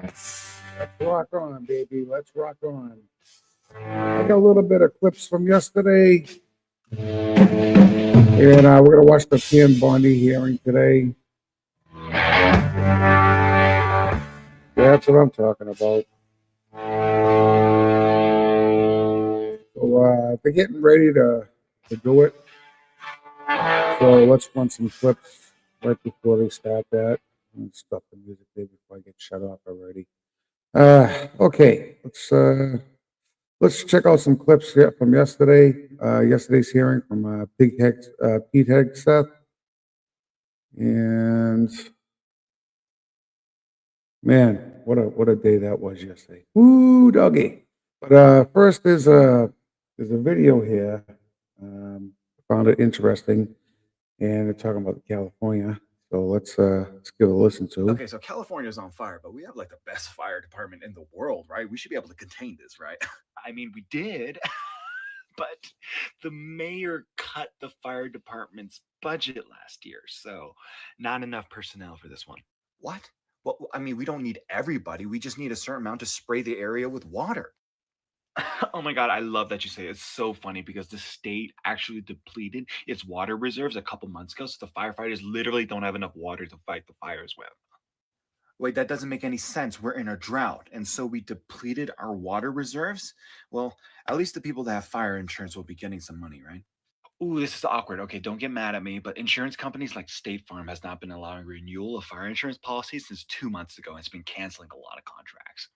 Let's rock on, baby. Let's rock on. I got a little bit of clips from yesterday, and we're gonna watch the Pam Bondi hearing today. That's what I'm talking about. So they're getting ready to do it. So let's run some clips right before they start that. And stop the music there before I get shut off already. Okay, let's check out some clips here from yesterday. Yesterday's hearing from Pete Hegseth, and man, what a day that was yesterday. Woo, doggy! But first, there's a video here. Found it interesting, and they're talking about California. So let's give it a listen to. Okay, so California's on fire, but we have like the best fire department in the world, right? We should be able to contain this, right? I mean, we did, but the mayor cut the fire department's budget last year, so not enough personnel for this one. What? Well, I mean, we don't need everybody. We just need a certain amount to spray the area with water. Oh my God, I love that you say it. It's so funny because the state actually depleted its water reserves a couple months ago, so the firefighters literally don't have enough water to fight the fires with. Wait, that doesn't make any sense. We're in a drought, and so we depleted our water reserves? Well, at least the people that have fire insurance will be getting some money, right? Ooh, this is awkward. Okay, don't get mad at me, but insurance companies like State Farm has not been allowing renewal of fire insurance policies since 2 months ago, and it's been canceling a lot of contracts.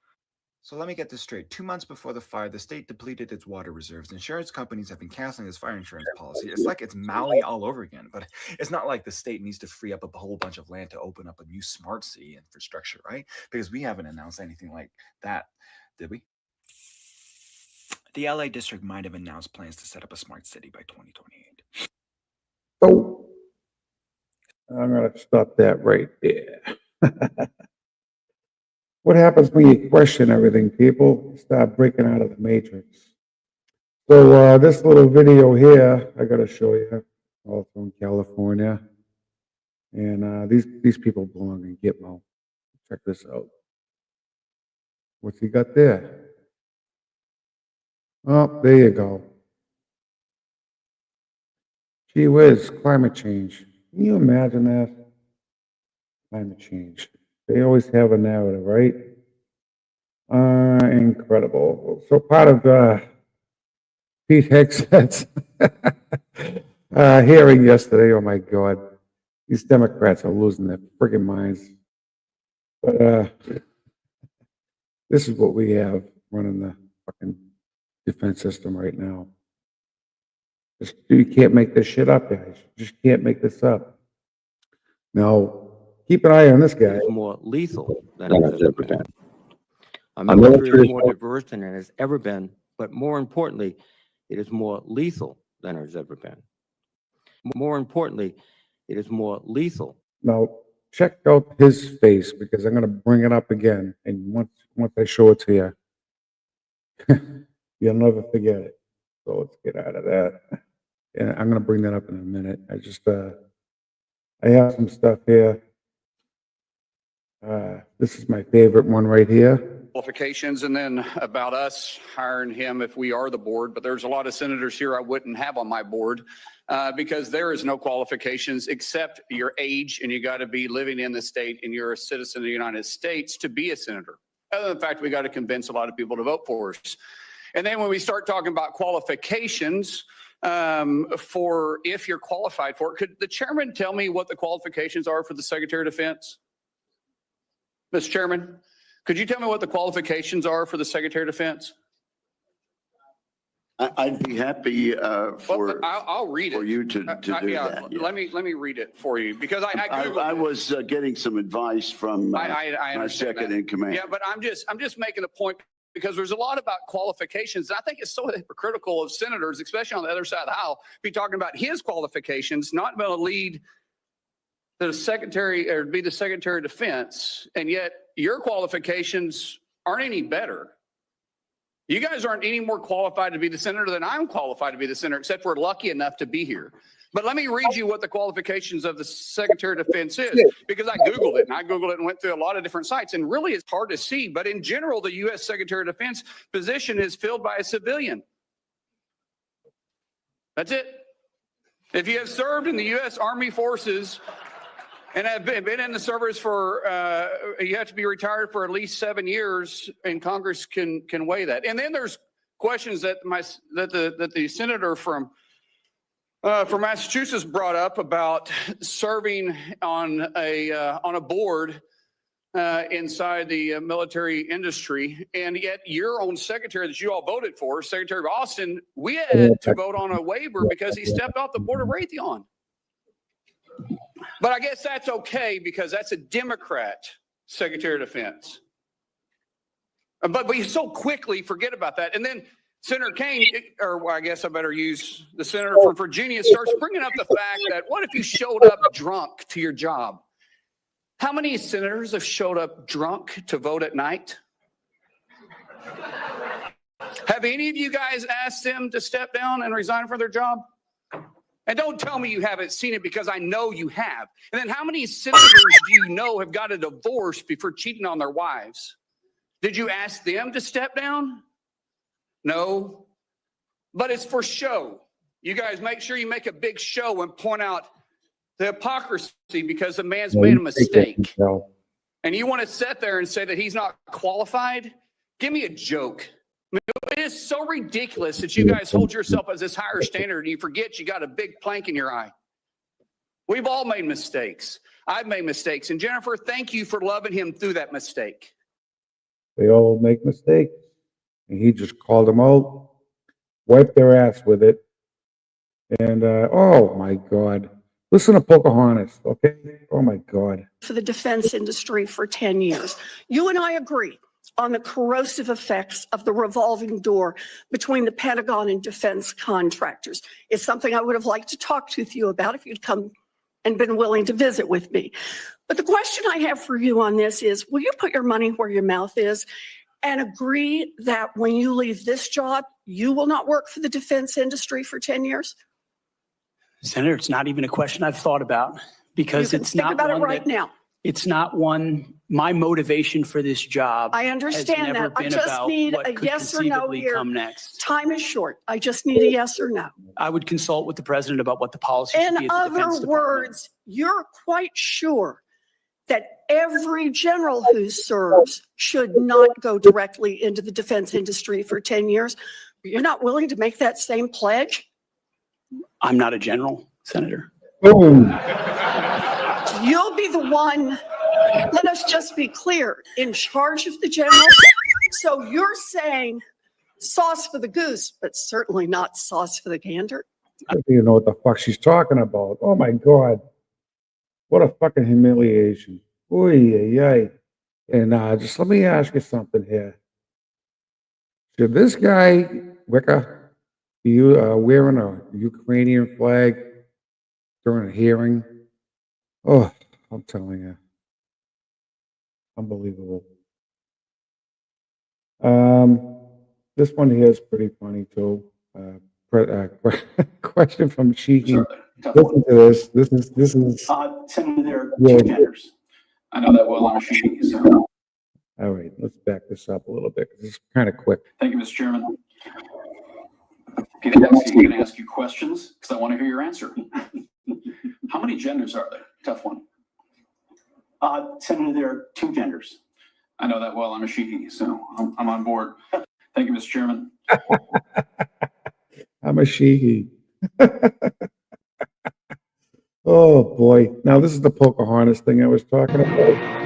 So let me get this straight. 2 months before the fire, the state depleted its water reserves. Insurance companies have been canceling this fire insurance policy. It's like it's Maui all over again, but it's not like the state needs to free up a whole bunch of land to open up a new smart city infrastructure, right? Because we haven't announced anything like that, did we? The LA district might have announced plans to set up a smart city by 2028. So I'm gonna stop that right there. What happens when you question everything, people? You start breaking out of the matrix. So this little video here, I gotta show you, all from California, and these people belong in Gitmo. Check this out. What's he got there? Oh, there you go. Gee whiz, climate change. Can you imagine that? Climate change. They always have a narrative, right? Incredible. So part of Pete Hegseth's hearing yesterday, oh my God, these Democrats are losing their friggin' minds. But this is what we have running the fucking defense system right now. You can't make this shit up, guys. You just can't make this up. Now, keep an eye on this guy. It's more lethal than it has ever been. Our military is more diverse than it has ever been, but more importantly, it is more lethal than it has ever been. More importantly, it is more lethal. Now, check out his face because I'm going to bring it up again. And once I show it to you, you'll never forget it. So let's get out of that. And I'm going to bring that up in a minute. I have some stuff here. This is my favorite one right here. Qualifications, and then about us hiring him if we are the board. But there's a lot of senators here I wouldn't have on my board because there is no qualifications except your age, and you got to be living in the state and you're a citizen of the United States to be a senator. Other than the fact we got to convince a lot of people to vote for us. And then when we start talking about qualifications for if you're qualified for it, could the chairman tell me what the qualifications are for the Secretary of Defense? Mr. Chairman, could you tell me what the qualifications are for the Secretary of Defense? I'd be happy I'll read it for you to do that. Yeah. Let me read it for you because I was getting some advice from my second in command. Yeah, but I'm just making a point because there's a lot about qualifications. I think it's so hypocritical of senators, especially on the other side of the aisle, be talking about his qualifications, not going to lead the secretary or be the Secretary of Defense, and yet your qualifications aren't any better. You guys aren't any more qualified to be the senator than I'm qualified to be the senator, except we're lucky enough to be here. But let me read you what the qualifications of the Secretary of Defense is, because I Googled it and went through a lot of different sites, and really it's hard to see. But in general, the U.S. Secretary of Defense position is filled by a civilian. That's it. If you have served in the U.S. Army Forces and have been in the service for, you have to be retired for at least 7 years, and Congress can weigh that. And then there's questions that the senator from Massachusetts brought up about serving on a board inside the military industry, and yet your own secretary that you all voted for, Secretary of Austin, we had to vote on a waiver because he stepped off the board of Raytheon. But I guess that's okay because that's a Democrat Secretary of Defense. But we so quickly forget about that. And then Senator Kaine, or I guess I better use the senator from Virginia, starts bringing up the fact that what if you showed up drunk to your job? How many senators have showed up drunk to vote at night? Have any of you guys asked them to step down and resign from their job? And don't tell me you haven't seen it, because I know you have. And then how many senators do you know have got a divorce before cheating on their wives? Did you ask them to step down? No. But it's for show. You guys make sure you make a big show and point out the hypocrisy because the man's made a mistake. And you want to sit there and say that he's not qualified? Give me a joke. I mean, it is so ridiculous that you guys hold yourself as this higher standard and you forget you got a big plank in your eye. We've all made mistakes. I've made mistakes. And Jennifer, thank you for loving him through that mistake. They all make mistakes. And he just called them out, wiped their ass with it. And, oh my God. Listen to Pocahontas, okay? Oh my God. For the defense industry for 10 years. You and I agree on the corrosive effects of the revolving door between the Pentagon and defense contractors. It's something I would have liked to talk to you about if you'd come and been willing to visit with me. But the question I have for you on this is, will you put your money where your mouth is and agree that when you leave this job, you will not work for the defense industry for 10 years? Senator, it's not even a question I've thought about, because You can it's think not about it one right that, now. it's not one, my motivation for this job I has understand never that. I been just about need what a could yes or no conceivably here. come next. Time is short. I just need a yes or no. I would consult with the president about what the policy should be In at the Defense other Department. words, you're quite sure that every general who serves should not go directly into the defense industry for 10 years. You're not willing to make that same pledge? I'm not a general, Senator. Boom. You'll be the one, let us just be clear, in charge of the general. So you're saying sauce for the goose, but certainly not sauce for the gander? I don't even know what the fuck she's talking about. Oh my God. What a fucking humiliation. Oy, ay, ay. And just let me ask you something here. Should this guy, Wicca, be wearing a Ukrainian flag during a hearing? Oh, I'm telling you. Unbelievable. This one here is pretty funny too. Question from Cheeky. Listen to this. This is. Senator, there are Yeah. two genders. I know that well. I'm a she. So. All right, let's back this up a little bit. This is kind of quick. Thank you, Mr. Chairman. Peter Dempsey, I'm going to ask you questions because I want to hear your answer. How many genders are there? Tough one. Senator, there are two genders. I know that well. I'm a she, so I'm on board. Thank you, Mr. Chairman. I'm a she. Oh boy. Now this is the Pocahontas thing I was talking about.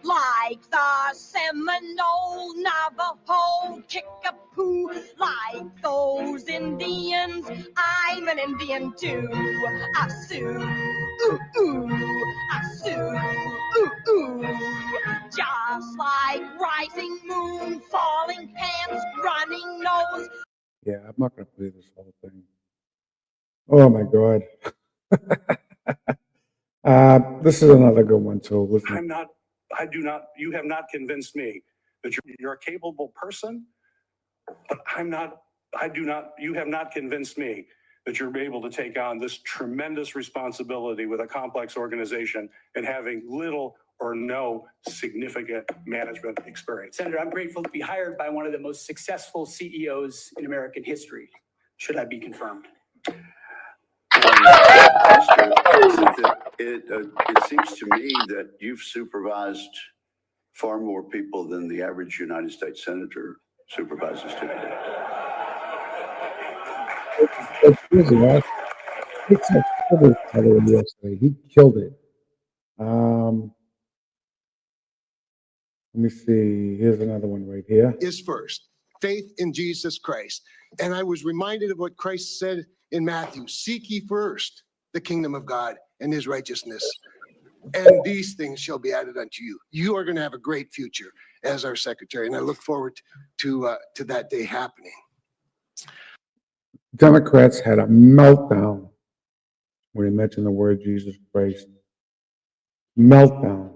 Like the Seminole, Navajo, Kickapoo, like those Indians, I'm an Indian too. I sue, ooh, ooh, I sue, ooh, ooh. Just like rising moon, falling pants, running nose. Yeah, I'm not gonna play this whole thing. Oh my God. This is another good one too. Listen. I'm not you have not convinced me that you're a capable person, but you have not convinced me that you're able to take on this tremendous responsibility with a complex organization and having little or no significant management experience. Senator, I'm grateful to be hired by one of the most successful CEOs in American history. Should I be confirmed? It seems to me that you've supervised far more people than the average United States senator supervises today. It's easy, right? It's a cover title yesterday. He killed it. Let me see. Here's another one right here. Is first, faith in Jesus Christ. And I was reminded of what Christ said in Matthew, seek ye first the kingdom of God and his righteousness, and these things shall be added unto you. You are going to have a great future as our secretary, and I look forward to that day happening. Democrats had a meltdown when he mentioned the word Jesus Christ. Meltdown.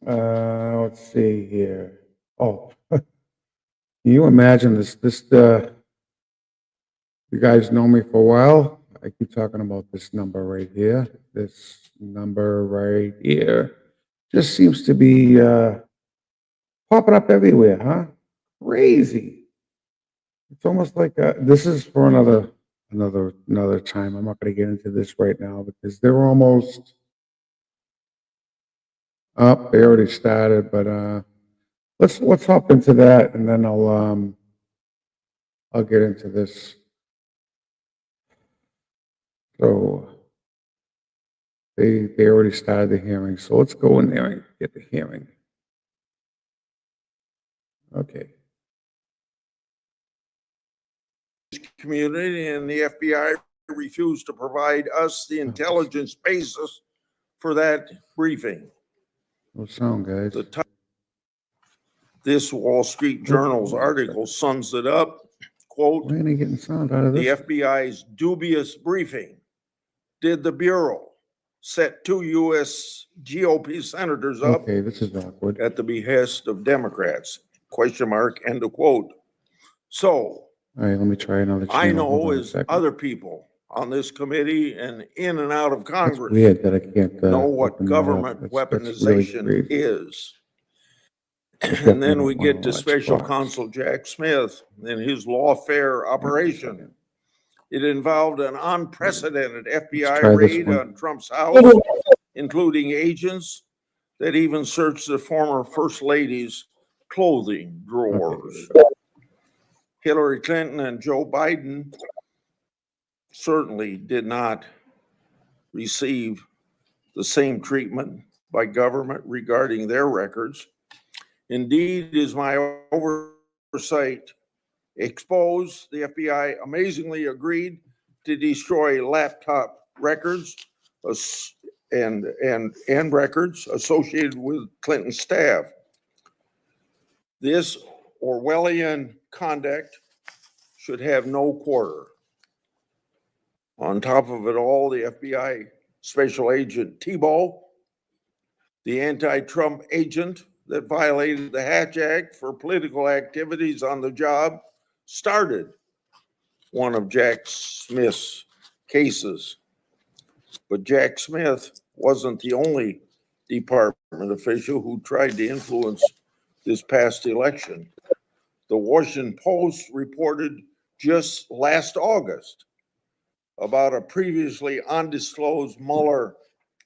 Let's see here. Oh, can you imagine this? You guys know me for a while. I keep talking about this number right here. This number right here just seems to be popping up everywhere, huh? Crazy. It's almost like this is for another time. I'm not going to get into this right now because they're almost up. They already started, but let's hop into that, and then I'll get into this. So they already started the hearing. So let's go in there and get the hearing. Okay. Community and the FBI refused to provide us the intelligence basis for that briefing. No sound, guys. This Wall Street Journal's article sums it up. Quote, why ain't I getting sound out of the this? FBI's dubious briefing. Did the Bureau set 2 U.S. GOP senators up Okay, this is awkward. at the behest of Democrats? Question mark, end of quote. So All right, let me try another channel. I Hold know on a as second. other people on this committee and in and out of That's Congress weird that I can't know what open that up. government That's really weaponization weird. is. Definitely And then don't we wanna get to watch Special Fox. Counsel Jack Smith and his lawfare operation. It involved an unprecedented FBI try this raid one. on Trump's house, including agents that even searched the former First Lady's clothing drawers. Hillary Clinton and Joe Biden certainly did not receive the same treatment by government regarding their records. Indeed, as my oversight exposed, the FBI amazingly agreed to destroy laptop records and records associated with Clinton staff. This Orwellian conduct should have no quarter. On top of it all, the FBI Special Agent Thibault, the anti-Trump agent that violated the Hatch Act for political activities on the job, started one of Jack Smith's cases. But Jack Smith wasn't the only department official who tried to influence this past election. The Washington Post reported just last August about a previously undisclosed Mueller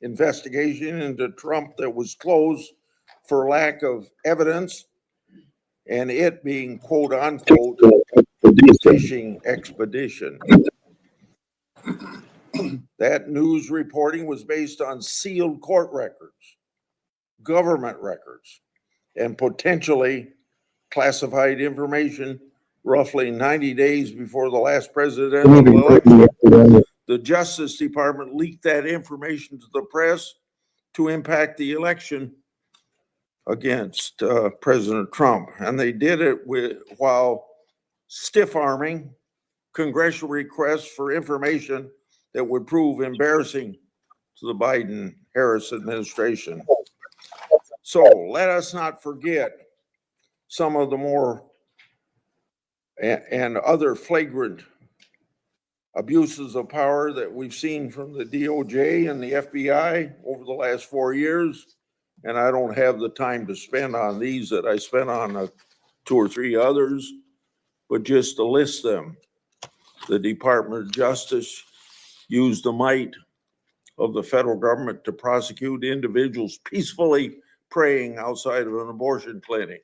investigation into Trump that was closed for lack of evidence, and it being quote unquote a fishing expedition. That news reporting was based on sealed court records, government records, and potentially classified information roughly 90 days before the last presidential election. The Justice Department leaked that information to the press to impact the election against President Trump. And they did it while stiff-arming congressional requests for information that would prove embarrassing to the Biden-Harris administration. So let us not forget some of the more and other flagrant abuses of power that we've seen from the DOJ and the FBI over the last 4 years. And I don't have the time to spend on these that I spent on 2 or 3 others, but just to list them. The Department of Justice used the might of the federal government to prosecute individuals peacefully praying outside of an abortion clinic.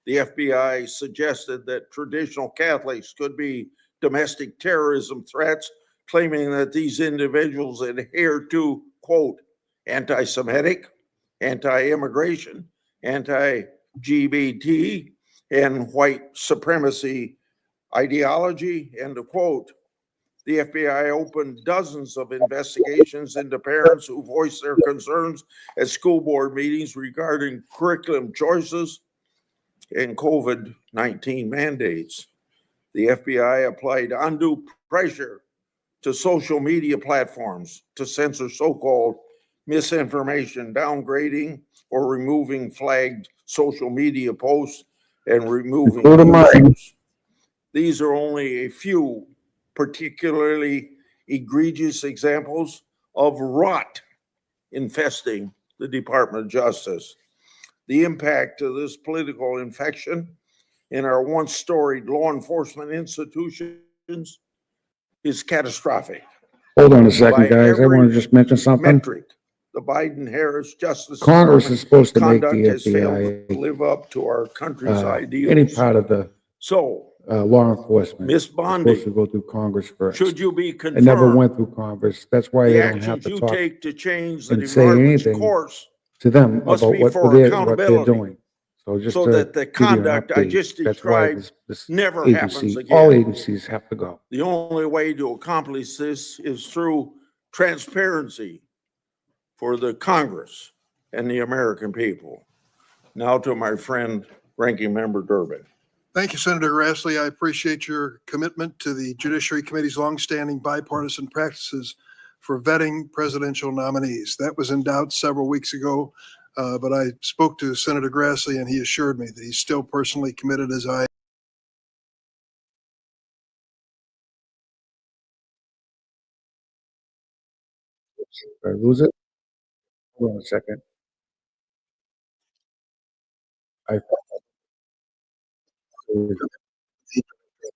The FBI suggested that traditional Catholics could be domestic terrorism threats, claiming that these individuals adhere to, quote, anti-Semitic, anti-immigration, anti-LGBT, and white supremacy ideology, end of quote. The FBI opened dozens of investigations into parents who voiced their concerns at school board meetings regarding curriculum choices and COVID-19 mandates. The FBI applied undue pressure to social media platforms to censor so-called misinformation, downgrading or removing flagged social media posts and removing users. These are only a few particularly egregious examples of rot infesting the Department of Justice. The impact of this political infection in our once storied law enforcement institutions is catastrophic. Hold on a second, guys. I want to just mention something. Metric, the Biden-Harris Justice Congress is supposed to make the conduct has failed FBI to live up to our country's ideals. any part of the So, law enforcement. Ms. is Bondi, supposed to go through Congress first. should you be It never confirmed, went through Congress. That's why the they don't have actions to you talk take to change the and say department's anything course to them must about be what for they're accountability, doing. So just so to that the give you an conduct I update, just that's why described this never agency, happens all again. agencies have to go. The only way to accomplish this is through transparency for the Congress and the American people. Now to my friend, Ranking Member Durbin. Thank you, Senator Grassley. I appreciate your commitment to the Judiciary Committee's longstanding bipartisan practices for vetting presidential nominees. That was in doubt several weeks ago, but I spoke to Senator Grassley and he assured me that he's still personally committed as I. Did I lose it? Hold on a second.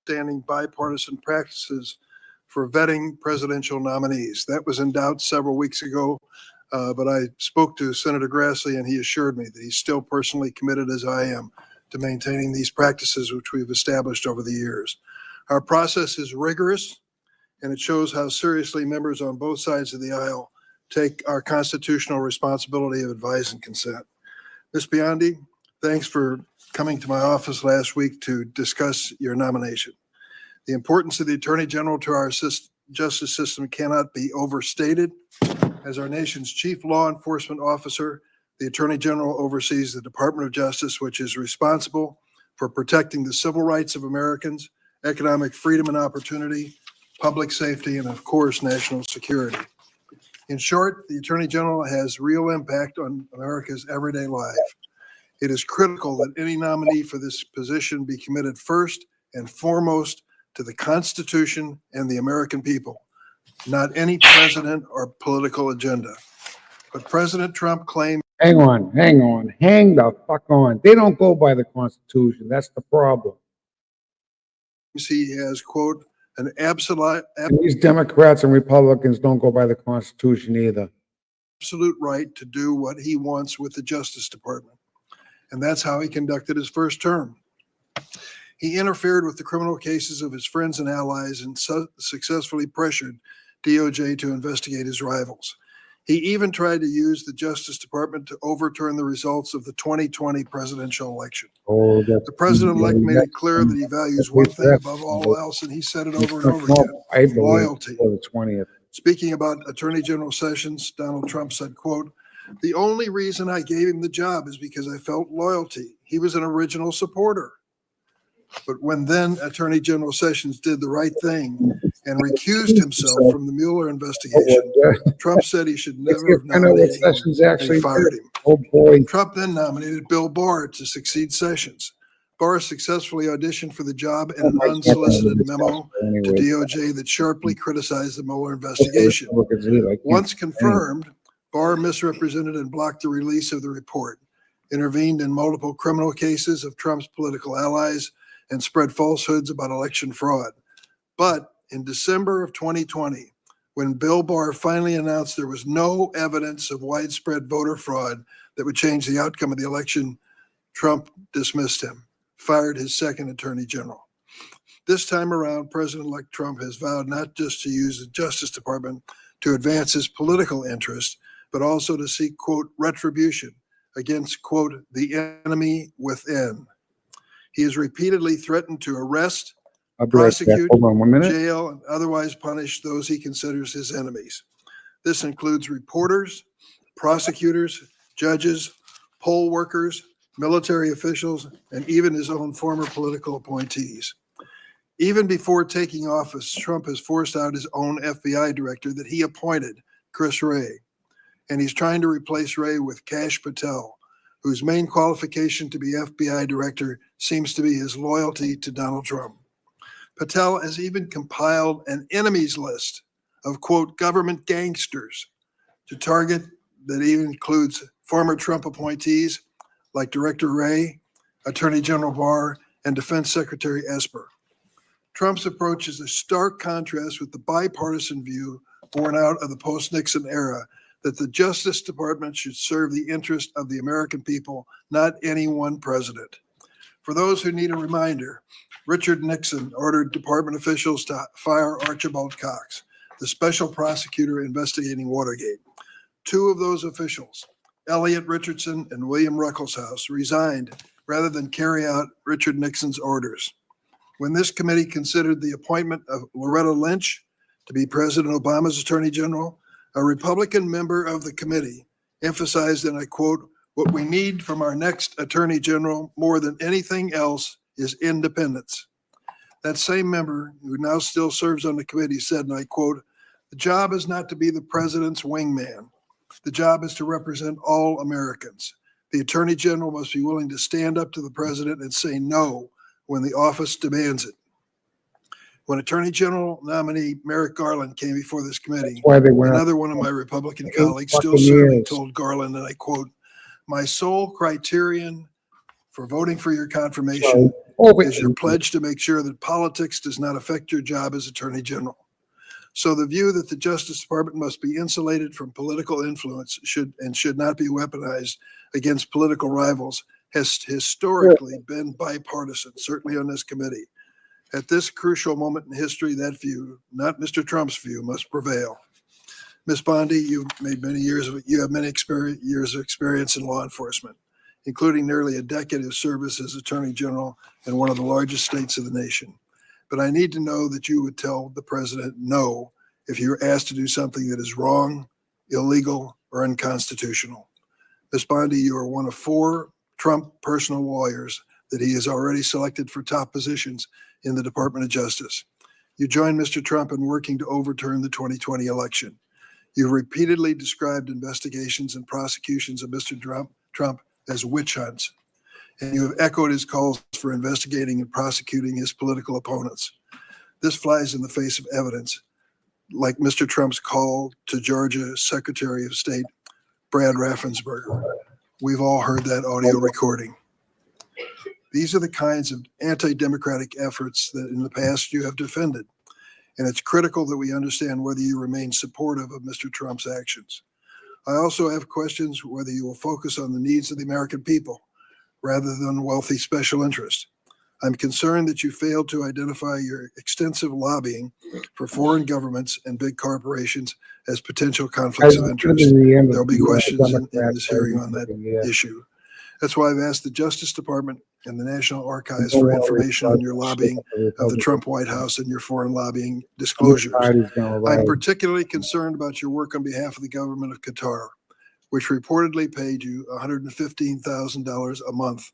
Standing bipartisan practices for vetting presidential nominees. That was in doubt several weeks ago, but I spoke to Senator Grassley and he assured me that he's still personally committed as I am to maintaining these practices which we've established over the years. Our process is rigorous and it shows how seriously members on both sides of the aisle take our constitutional responsibility of advice and consent. Ms. Biondi, thanks for coming to my office last week to discuss your nomination. The importance of the Attorney General to our justice system cannot be overstated. As our nation's chief law enforcement officer, the Attorney General oversees the Department of Justice, which is responsible for protecting the civil rights of Americans, economic freedom and opportunity, public safety, and of course, national security. In short, the Attorney General has real impact on America's everyday life. It is critical that any nominee for this position be committed first and foremost to the Constitution and the American people, not any president or political agenda. But President Trump claimed. Hang the fuck on. They don't go by the Constitution. That's the problem. He has, quote, an absolute. And these Democrats and Republicans don't go by the Constitution either. Absolute right to do what he wants with the Justice Department. And that's how he conducted his first term. He interfered with the criminal cases of his friends and allies and successfully pressured DOJ to investigate his rivals. He even tried to use the Justice Department to overturn the results of the 2020 presidential election. Oh, the president-elect made it clear that he values one thing above all else, and he said it over and over again, loyalty. The 20th. Speaking about Attorney General Sessions, Donald Trump said, quote, "The only reason I gave him the job is because I felt loyalty. He was an original supporter." But when then Attorney General Sessions did the right thing and recused himself from the Mueller investigation, Trump said he should never have I know what nominated him, Sessions and actually he fired did. him. Oh, boy. Trump then nominated Bill Barr to succeed Sessions. Barr successfully auditioned for the job in an unsolicited memo to DOJ that sharply criticized the Mueller investigation. Once confirmed, Barr misrepresented and blocked the release of the report, intervened in multiple criminal cases of Trump's political allies, and spread falsehoods about election fraud. But in December of 2020, when Bill Barr finally announced there was no evidence of widespread voter fraud that would change the outcome of the election, Trump dismissed him, fired his second attorney general. This time around, President-elect Trump has vowed not just to use the Justice Department to advance his political interests, but also to seek, quote, retribution against, quote, the enemy within. He has repeatedly threatened to arrest, prosecute, Hold on 1 minute. jail, and otherwise punish those he considers his enemies. This includes reporters, prosecutors, judges, poll workers, military officials, and even his own former political appointees. Even before taking office, Trump has forced out his own FBI director that he appointed, Chris Wray. And he's trying to replace Wray with Kash Patel, whose main qualification to be FBI director seems to be his loyalty to Donald Trump. Patel has even compiled an enemies list of, quote, government gangsters to target that even includes former Trump appointees like Director Wray, Attorney General Barr, and Defense Secretary Esper. Trump's approach is a stark contrast with the bipartisan view born out of the post-Nixon era that the Justice Department should serve the interest of the American people, not any one president. For those who need a reminder, Richard Nixon ordered department officials to fire Archibald Cox, the special prosecutor investigating Watergate. Two of those officials, Elliot Richardson and William Ruckelshaus, resigned rather than carry out Richard Nixon's orders. When this committee considered the appointment of Loretta Lynch to be President Obama's Attorney General, a Republican member of the committee emphasized, and I quote, "What we need from our next Attorney General more than anything else is independence." That same member, who now still serves on the committee, said, and I quote, "The job is not to be the president's wingman. The job is to represent all Americans. The Attorney General must be willing to stand up to the president and say no when the office demands it." When Attorney General nominee Merrick Garland came before this committee, Why they went another one of my Republican colleagues still fucking serving years. told Garland, and I quote, "My sole criterion for voting for your confirmation is your pledge to make sure that politics does not affect your job as Attorney General." So the view that the Justice Department must be insulated from political influence should not be weaponized against political rivals has historically been bipartisan, certainly on this committee. At this crucial moment in history, that view, not Mr. Trump's view, must prevail. Ms. Bondi, you have many years of experience in law enforcement, including nearly a decade of service as Attorney General in one of the largest states of the nation. But I need to know that you would tell the president no if you're asked to do something that is wrong, illegal, or unconstitutional. Ms. Bondi, you are one of 4 Trump personal lawyers that he has already selected for top positions in the Department of Justice. You joined Mr. Trump in working to overturn the 2020 election. You repeatedly described investigations and prosecutions of Mr. Trump as witch hunts, and you have echoed his calls for investigating and prosecuting his political opponents. This flies in the face of evidence, like Mr. Trump's call to Georgia Secretary of State Brad Raffensperger. We've all heard that audio recording. These are the kinds of anti-democratic efforts that in the past you have defended. And it's critical that we understand whether you remain supportive of Mr. Trump's actions. I also have questions whether you will focus on the needs of the American people rather than wealthy special interests. I'm concerned that you failed to identify your extensive lobbying for foreign governments and big corporations as potential conflicts of interest. There'll be questions in this hearing on that issue. That's why I've asked the Justice Department and the National Archives for information on your lobbying of the Trump White House and your foreign lobbying disclosures. I'm particularly concerned about your work on behalf of the government of Qatar, which reportedly paid you $115,000 a month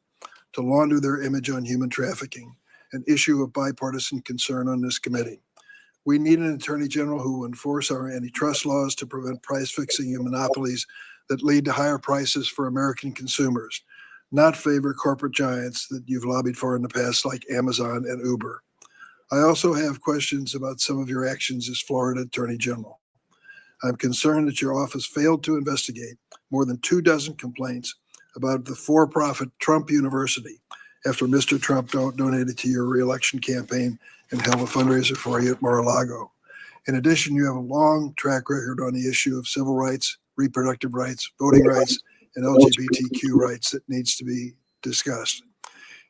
to launder their image on human trafficking. an issue of bipartisan concern on this committee. We need an attorney general who will enforce our antitrust laws to prevent price fixing and monopolies that lead to higher prices for American consumers, not favor corporate giants that you've lobbied for in the past, like Amazon and Uber. I also have questions about some of your actions as Florida Attorney General. I'm concerned that your office failed to investigate more than 24 complaints about the for-profit Trump University after Mr. Trump donated to your reelection campaign and held a fundraiser for you at Mar-a-Lago. In addition, you have a long track record on the issue of civil rights, reproductive rights, voting rights, and LGBTQ rights that needs to be discussed.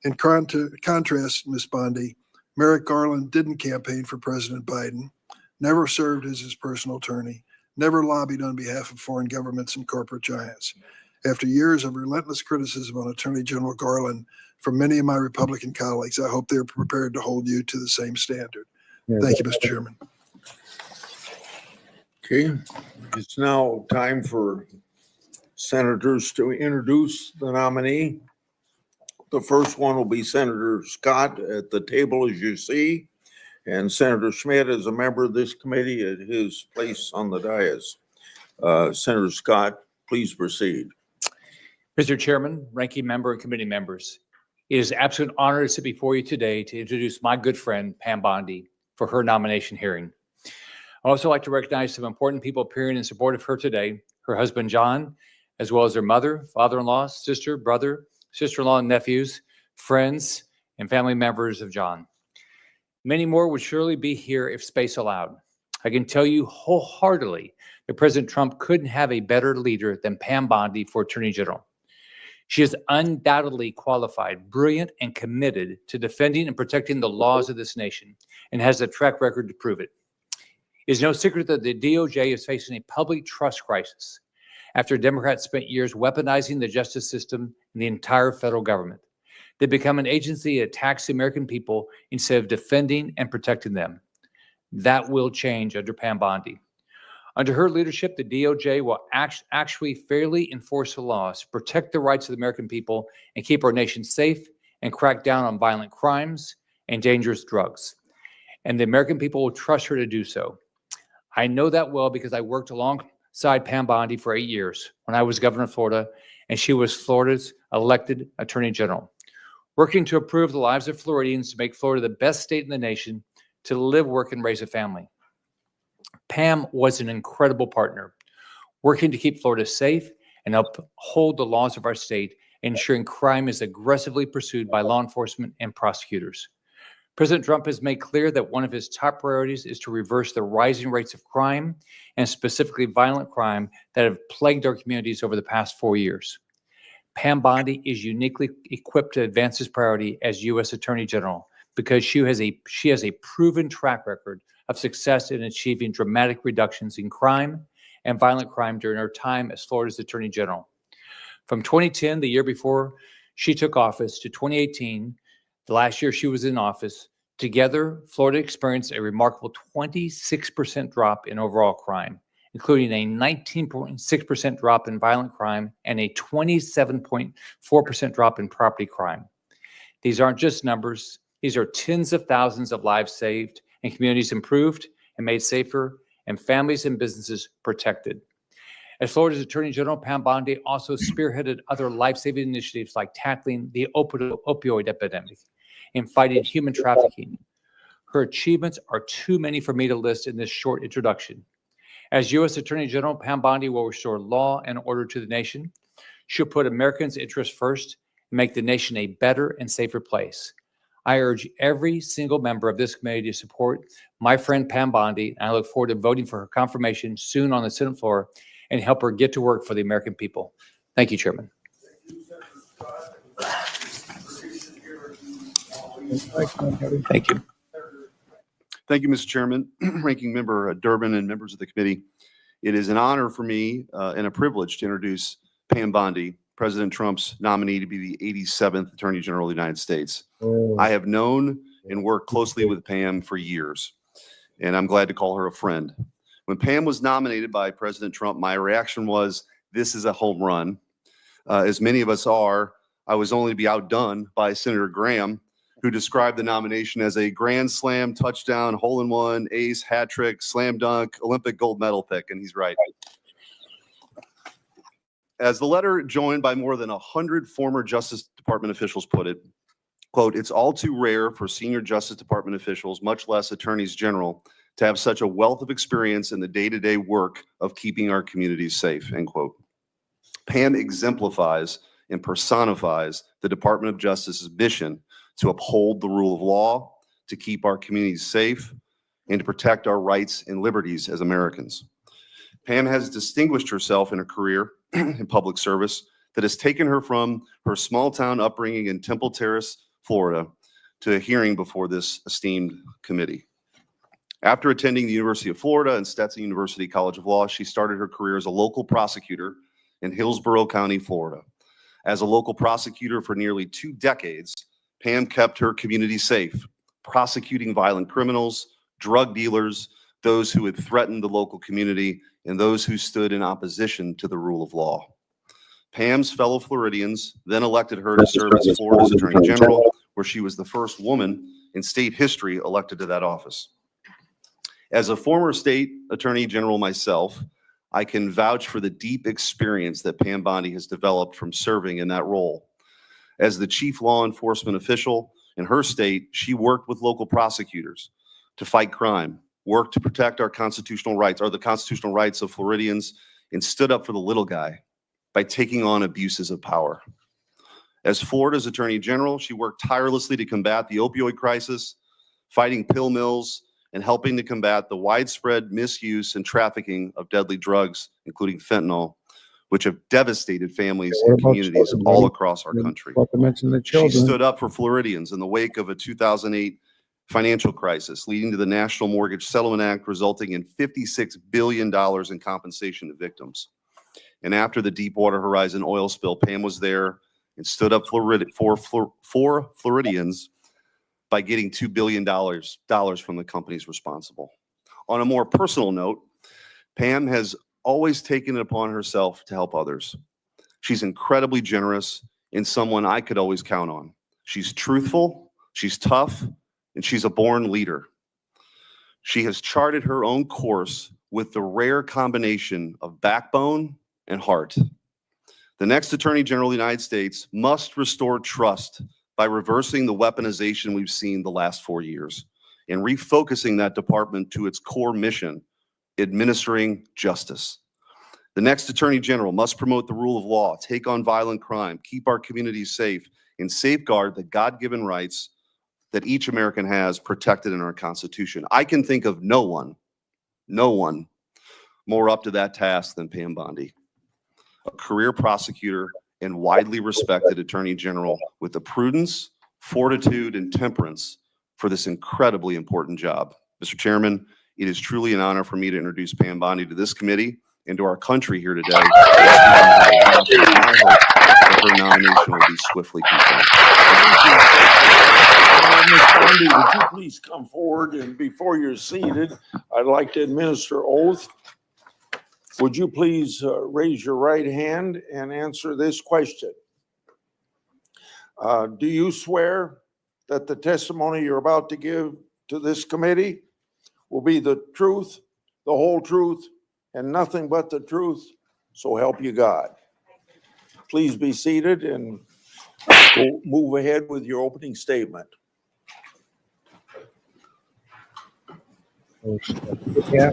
In contrast, Ms. Bondi, Merrick Garland didn't campaign for President Biden, never served as his personal attorney, never lobbied on behalf of foreign governments and corporate giants. After years of relentless criticism on Attorney General Garland from many of my Republican colleagues, I hope they're prepared to hold you to the same standard. Thank you, Mr. Chairman. Okay, it's now time for senators to introduce the nominee. The first one will be Senator Scott at the table, as you see, and Senator Schmidt is a member of this committee at his place on the dais. Senator Scott, please proceed. Mr. Chairman, ranking member, and committee members, it is an absolute honor to sit before you today to introduce my good friend Pam Bondi for her nomination hearing. I'd also like to recognize some important people appearing in support of her today: her husband John, as well as her mother, father-in-law, sister, brother, sister-in-law, and nephews, friends, and family members of John. Many more would surely be here if space allowed. I can tell you wholeheartedly that President Trump couldn't have a better leader than Pam Bondi for Attorney General. She is undoubtedly qualified, brilliant, and committed to defending and protecting the laws of this nation, and has a track record to prove it. It is no secret that the DOJ is facing a public trust crisis after Democrats spent years weaponizing the justice system and the entire federal government. They become an agency that attacks the American people instead of defending and protecting them. That will change under Pam Bondi. Under her leadership, the DOJ will actually fairly enforce the laws, protect the rights of the American people, and keep our nation safe, and crack down on violent crimes and dangerous drugs. And the American people will trust her to do so. I know that well because I worked alongside Pam Bondi for 8 years when I was governor of Florida, and she was Florida's elected attorney general, working to improve the lives of Floridians to make Florida the best state in the nation to live, work, and raise a family. Pam was an incredible partner, working to keep Florida safe and uphold the laws of our state, ensuring crime is aggressively pursued by law enforcement and prosecutors. President Trump has made clear that one of his top priorities is to reverse the rising rates of crime, and specifically violent crime, that have plagued our communities over the past 4 years. Pam Bondi is uniquely equipped to advance this priority as U.S. Attorney General because she has a proven track record of success in achieving dramatic reductions in crime and violent crime during her time as Florida's Attorney General. From 2010, the year before she took office, to 2018, the last year she was in office, together, Florida experienced a remarkable 26% drop in overall crime, including a 19.6% drop in violent crime and a 27.4% drop in property crime. These aren't just numbers. These are tens of thousands of lives saved, and communities improved and made safer, and families and businesses protected. As Florida's Attorney General, Pam Bondi also spearheaded other life-saving initiatives like tackling the opioid epidemic and fighting human trafficking. Her achievements are too many for me to list in this short introduction. As U.S. Attorney General, Pam Bondi will restore law and order to the nation. She'll put Americans' interests first and make the nation a better and safer place. I urge every single member of this committee to support my friend Pam Bondi, and I look forward to voting for her confirmation soon on the Senate floor and help her get to work for the American people. Thank you, Chairman. Thank you. Thank you, Mr. Chairman, Ranking Member Durbin, and members of the committee. It is an honor for me and a privilege to introduce Pam Bondi, President Trump's nominee to be the 87th Attorney General of the United States. I have known and worked closely with Pam for years, and I'm glad to call her a friend. When Pam was nominated by President Trump, my reaction was, this is a home run. As many of us are, I was only to be outdone by Senator Graham, who described the nomination as a grand slam, touchdown, hole-in-one, ace, hat trick, slam dunk, Olympic gold medal pick, and he's right. As the letter joined by more than 100 former Justice Department officials put it, quote, "It's all too rare for senior Justice Department officials, much less attorneys general, to have such a wealth of experience in the day-to-day work of keeping our communities safe," end quote. Pam exemplifies and personifies the Department of Justice's mission to uphold the rule of law, to keep our communities safe, and to protect our rights and liberties as Americans. Pam has distinguished herself in a career in public service that has taken her from her small-town upbringing in Temple Terrace, Florida, to a hearing before this esteemed committee. After attending the University of Florida and Stetson University College of Law, she started her career as a local prosecutor in Hillsborough County, Florida. As a local prosecutor for nearly 2 decades, Pam kept her community safe, prosecuting violent criminals, drug dealers, those who had threatened the local community, and those who stood in opposition to the rule of law. Pam's fellow Floridians then elected her to serve as Florida's Attorney General, where she was the first woman in state history elected to that office. As a former state attorney general myself, I can vouch for the deep experience that Pam Bondi has developed from serving in that role. As the chief law enforcement official in her state, she worked with local prosecutors to fight crime, worked to protect our constitutional rights, or the constitutional rights of Floridians, and stood up for the little guy by taking on abuses of power. As Florida's Attorney General, she worked tirelessly to combat the opioid crisis, fighting pill mills, and helping to combat the widespread misuse and trafficking of deadly drugs, including fentanyl, which have devastated families What and about communities children, all buddy? across our country. About to mention the She children. stood up for Floridians in the wake of a 2008 financial crisis, leading to the National Mortgage Settlement Act, resulting in $56 billion in compensation to victims. And after the Deepwater Horizon oil spill, Pam was there and stood up for Floridians by getting $2 billion from the companies responsible. On a more personal note, Pam has always taken it upon herself to help others. She's incredibly generous and someone I could always count on. She's truthful, she's tough, and she's a born leader. She has charted her own course with the rare combination of backbone and heart. The next Attorney General of the United States must restore trust by reversing the weaponization we've seen the last 4 years and refocusing that department to its core mission, administering justice. The next Attorney General must promote the rule of law, take on violent crime, keep our communities safe, and safeguard the God-given rights that each American has protected in our Constitution. I can think of no one more up to that task than Pam Bondi, a career prosecutor and widely respected Attorney General with the prudence, fortitude, and temperance for this incredibly important job. Mr. Chairman, it is truly an honor for me to introduce Pam Bondi to this committee and to our country here today. I hope that her nomination will be swiftly confirmed. Ms. Bondi, would you please come forward, and before you're seated, I'd like to administer oath. Would you please raise your right hand and answer this question? Do you swear that the testimony you're about to give to this committee will be the truth, the whole truth, and nothing but the truth? So help you God. Please be seated and go move ahead with your opening statement. Yeah,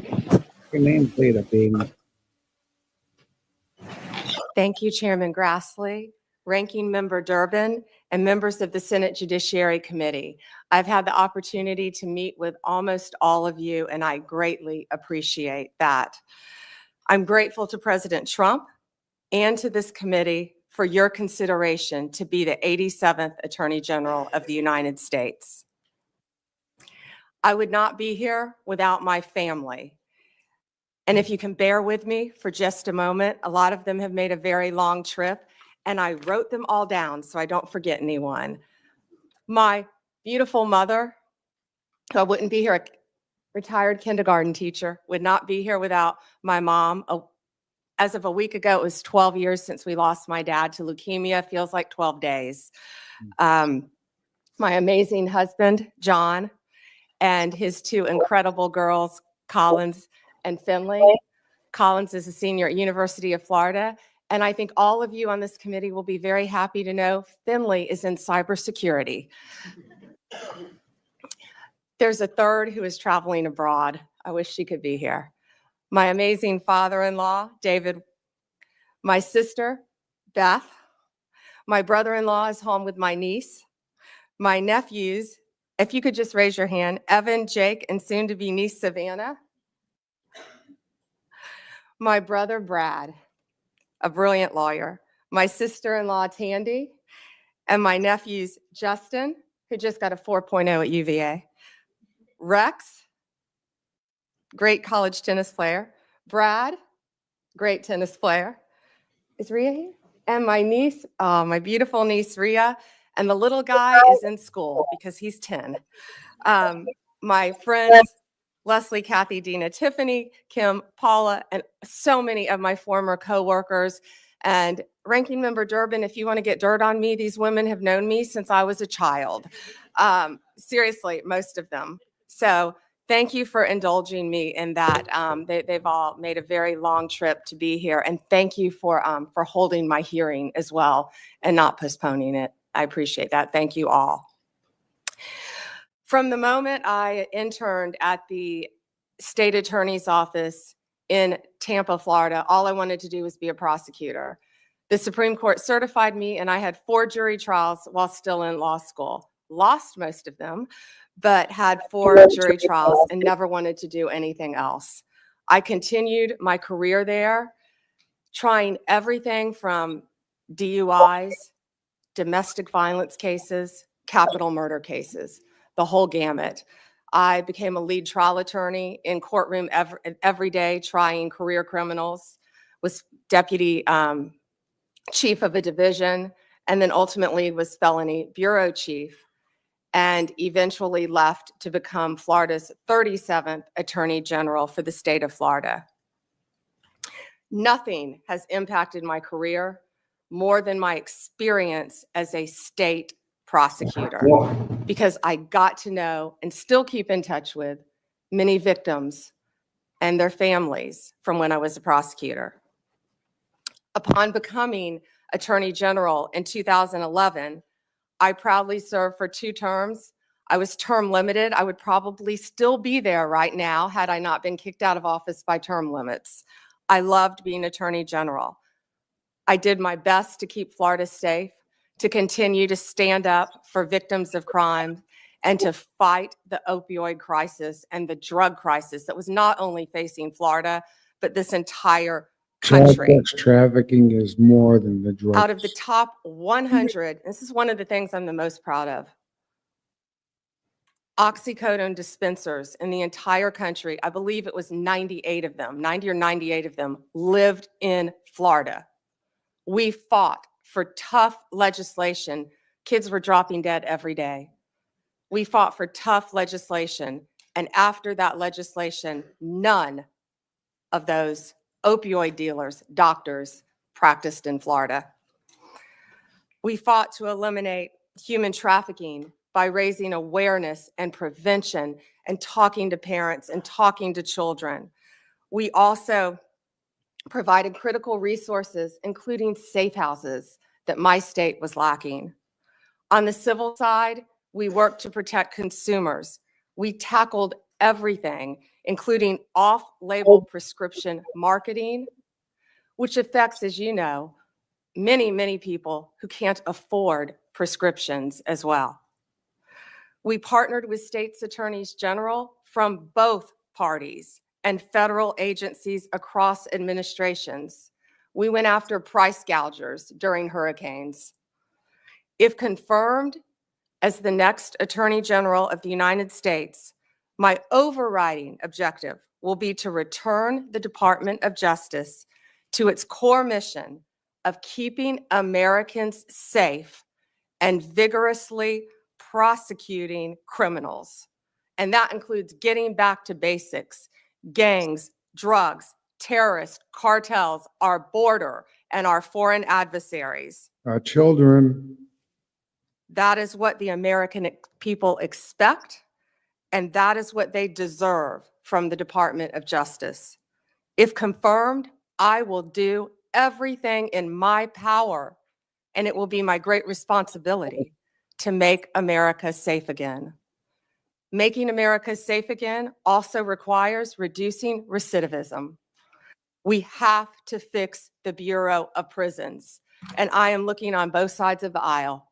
your nameplate of being. Thank you, Chairman Grassley, Ranking Member Durbin, and members of the Senate Judiciary Committee. I've had the opportunity to meet with almost all of you, and I greatly appreciate that. I'm grateful to President Trump and to this committee for your consideration to be the 87th Attorney General of the United States. I would not be here without my family. And if you can bear with me for just a moment, a lot of them have made a very long trip, and I wrote them all down so I don't forget anyone. My beautiful mother, who I wouldn't be here, a retired kindergarten teacher, would not be here without my mom. As of a week ago, it was 12 years since we lost my dad to leukemia. Feels like 12 days. my amazing husband, John, and his two incredible girls, Collins and Finley. Collins is a senior at University of Florida, and I think all of you on this committee will be very happy to know Finley is in cybersecurity. There's a third who is traveling abroad. I wish she could be here. My amazing father-in-law, David, my sister, Beth, my brother-in-law is home with my niece, my nephews, if you could just raise your hand, Evan, Jake, and soon-to-be niece Savannah. My brother, Brad, a brilliant lawyer. My sister-in-law, Tandy, and my nephews, Justin, who just got a 4.0 at UVA, Rex, great college tennis player, Brad, great tennis player. Is Rhea here? And my niece, my beautiful niece, Rhea, and the little guy is in school because he's 10. My friends, Leslie, Kathy, Dina, Tiffany, Kim, Paula, and so many of my former coworkers. And Ranking Member Durbin, if you want to get dirt on me, these women have known me since I was a child. Seriously, most of them. So thank you for indulging me in that. They've all made a very long trip to be here. And thank you for holding my hearing as well and not postponing it. I appreciate that. Thank you all. From the moment I interned at the state attorney's office in Tampa, Florida, all I wanted to do was be a prosecutor. The Supreme Court certified me, and I had 4 jury trials while still in law school. Lost most of them, but had 4 jury trials and never wanted to do anything else. I continued my career there, trying everything from DUIs, domestic violence cases, capital murder cases, the whole gamut. I became a lead trial attorney in courtroom every day, trying career criminals, was deputy chief of a division, and then ultimately was felony bureau chief, and eventually left to become Florida's 37th Attorney General for the state of Florida. Nothing has impacted my career more than my experience as a state prosecutor, because I got to know and still keep in touch with many victims and their families from when I was a prosecutor. Upon becoming Attorney General in 2011, I proudly served for 2 terms. I was term limited. I would probably still be there right now had I not been kicked out of office by term limits. I loved being Attorney General. I did my best to keep Florida safe, to continue to stand up for victims of crime, and to fight the opioid crisis and the drug crisis that was not only facing Florida, but this entire country. Sex trafficking is more than the drugs. Out of the top 100, this is one of the things I'm the most proud of, oxycodone dispensers in the entire country, I believe it was 98 of them, 90 or 98 of them lived in Florida. We fought for tough legislation. Kids were dropping dead every day. We fought for tough legislation. And after that legislation, none of those opioid dealers, doctors, practiced in Florida. We fought to eliminate human trafficking by raising awareness and prevention and talking to parents and talking to children. We also provided critical resources, including safe houses that my state was lacking. On the civil side, we worked to protect consumers. We tackled everything, including off-label prescription marketing, which affects, as you know, many, many people who can't afford prescriptions as well. We partnered with states' attorneys general from both parties and federal agencies across administrations. We went after price gougers during hurricanes. If confirmed as the next Attorney General of the United States, my overriding objective will be to return the Department of Justice to its core mission of keeping Americans safe and vigorously prosecuting criminals. And that includes getting back to basics: gangs, drugs, terrorists, cartels, our border, and our foreign adversaries. Children. That is what the American people expect, and that is what they deserve from the Department of Justice. If confirmed, I will do everything in my power, and it will be my great responsibility to make America safe again. Making America safe again also requires reducing recidivism. We have to fix the Bureau of Prisons, and I am looking on both sides of the aisle.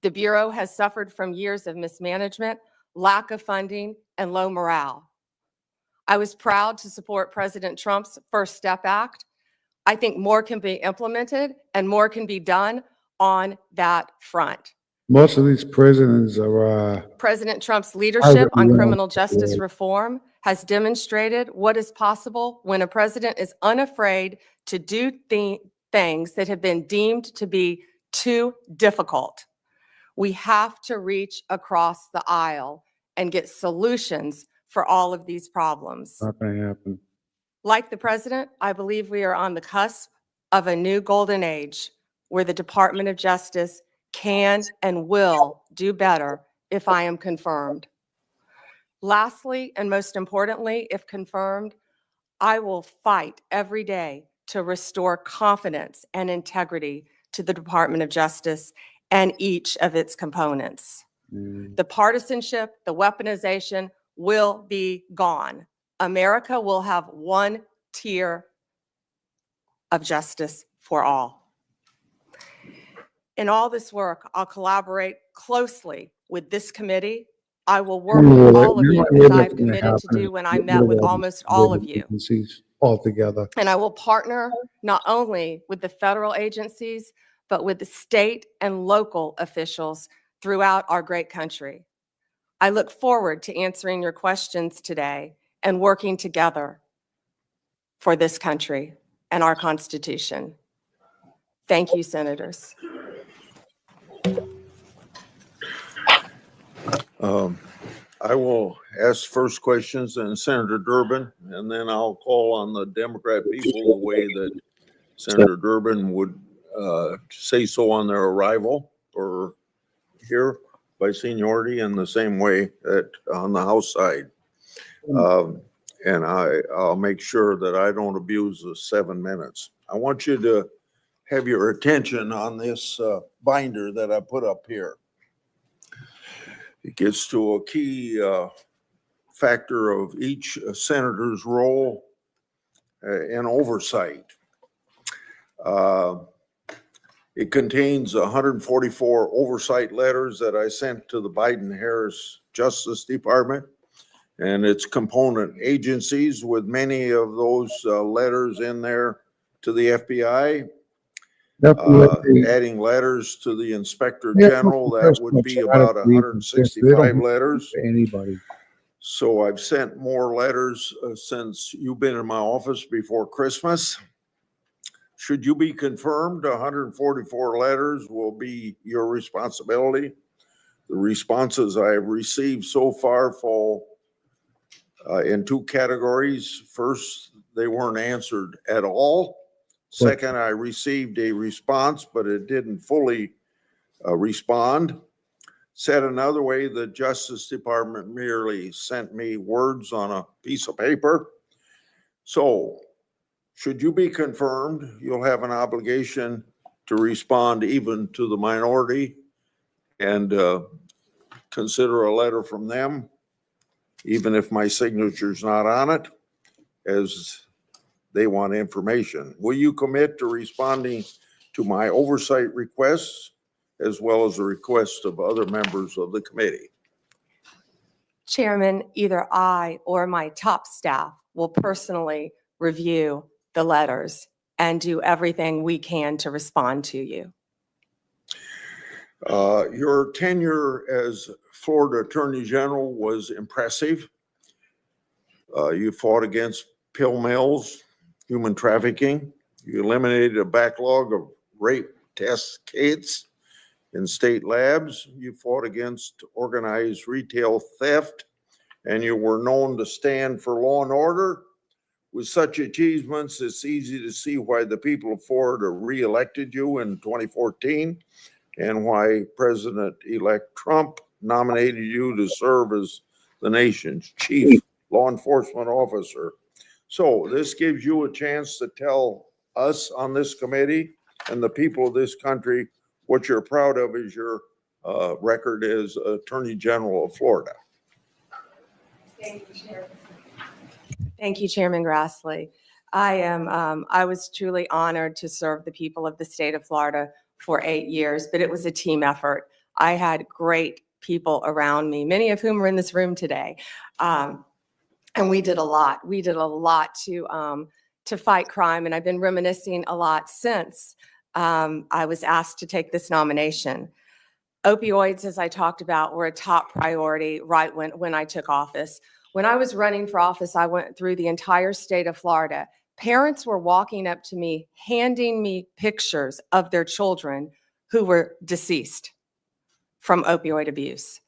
The Bureau has suffered from years of mismanagement, lack of funding, and low morale. I was proud to support President Trump's First Step Act. I think more can be implemented and more can be done on that front. Most of these prisons are, President Trump's leadership on yeah. criminal justice reform has demonstrated what is possible when a president is unafraid to do things that have been deemed to be too difficult. We have to reach across the aisle and get solutions for all of these problems. not gonna happen. Like the president, I believe we are on the cusp of a new golden age where the Department of Justice can and will do better if I am confirmed. Lastly, and most importantly, if confirmed, I will fight every day to restore confidence and integrity to the Department of Justice and each of its components. The partisanship, the weaponization will be gone. America will have one tier of justice for all. In all this work, I'll collaborate closely with this committee. I will work with all of you as I've committed to do when I met with almost all of you. Altogether. And I will partner not only with the federal agencies, but with the state and local officials throughout our great country. I look forward to answering your questions today and working together for this country and our Constitution. Thank you, Senators. I will ask first questions and Senator Durbin, and then I'll call on the Democrat people the way that Senator Durbin would say so on their arrival or here by seniority, in the same way that on the House side. And I'll make sure that I don't abuse the 7 minutes. I want you to have your attention on this binder that I put up here. It gets to a key factor of each senator's role in oversight. It contains 144 oversight letters that I sent to the Biden-Harris Justice Department and its component agencies, with many of those letters in there to the FBI. Adding letters to the Inspector General, that would be about 165 letters. Anybody. So I've sent more letters since you've been in my office before Christmas. Should you be confirmed, 144 letters will be your responsibility. The responses I have received so far fall in two categories. First, they weren't answered at all. Second, I received a response, but it didn't fully respond. Said another way, the Justice Department merely sent me words on a piece of paper. So, should you be confirmed, you'll have an obligation to respond even to the minority and consider a letter from them, even if my signature's not on it, as they want information. Will you commit to responding to my oversight requests as well as the requests of other members of the committee? Chairman, either I or my top staff will personally review the letters and do everything we can to respond to you. Your tenure as Florida Attorney General was impressive. You fought against pill mills, human trafficking. You eliminated a backlog of rape test kits in state labs. You fought against organized retail theft, and you were known to stand for law and order. With such achievements, it's easy to see why the people of Florida re-elected you in 2014. and why President-elect Trump nominated you to serve as the nation's chief law enforcement officer. So this gives you a chance to tell us on this committee and the people of this country what you're proud of as your record as Attorney General of Florida. Thank you, Chairman. Thank you, Chairman Grassley. I was truly honored to serve the people of the state of Florida for 8 years, but it was a team effort. I had great people around me, many of whom are in this room today. And we did a lot. We did a lot to fight crime, and I've been reminiscing a lot since I was asked to take this nomination. Opioids, as I talked about, were a top priority right when I took office. When I was running for office, I went through the entire state of Florida. Parents were walking up to me, handing me pictures of their children who were deceased from opioid abuse.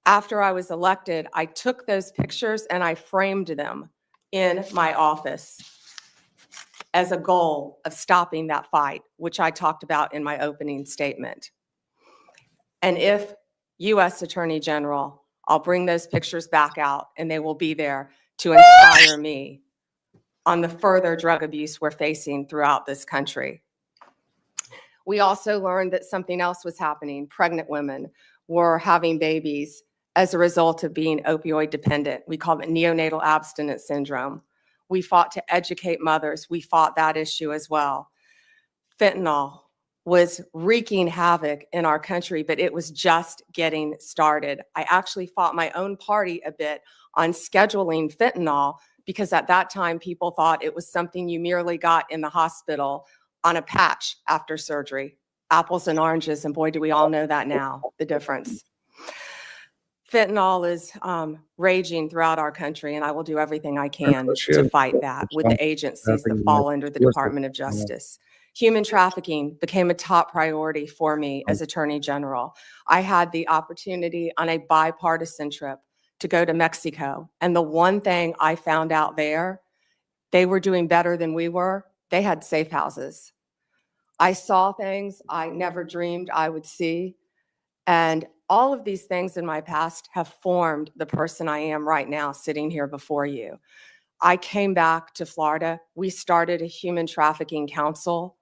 After I was elected, I took those pictures and I framed them in my office as a goal of stopping that fight, which I talked about in my opening statement. And if U.S. Attorney General, I'll bring those pictures back out and they will be there to inspire me on the further drug abuse we're facing throughout this country. We also learned that something else was happening. Pregnant women were having babies as a result of being opioid dependent. We call it neonatal abstinence syndrome. We fought to educate mothers. We fought that issue as well. Fentanyl was wreaking havoc in our country, but it was just getting started. I actually fought my own party a bit on scheduling fentanyl because at that time people thought it was something you merely got in the hospital on a patch after surgery. Apples and oranges, and boy, do we all know that now, the difference. Fentanyl is raging throughout our country, and I will do everything I can to fight that with the agencies that fall under the Department of Justice. Human trafficking became a top priority for me as Attorney General. I had the opportunity on a bipartisan trip to go to Mexico, and the one thing I found out there, they were doing better than we were. They had safe houses. I saw things I never dreamed I would see, and all of these things in my past have formed the person I am right now, sitting here before you. I came back to Florida. We started a human trafficking council,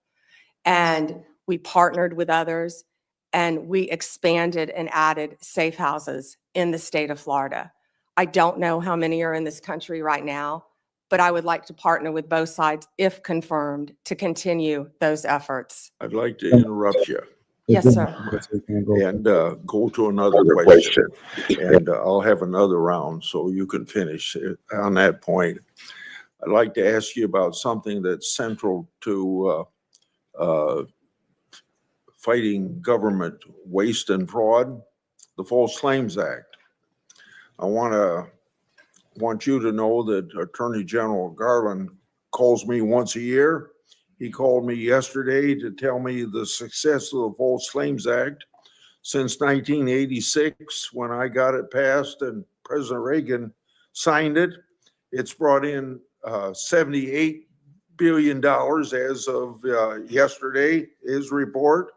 and we partnered with others, and we expanded and added safe houses in the state of Florida. I don't know how many are in this country right now, but I would like to partner with both sides, if confirmed, to continue those efforts. I'd like to interrupt you. Yes, sir. And go to another question. And I'll have another round so you can finish on that point. I'd like to ask you about something that's central to fighting government waste and fraud, the False Claims Act. I want you to know that Attorney General Garland calls me once a year. He called me yesterday to tell me the success of the False Claims Act. Since 1986, when I got it passed and President Reagan signed it, it's brought in $78 billion as of yesterday, his report,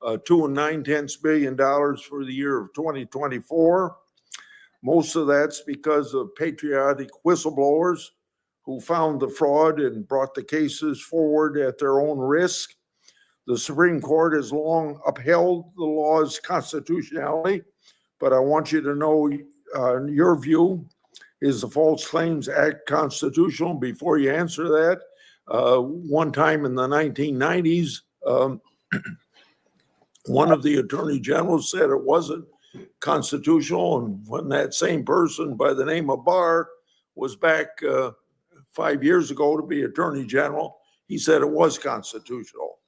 $2.9 billion for the year of 2024. Most of that's because of patriotic whistleblowers who found the fraud and brought the cases forward at their own risk. The Supreme Court has long upheld the law's constitutionality, but I want you to know, in your view, is the False Claims Act constitutional? Before you answer that, one time in the 1990s, one of the attorney generals said it wasn't constitutional, and when that same person by the name of Barr was back 5 years ago to be attorney general, he said it was constitutional.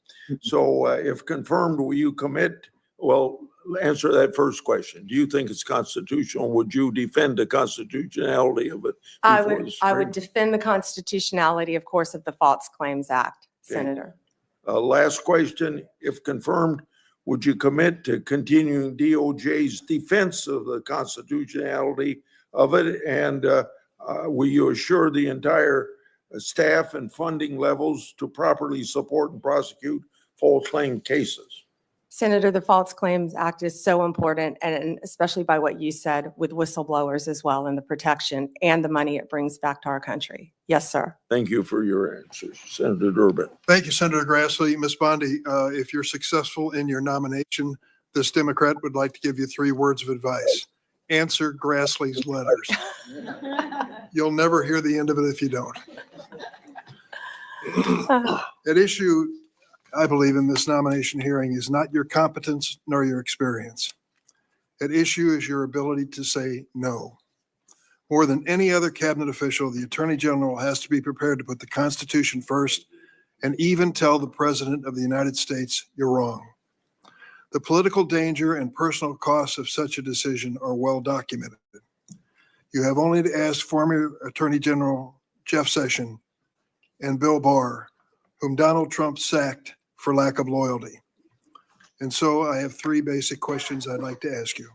So if confirmed, will you commit? Well, answer that first question. Do you think it's constitutional? Would you defend the constitutionality of it? I would defend the constitutionality, of course, of the False Claims Act, Senator. Last question, if confirmed, would you commit to continuing DOJ's defense of the constitutionality of it? And will you assure the entire staff and funding levels to properly support and prosecute false claim cases? Senator, the False Claims Act is so important, and especially by what you said with whistleblowers as well, and the protection and the money it brings back to our country. Yes, sir. Thank you for your answers. Senator Durbin. Thank you, Senator Grassley. Ms. Bondi, if you're successful in your nomination, this Democrat would like to give you 3 words of advice. Answer Grassley's letters. You'll never hear the end of it if you don't. At issue, I believe, in this nomination hearing is not your competence nor your experience. At issue is your ability to say no. More than any other cabinet official, the Attorney General has to be prepared to put the Constitution first and even tell the President of the United States you're wrong. The political danger and personal costs of such a decision are well documented. You have only to ask former Attorney General Jeff Sessions and Bill Barr, whom Donald Trump sacked for lack of loyalty. And so I have 3 basic questions I'd like to ask you.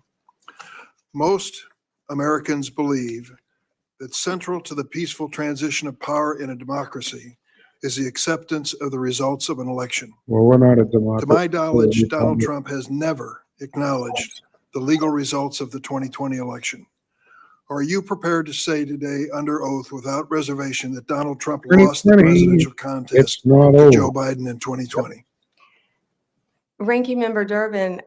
Most Americans believe that central to the peaceful transition of power in a democracy is the acceptance of the results of an election. Well, we're not a democracy. To my knowledge, Donald Trump has never acknowledged the legal results of the 2020 election. Are you prepared to say today under oath without reservation that Donald Trump lost the presidential contest It's not to over. Joe Biden in 2020? Ranking Member Durbin,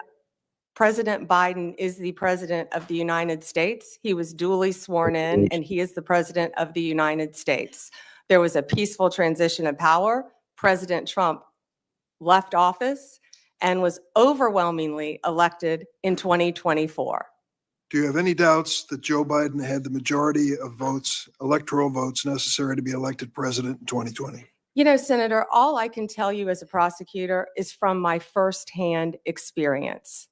President Biden is the President of the United States. He was duly sworn in, and he is the President of the United States. There was a peaceful transition of power. President Trump left office and was overwhelmingly elected in 2024. Do you have any doubts that Joe Biden had the majority of votes, electoral votes necessary to be elected president in 2020? You know, Senator, all I can tell you as a prosecutor is from my firsthand experience.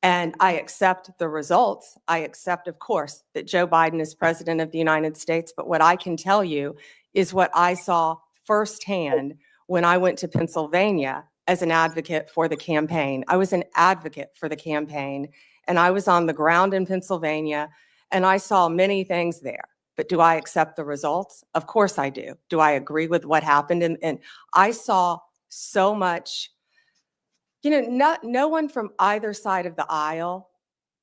And I accept the results. I accept, of course, that Joe Biden is president of the United States. But what I can tell you is what I saw firsthand when I went to Pennsylvania as an advocate for the campaign. I was an advocate for the campaign, and I was on the ground in Pennsylvania, and I saw many things there. But do I accept the results? Of course I do. Do I agree with what happened? And I saw so much. You know, no one from either side of the aisle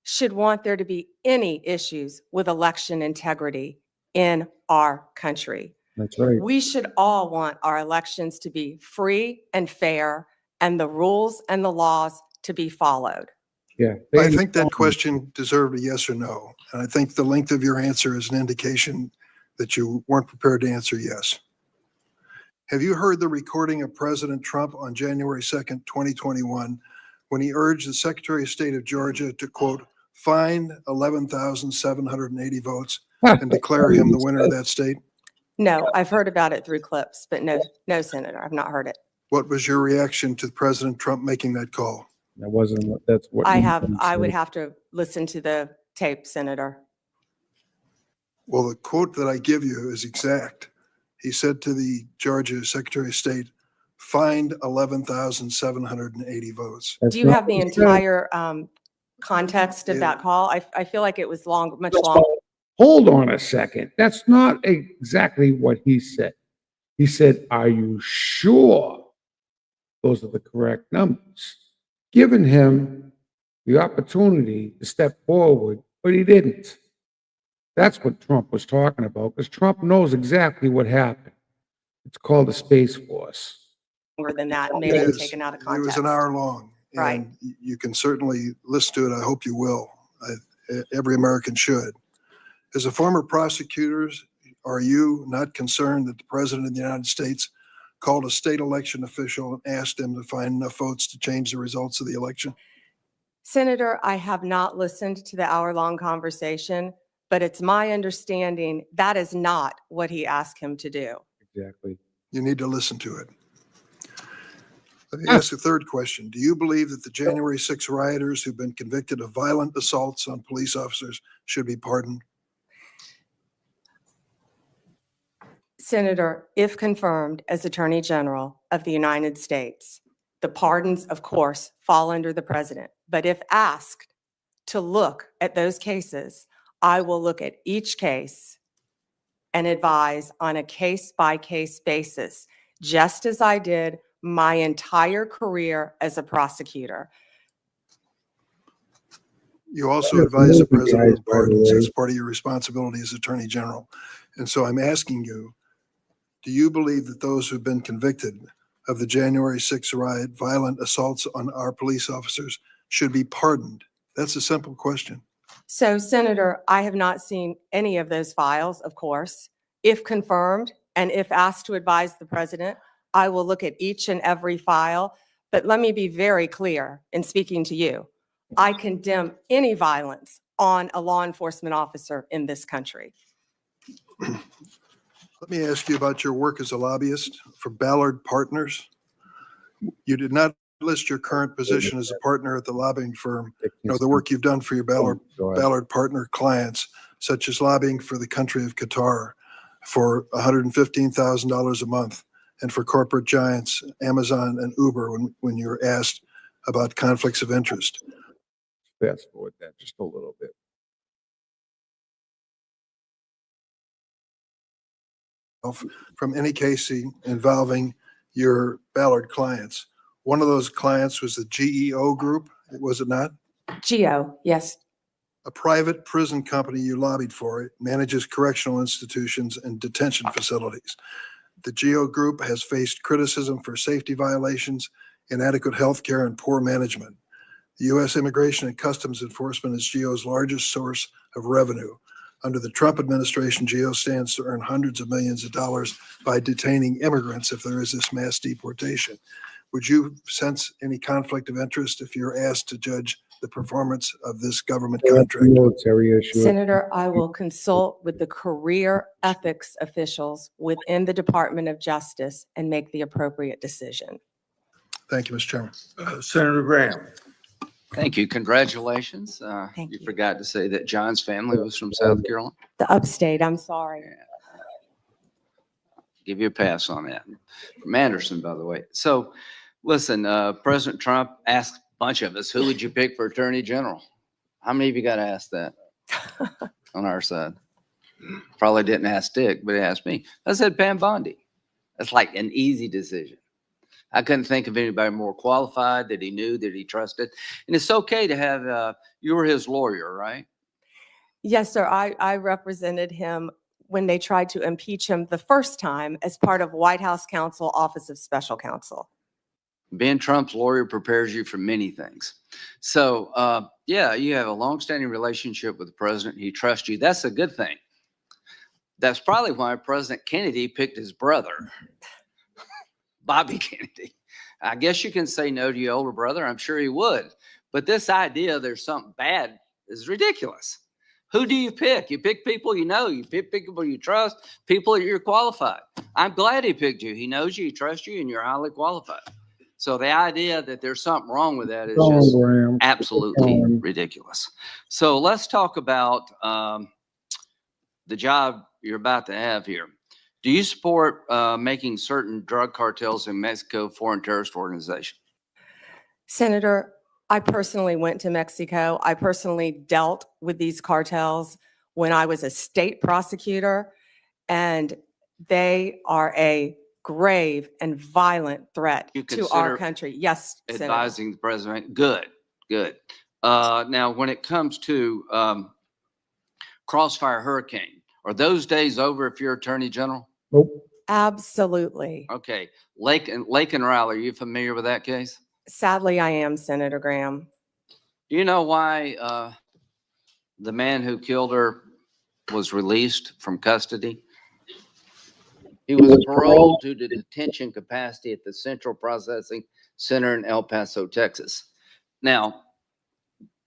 should want there to be any issues with election integrity in our country. That's right. We should all want our elections to be free and fair, and the rules and the laws to be followed. Yeah. I think that question deserved a yes or no. And I think the length of your answer is an indication that you weren't prepared to answer yes. Have you heard the recording of President Trump on January 2nd, 2021, when he urged the Secretary of State of Georgia to, quote, find 11,780 votes and declare him the winner of that state? No, I've heard about it through clips, but no, Senator, I've not heard it. What was your reaction to President Trump making that call? That wasn't what, that's what. I would have to listen to the tape, Senator. Well, the quote that I give you is exact. He said to the Georgia Secretary of State, find 11,780 votes. Do you have the entire context of that call? I feel like it was much longer. Hold on a second. That's not exactly what he said. He said, are you sure those are the correct numbers? Giving him the opportunity to step forward, but he didn't. That's what Trump was talking about, because Trump knows exactly what happened. It's called the Space Force. Longer than that, maybe It is. taken out of It context. was an hour long. Right. And you can certainly listen to it. I hope you will. Every American should. As a former prosecutor, are you not concerned that the President of the United States called a state election official and asked him to find enough votes to change the results of the election? Senator, I have not listened to the hour-long conversation, but it's my understanding that is not what he asked him to do. Exactly. You need to listen to it. Let me ask a third question. Do you believe that the January 6 rioters who've been convicted of violent assaults on police officers should be pardoned? Senator, if confirmed as Attorney General of the United States, the pardons, of course, fall under the president. But if asked to look at those cases, I will look at each case and advise on a case-by-case basis, just as I did my entire career as a prosecutor. You also advise the president of pardons as part of your responsibility as Attorney General. And so I'm asking you, do you believe that those who've been convicted of the January 6th riot, violent assaults on our police officers should be pardoned? That's a simple question. So, Senator, I have not seen any of those files, of course. If confirmed and if asked to advise the president, I will look at each and every file. But let me be very clear in speaking to you. I condemn any violence on a law enforcement officer in this country. Let me ask you about your work as a lobbyist for Ballard Partners. You did not list your current position as a partner at the lobbying firm, nor the work you've done for your Ballard partner clients, such as lobbying for the country of Qatar for $115,000 a month, and for corporate giants, Amazon and Uber, when you're asked about conflicts of interest. Fast forward that just a little bit. From any case involving your Ballard clients. One of those clients was the GEO Group, was it not? GEO, yes. A private prison company you lobbied for. It manages correctional institutions and detention facilities. The GEO Group has faced criticism for safety violations, inadequate health care, and poor management. The U.S. Immigration and Customs Enforcement is GEO's largest source of revenue. Under the Trump administration, GEO stands to earn hundreds of millions of dollars by detaining immigrants if there is this mass deportation. Would you sense any conflict of interest if you're asked to judge the performance of this government contract? Military issue. Senator, I will consult with the career ethics officials within the Department of Justice and make the appropriate decision. Thank you, Mr. Chairman. Senator Graham. Thank you. Congratulations. Thank You you. forgot to say that John's family was from South Carolina. The upstate, I'm sorry. Give you a pass on that. From Anderson, by the way. So, listen, President Trump asked a bunch of us, who would you pick for Attorney General? How many of you got to ask that on our side? Probably didn't ask Dick, but he asked me. I said Pam Bondi. That's like an easy decision. I couldn't think of anybody more qualified that he knew, that he trusted. And it's okay to have, you were his lawyer, right? Yes, sir. I represented him when they tried to impeach him the first time as part of White House Counsel, Office of Special Counsel. Being Trump's lawyer prepares you for many things. So, yeah, you have a longstanding relationship with the president. He trusts you. That's a good thing. That's probably why President Kennedy picked his brother, Bobby Kennedy. I guess you can say no to your older brother. I'm sure he would. But this idea there's something bad is ridiculous. Who do you pick? You pick people you know. You pick people you trust, people that you're qualified. I'm glad he picked you. He knows you, he trusts you, and you're highly qualified. So the idea that there's something wrong with that is just absolutely ridiculous. So let's talk about the job you're about to have here. Do you support making certain drug cartels in Mexico foreign terrorist organization? Senator, I personally went to Mexico. I personally dealt with these cartels when I was a state prosecutor, and they are a grave and violent threat You to our consider country. Yes, Senator. Advising the president. Good, good. Now, when it comes to Crossfire Hurricane, are those days over if you're Attorney General? Nope. Absolutely. Okay. Lake and Riley, are you familiar with that case? Sadly, I am, Senator Graham. Do you know why the man who killed her was released from custody? He was paroled to the detention capacity at the Central Processing Center in El Paso, Texas. Now,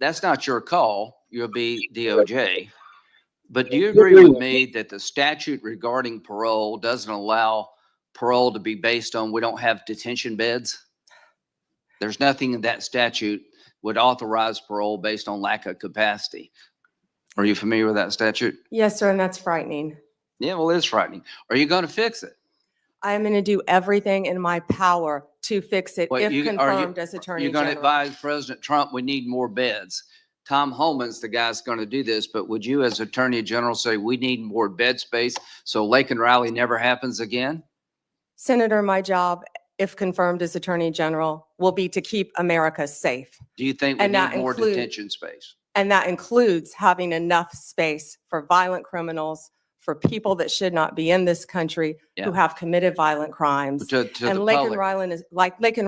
that's not your call. You'll be DOJ. But do you agree with me that the statute regarding parole doesn't allow parole to be based on we don't have detention beds? There's nothing in that statute would authorize parole based on lack of capacity. Are you familiar with that statute? Yes, sir, and that's frightening. Yeah, well, it's frightening. Are you going to fix it? I'm going to do everything in my power to fix it Well, if you- are you- confirmed as Attorney You're going to General. advise President Trump we need more beds. Tom Holman's the guy that's going to do this, but would you as Attorney General say we need more bed space so Lake and Riley never happens again? Senator, my job if confirmed as Attorney General, will be to keep America safe. Do you think we And that need more include- detention space? And that includes having enough space for violent criminals, for people that should not be in this country, who Yeah. have committed violent crimes. To And the Laken public.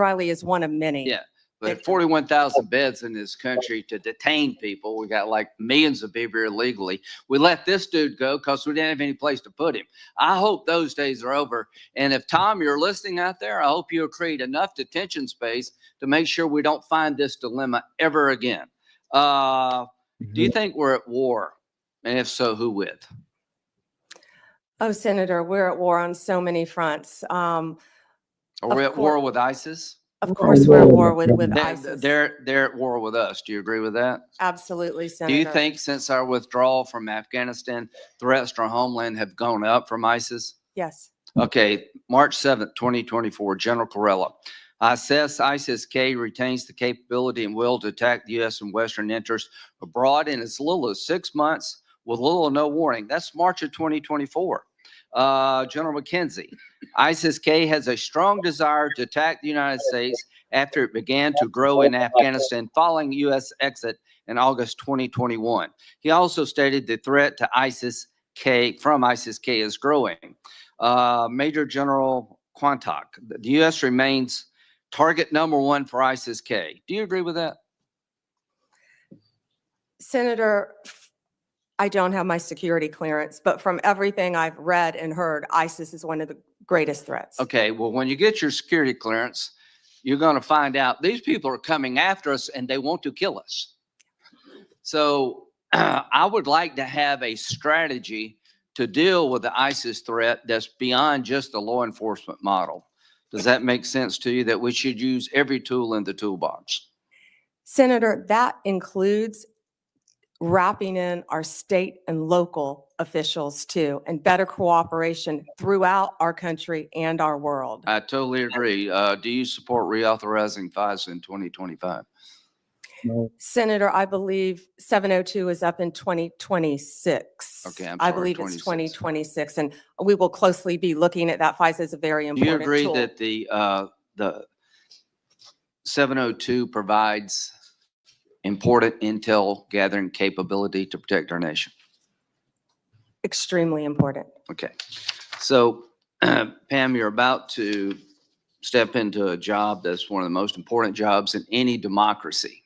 Riley is one of many. Yeah, but 41,000 beds in this country to detain people. We got like millions of people here illegally. We let this dude go because we didn't have any place to put him. I hope those days are over. And if, Tom, you're listening out there, I hope you'll create enough detention space to make sure we don't find this dilemma ever again. Do you think we're at war? And if so, who with? Oh, Senator, we're at war on so many fronts. Are we at war with ISIS? Of course, we're at war with ISIS. They're at war with us. Do you agree with that? Absolutely, Senator. Do you think since our withdrawal from Afghanistan, threats to our homeland have gone up from ISIS? Yes. Okay, March 7th, 2024, General Corella. I assess ISIS-K retains the capability and will to attack the U.S. and Western interests abroad in as little as 6 months with little or no warning. That's March of 2024. General McKenzie, ISIS-K has a strong desire to attack the United States after it began to grow in Afghanistan following U.S. exit in August 2021. He also stated the threat to ISIS-K from ISIS-K is growing. Major General Quantock, the U.S. remains target number one for ISIS-K. Do you agree with that? Senator, I don't have my security clearance, but from everything I've read and heard, ISIS is one of the greatest threats. Okay, well, when you get your security clearance, you're going to find out these people are coming after us and they want to kill us. So I would like to have a strategy to deal with the ISIS threat that's beyond just the law enforcement model. Does that make sense to you that we should use every tool in the toolbox? Senator, that includes wrapping in our state and local officials too, and better cooperation throughout our country and our world. I totally agree. Do you support reauthorizing FISA in 2025? No. Senator, I believe 702 is up in 2026. Okay, I'm I sorry, believe it's 26. 2026, and we will closely be looking at that. FISA is a very Do important you agree tool. that the 702 provides important intel gathering capability to protect our nation? Extremely important. Okay. So, Pam, you're about to step into a job that's one of the most important jobs in any democracy.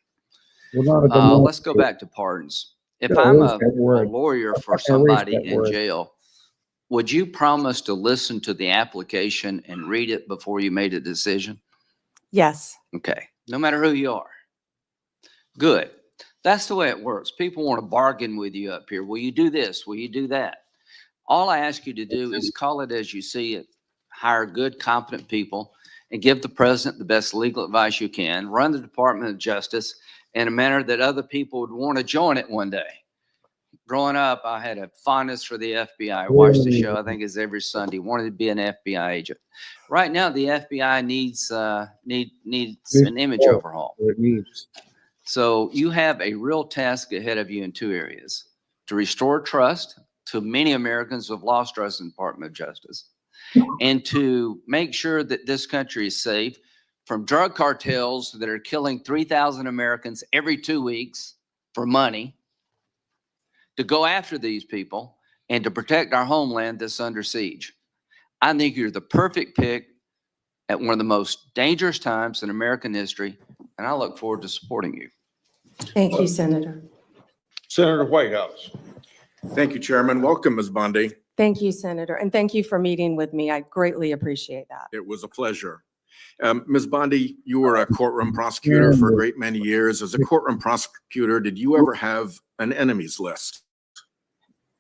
We're not a democracy. Let's go back to pardons. If Yeah, I'm erase a that word. lawyer for Erase somebody that in word. jail, would you promise to listen to the application and read it before you made a decision? Yes. Okay, no matter who you are. Good. That's the way it works. People want to bargain with you up here. Will you do this? Will you do that? All I ask you to do is call it as you see it. Hire good, competent people and give the president the best legal advice you can. Run the Department of Justice in a manner that other people would want to join it one day. Growing up, I had a fondness for the FBI. I watched the show, I think it's every Sunday. Wanted to be an FBI agent. Right now, the FBI needs an image overhaul. It needs. So you have a real task ahead of you in two areas: to restore trust to many Americans who have lost trust in the Department of Justice, and to make sure that this country is safe from drug cartels that are killing 3,000 Americans every 2 weeks for money, to go after these people and to protect our homeland that's under siege. I think you're the perfect pick at one of the most dangerous times in American history, and I look forward to supporting you. Thank you, Senator. Senator Whitehouse. Thank you, Chairman. Welcome, Ms. Bundy. Thank you, Senator. And thank you for meeting with me. I greatly appreciate that. It was a pleasure. Ms. Bundy, you were a courtroom prosecutor for a great many years. As a courtroom prosecutor, did you ever have an enemies list?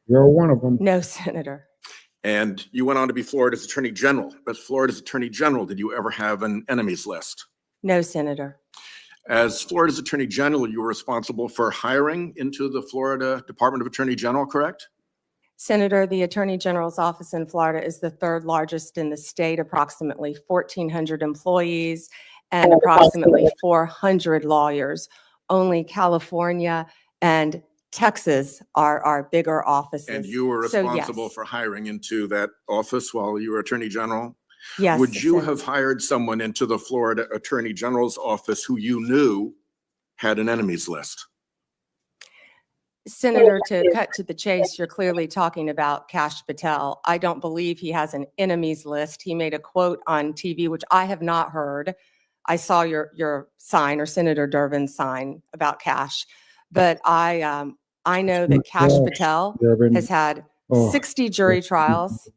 You're one of them. No, Senator. And you went on to be Florida's Attorney General. As Florida's Attorney General, did you ever have an enemies list? No, Senator. As Florida's Attorney General, you were responsible for hiring into the Florida Department of Attorney General, correct? Senator, the Attorney General's office in Florida is the third largest in the state, approximately 1,400 employees and approximately 400 lawyers. Only California and Texas are our bigger offices. And you were So, responsible yes. for hiring into that office while you were Attorney General? Yes. Would you Sen- have hired someone into the Florida Attorney General's office who you knew had an enemies list? Senator, to cut to the chase, you're clearly talking about Kash Patel. I don't believe he has an enemies list. He made a quote on TV, which I have not heard. I saw your sign, or Senator Durbin's sign about Kash, but I know that Kash Patel Durbin. has had Oh, 60 jury trials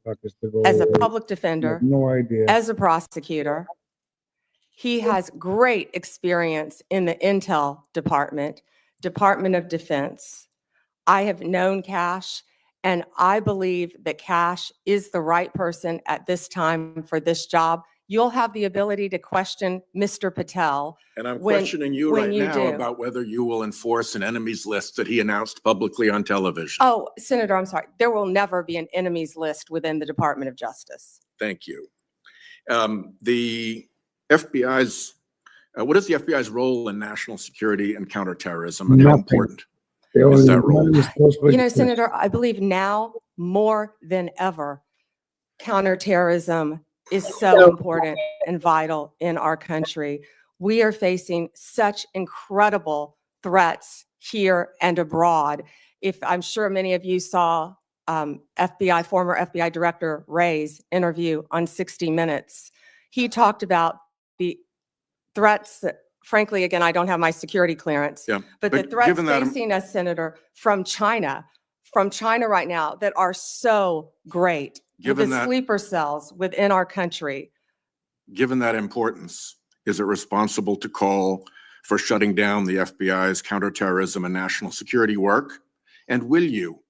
as a public defender, No idea. as a prosecutor. He has great experience in the Intel Department, Department of Defense. I have known Kash, and I believe that Kash is the right person at this time for this job. You'll have the ability to question Mr. Patel. And I'm when- questioning you when right you now do. about whether you will enforce an enemies list that he announced publicly on television. Oh, Senator, I'm sorry. There will never be an enemies list within the Department of Justice. Thank you. The FBI's, what is the FBI's role in national security and counterterrorism, and how Nothing. important They is only- that role? money is supposed to be- You know, Senator, I believe now more than ever, counterterrorism is so important and vital in our country. We are facing such incredible threats here and abroad. If I'm sure many of you saw former FBI Director Wray's interview on 60 Minutes, he talked about the threats that, frankly, again, I don't have my security clearance, Yeah, but the but threats given that- facing us, Senator, from China right now that are so great. With Given the that- sleeper cells within our country. Given that importance, is it responsible to call for shutting down the FBI's counterterrorism and national security work? And will you,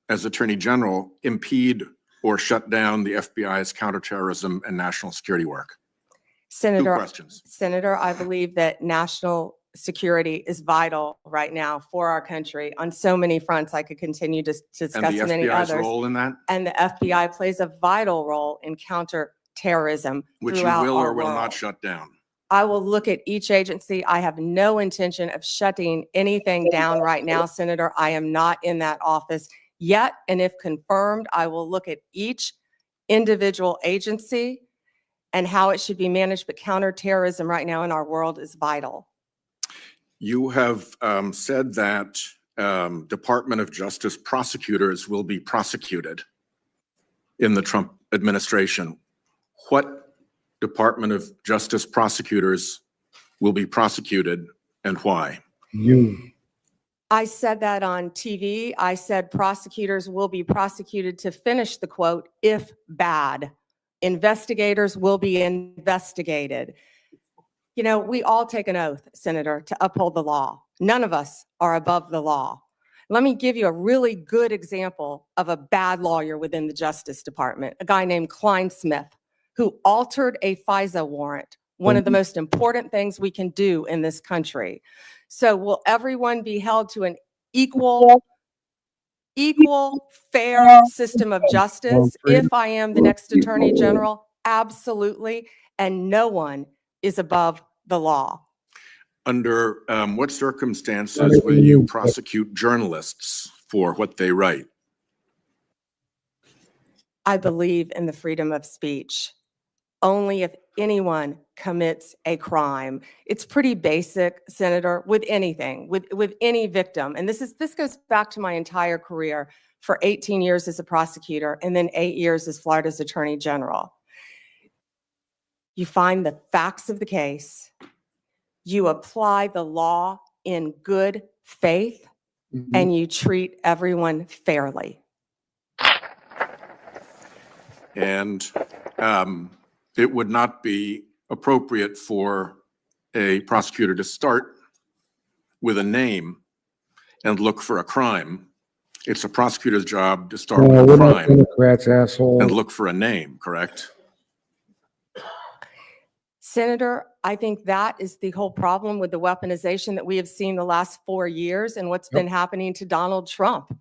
as Attorney General, impede or shut down the FBI's counterterrorism and national security work? Senator, questions. Senator, I believe that national security is vital right now for our country on so many fronts. I could continue to And discuss the many FBI's others. role in that, And the FBI plays a vital role in counterterrorism which you throughout will our or will world. not shut down? I will look at each agency. I have no intention of shutting anything down right now, Senator. I am not in that office yet. And if confirmed, I will look at each individual agency and how it should be managed. But counterterrorism right now in our world is vital. You have said that Department of Justice prosecutors will be prosecuted in the Trump administration. What Department of Justice prosecutors will be prosecuted and why? You. I said that on TV. I said prosecutors will be prosecuted, to finish the quote, if bad. Investigators will be investigated. You know, we all take an oath, Senator, to uphold the law. None of us are above the law. Let me give you a really good example of a bad lawyer within the Justice Department, a guy named Klein Smith, who altered a FISA warrant, one of the most important things we can do in this country. So will everyone be held to an equal, fair system of justice if I am the next Attorney General? Absolutely. And no one is above the law. Under what circumstances will you prosecute journalists for what they write? I believe in the freedom of speech. Only if anyone commits a crime. It's pretty basic, Senator, with anything, with any victim. And this goes back to my entire career for 18 years as a prosecutor and then 8 years as Florida's Attorney General. You find the facts of the case, you apply the law in good faith, and you treat everyone fairly. And it would not be appropriate for a prosecutor to start with a name and look for a crime. It's a prosecutor's job to start with a We're not crime Democrats, asshole. and look for a name, correct? Senator, I think that is the whole problem with the weaponization that we have seen the last 4 years and what's been happening to Donald Trump.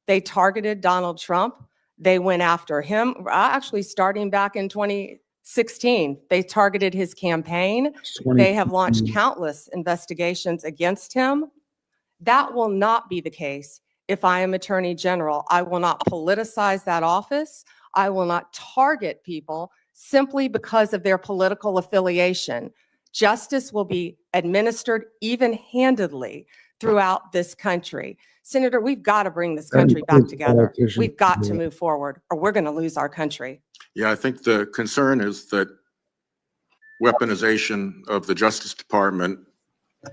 They targeted Donald Trump. They went after him, actually starting back in 2016. They targeted his campaign. They have launched countless investigations against him. That will not be the case if I am Attorney General. I will not politicize that office. I will not target people simply because of their political affiliation. Justice will be administered even-handedly throughout this country. Senator, we've got to bring this country back together. We've got to move forward, or we're going to lose our country. Yeah, I think the concern is that weaponization of the Justice Department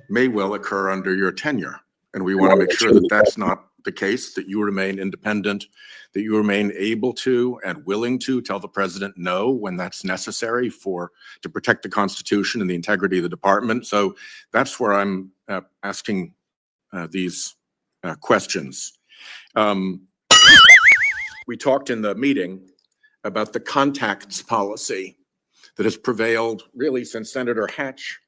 may well occur under your tenure. And we want to make sure that that's not the case, that you remain independent, that you remain able to and willing to tell the president no when that's necessary to protect the Constitution and the integrity of the department. So that's where I'm asking these questions. We talked in the meeting about the contacts policy that has prevailed really since Senator Hatch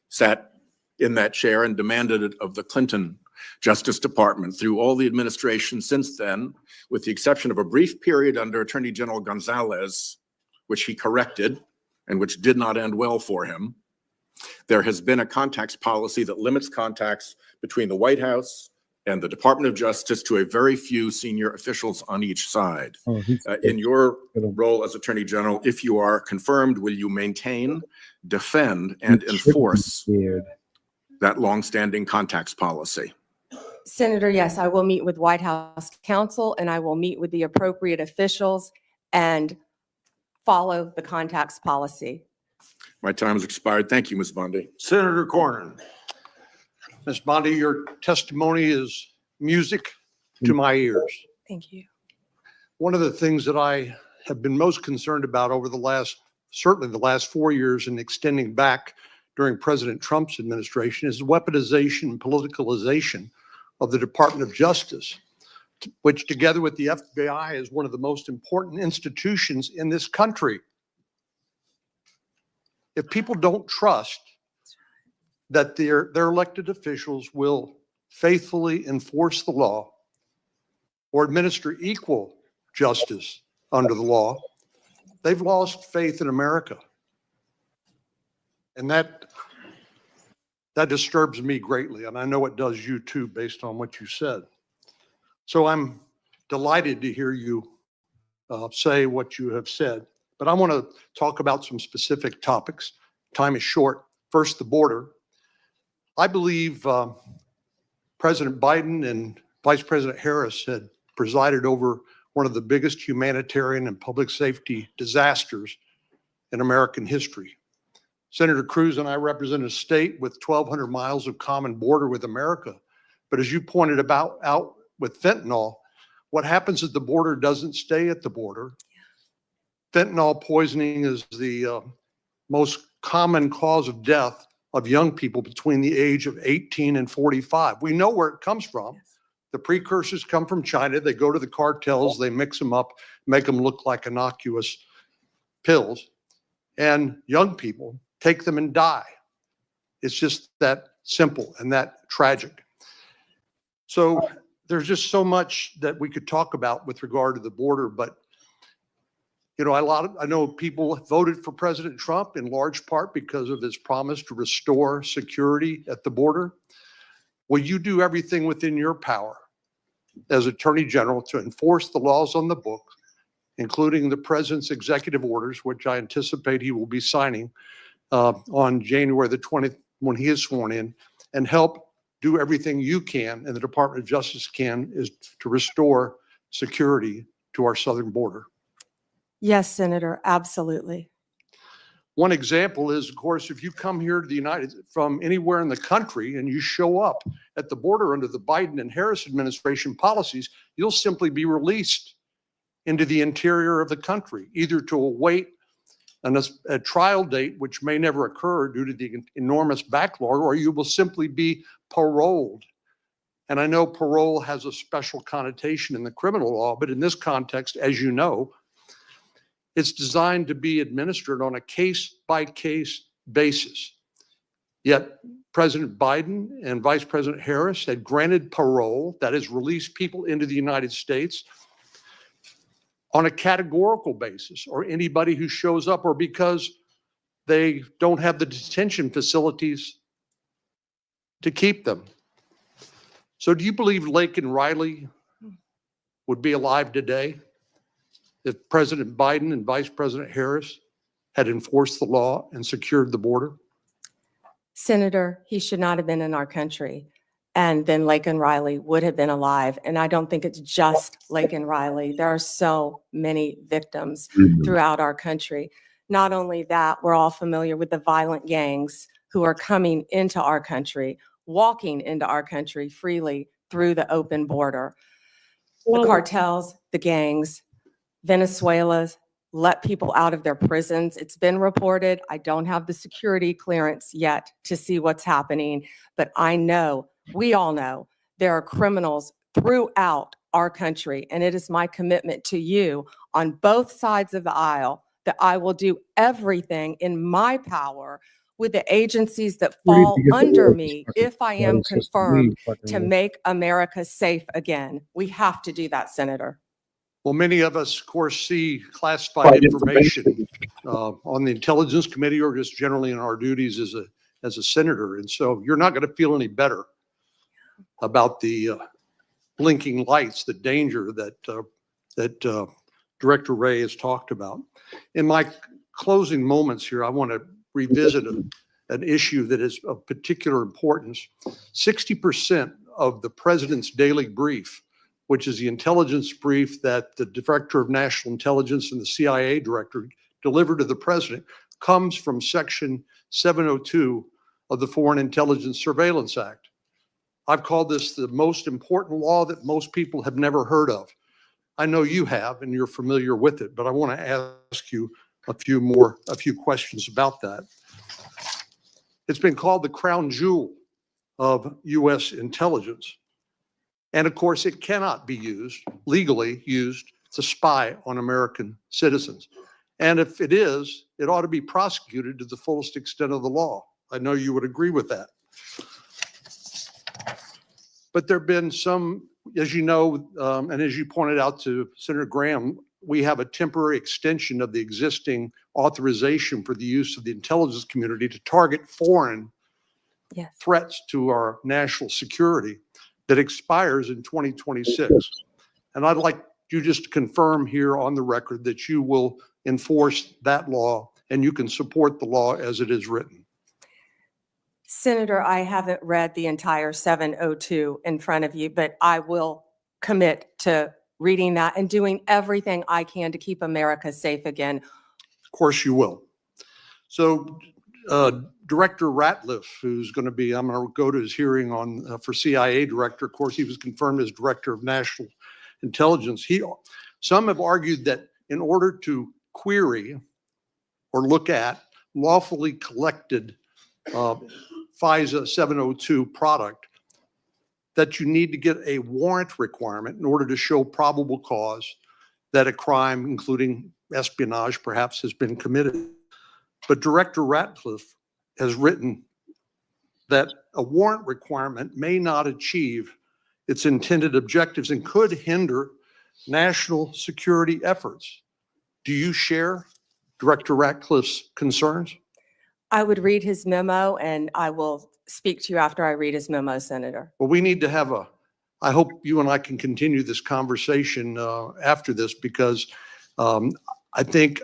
sat in that chair and demanded it of the Clinton Justice Department through all the administration since then, with the exception of a brief period under Attorney General Gonzalez, which he corrected and which did not end well for him. There has been a contacts policy that limits contacts between the White House and the Department of Justice to a very few senior officials on each side. In your role as Attorney General, if you are confirmed, will you maintain, defend, and enforce that longstanding contacts policy? Senator, yes, I will meet with White House counsel and I will meet with the appropriate officials and follow the contacts policy. My time has expired. Thank you, Ms. Bondi. Senator Cornyn. Ms. Bondi, your testimony is music to my ears. Thank you. One of the things that I have been most concerned about over certainly the last 4 years and extending back during President Trump's administration is the weaponization and politicalization of the Department of Justice, which together with the FBI is one of the most important institutions in this country. If people don't trust that their elected officials will faithfully enforce the law or administer equal justice under the law, they've lost faith in America. And that disturbs me greatly, and I know it does you too, based on what you said. So I'm delighted to hear you say what you have said, but I want to talk about some specific topics. Time is short. First, the border. I believe President Biden and Vice President Harris had presided over one of the biggest humanitarian and public safety disasters in American history. Senator Cruz and I represent a state with 1,200 miles of common border with America. But as you pointed out with fentanyl, what happens at the border doesn't stay at the border. Fentanyl poisoning is the most common cause of death of young people between the age of 18 and 45. We know where it comes from. The precursors come from China. They go to the cartels, they mix them up, make them look like innocuous pills, and young people take them and die. It's just that simple and that tragic. So there's just so much that we could talk about with regard to the border, but you know, I know people voted for President Trump in large part because of his promise to restore security at the border. Will you do everything within your power as Attorney General to enforce the laws on the book, including the President's executive orders, which I anticipate he will be signing on January the 20th when he is sworn in, and help do everything you can and the Department of Justice can is to restore security to our southern border? Yes, Senator, absolutely. One example is, of course, if you come here to from anywhere in the country and you show up at the border under the Biden and Harris administration policies, you'll simply be released into the interior of the country, either to await a trial date, which may never occur due to the enormous backlog, or you will simply be paroled. And I know parole has a special connotation in the criminal law, but in this context, as you know, it's designed to be administered on a case-by-case basis. Yet President Biden and Vice President Harris had granted parole, that is, released people into the United States on a categorical basis, or anybody who shows up, or because they don't have the detention facilities to keep them. So do you believe Laken Riley would be alive today if President Biden and Vice President Harris had enforced the law and secured the border? Senator, he should not have been in our country. And then Laken Riley would have been alive. And I don't think it's just Laken Riley. There are so many victims throughout our country. Not only that, we're all familiar with the violent gangs who are coming into our country, walking into our country freely through the open border. The cartels, the gangs, Venezuela's let people out of their prisons. It's been reported. I don't have the security clearance yet to see what's happening, but I know, we all know, there are criminals throughout our country, and it is my commitment to you on both sides of the aisle that I will do everything in my power with the agencies that fall under me if I am confirmed to make America safe again. We have to do that, Senator. Well, many of us, of course, see classified information on the Intelligence Committee or just generally in our duties as a senator. And so you're not going to feel any better about the blinking lights, the danger that Director Wray has talked about. In my closing moments here, I want to revisit an issue that is of particular importance. 60% of the president's daily brief, which is the intelligence brief that the Director of National Intelligence and the CIA Director delivered to the president, comes from Section 702 of the Foreign Intelligence Surveillance Act. I've called this the most important law that most people have never heard of. I know you have, and you're familiar with it, but I want to ask you a few questions about that. It's been called the crown jewel of U.S. intelligence. And of course, it cannot be legally used to spy on American citizens. And if it is, it ought to be prosecuted to the fullest extent of the law. I know you would agree with that. But there have been some, as you know, and as you pointed out to Senator Graham, we have a temporary extension of the existing authorization for the use of the intelligence community to target foreign threats to our national security that expires in 2026. And I'd like you just to confirm here on the record that you will enforce that law and you can support the law as it is written. Senator, I haven't read the entire 702 in front of you, but I will commit to reading that and doing everything I can to keep America safe again. Of course you will. So Director Ratliff, who's going to be, I'm going to go to his hearing on for CIA Director. Of course, he was confirmed as Director of National Intelligence. Some have argued that in order to query or look at lawfully collected FISA 702 product, that you need to get a warrant requirement in order to show probable cause that a crime, including espionage, perhaps has been committed. But Director Ratliff has written that a warrant requirement may not achieve its intended objectives and could hinder national security efforts. Do you share Director Ratliff's concerns? I would read his memo and I will speak to you after I read his memo, Senator. Well, we need to have I hope you and I can continue this conversation after this because I think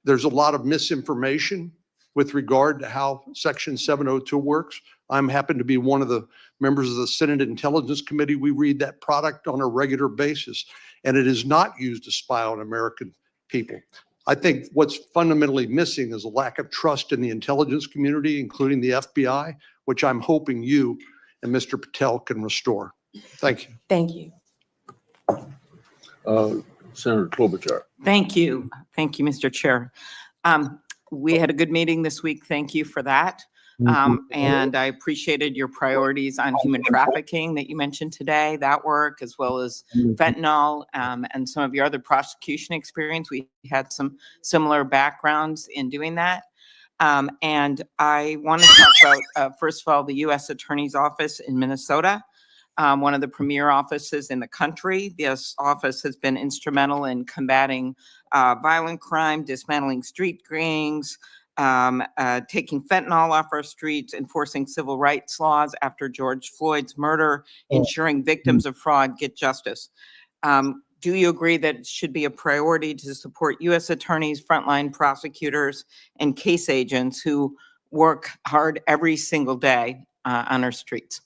there's a lot of misinformation with regard to how Section 702 works. I'm happen to be one of the members of the Senate Intelligence Committee. We read that product on a regular basis, and it is not used to spy on American people. I think what's fundamentally missing is a lack of trust in the intelligence community, including the FBI, which I'm hoping you and Mr. Patel can restore. Thank you. Thank you. Senator Klobuchar. Thank you. Thank you, Mr. Chair. We had a good meeting this week. Thank you for that. And I appreciated your priorities on human trafficking that you mentioned today, that work, as well as fentanyl and some of your other prosecution experience. We had some similar backgrounds in doing that. And I want to talk about, first of all, the U.S. Attorney's Office in Minnesota, one of the premier offices in the country. This office has been instrumental in combating violent crime, dismantling street gangs, taking fentanyl off our streets, enforcing civil rights laws after George Floyd's murder, ensuring victims of fraud get justice. Do you agree that it should be a priority to support U.S. attorneys, frontline prosecutors, and case agents who work hard every single day on our streets?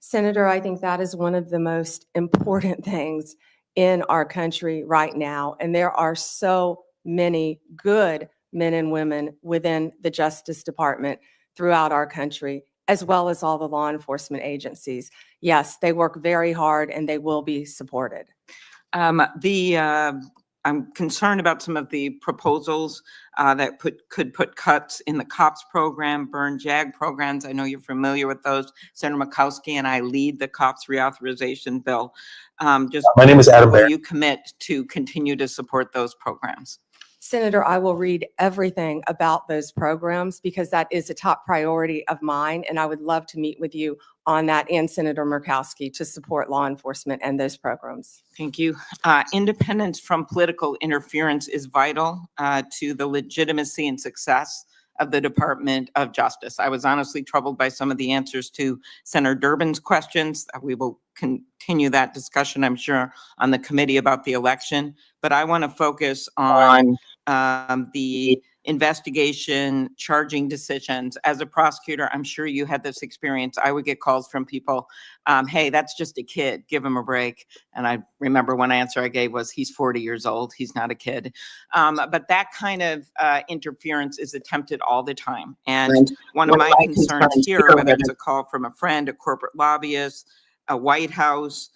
Senator, I think that is one of the most important things in our country right now. And there are so many good men and women within the Justice Department throughout our country, as well as all the law enforcement agencies. Yes, they work very hard and they will be supported. I'm concerned about some of the proposals that could put cuts in the COPS program, burn JAG programs. I know you're familiar with those. Senator Murkowski and I lead the COPS reauthorization bill. My name is Adam Will Baer. you commit to continue to support those programs? Senator, I will read everything about those programs because that is a top priority of mine. And I would love to meet with you on that and Senator Murkowski to support law enforcement and those programs. Thank you. Independence from political interference is vital to the legitimacy and success of the Department of Justice. I was honestly troubled by some of the answers to Senator Durbin's questions. We will continue that discussion, I'm sure, on the committee about the election. But I want to focus on the investigation, charging decisions. As a prosecutor, I'm sure you had this experience. I would get calls from people, hey, that's just a kid, give him a break. And I remember one answer I gave was, he's 40 years old, he's not a kid. But that kind of interference is attempted all the time. And one of my concerns here, whether it's a call from a friend, a corporate lobbyist, a White House,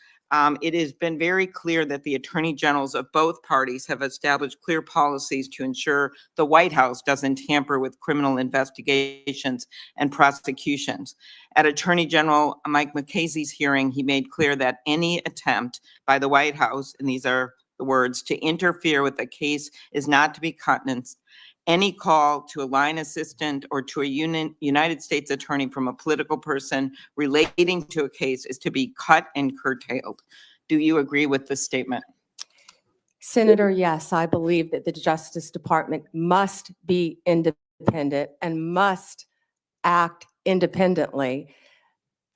it has been very clear that the attorney generals of both parties have established clear policies to ensure the White House doesn't tamper with criminal investigations and prosecutions. At Attorney General Mike Mukasey's hearing, he made clear that any attempt by the White House, and these are the words, to interfere with a case is not to be countenanced. Any call to a line assistant or to a United States attorney from a political person relating to a case is to be cut and curtailed. Do you agree with this statement? Senator, yes, I believe that the Justice Department must be independent and must act independently.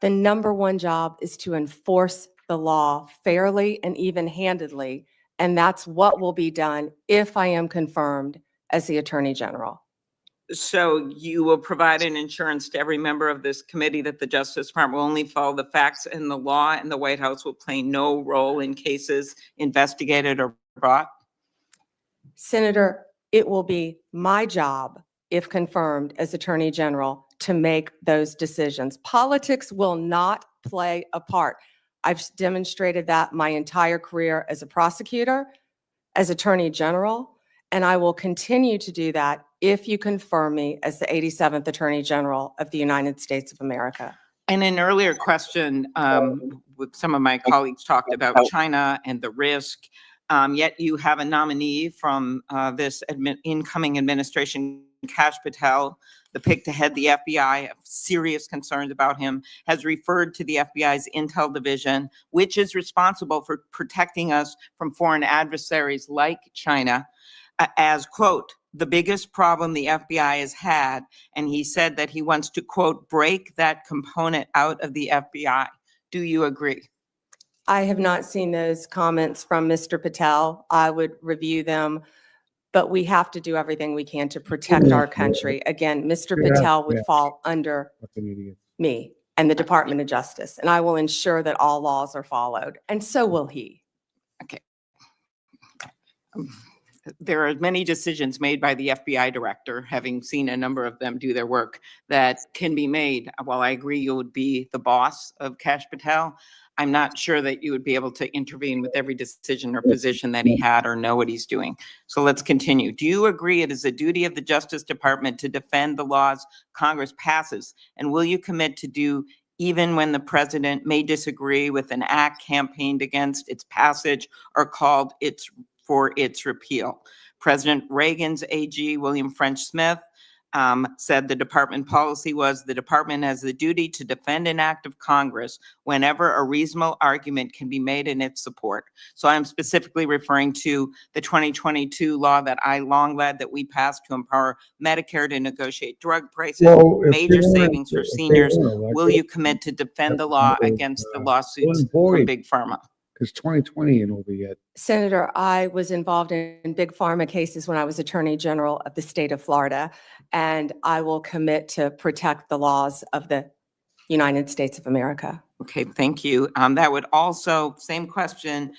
The number one job is to enforce the law fairly and even-handedly, and that's what will be done if I am confirmed as the Attorney General. So you will provide an assurance to every member of this committee that the Justice Department will only follow the facts and the law, and the White House will play no role in cases investigated or brought? Senator, it will be my job, if confirmed as Attorney General, to make those decisions. Politics will not play a part. I've demonstrated that my entire career as a prosecutor, as Attorney General, and I will continue to do that if you confirm me as the 87th Attorney General of the United States of America. In an earlier question, with some of my colleagues talked about China and the risk, yet you have a nominee from this incoming administration, Kash Patel, the pick to head the FBI, have serious concerns about him, has referred to the FBI's Intel Division, which is responsible for protecting us from foreign adversaries like China, as, quote, the biggest problem the FBI has had. And he said that he wants to, quote, break that component out of the FBI. Do you agree? I have not seen those comments from Mr. Patel. I would review them, but we have to do everything we can to protect our country. Again, Mr. Patel would fall under me and the Department of Justice, and I will ensure that all laws are followed, and so will he. Okay. There are many decisions made by the FBI director, having seen a number of them do their work, that can be made. While I agree you would be the boss of Kash Patel, I'm not sure that you would be able to intervene with every decision or position that he had or know what he's doing. So let's continue. Do you agree it is a duty of the Justice Department to defend the laws Congress passes? And will you commit to do even when the president may disagree with an act campaigned against its passage or called for its repeal? President Reagan's AG, William French Smith, said the department policy was the department has the duty to defend an act of Congress whenever a reasonable argument can be made in its support. So I'm specifically referring to the 2022 law that I long led, that we passed to empower Medicare to negotiate drug prices, major savings for seniors. Will you commit to defend the law against the lawsuits from Big Pharma? because 2020 ain't over yet. Senator, I was involved in big pharma cases when I was Attorney General of the state of Florida, and I will commit to protect the laws of the United States of America. Okay, thank you. That would also, same question,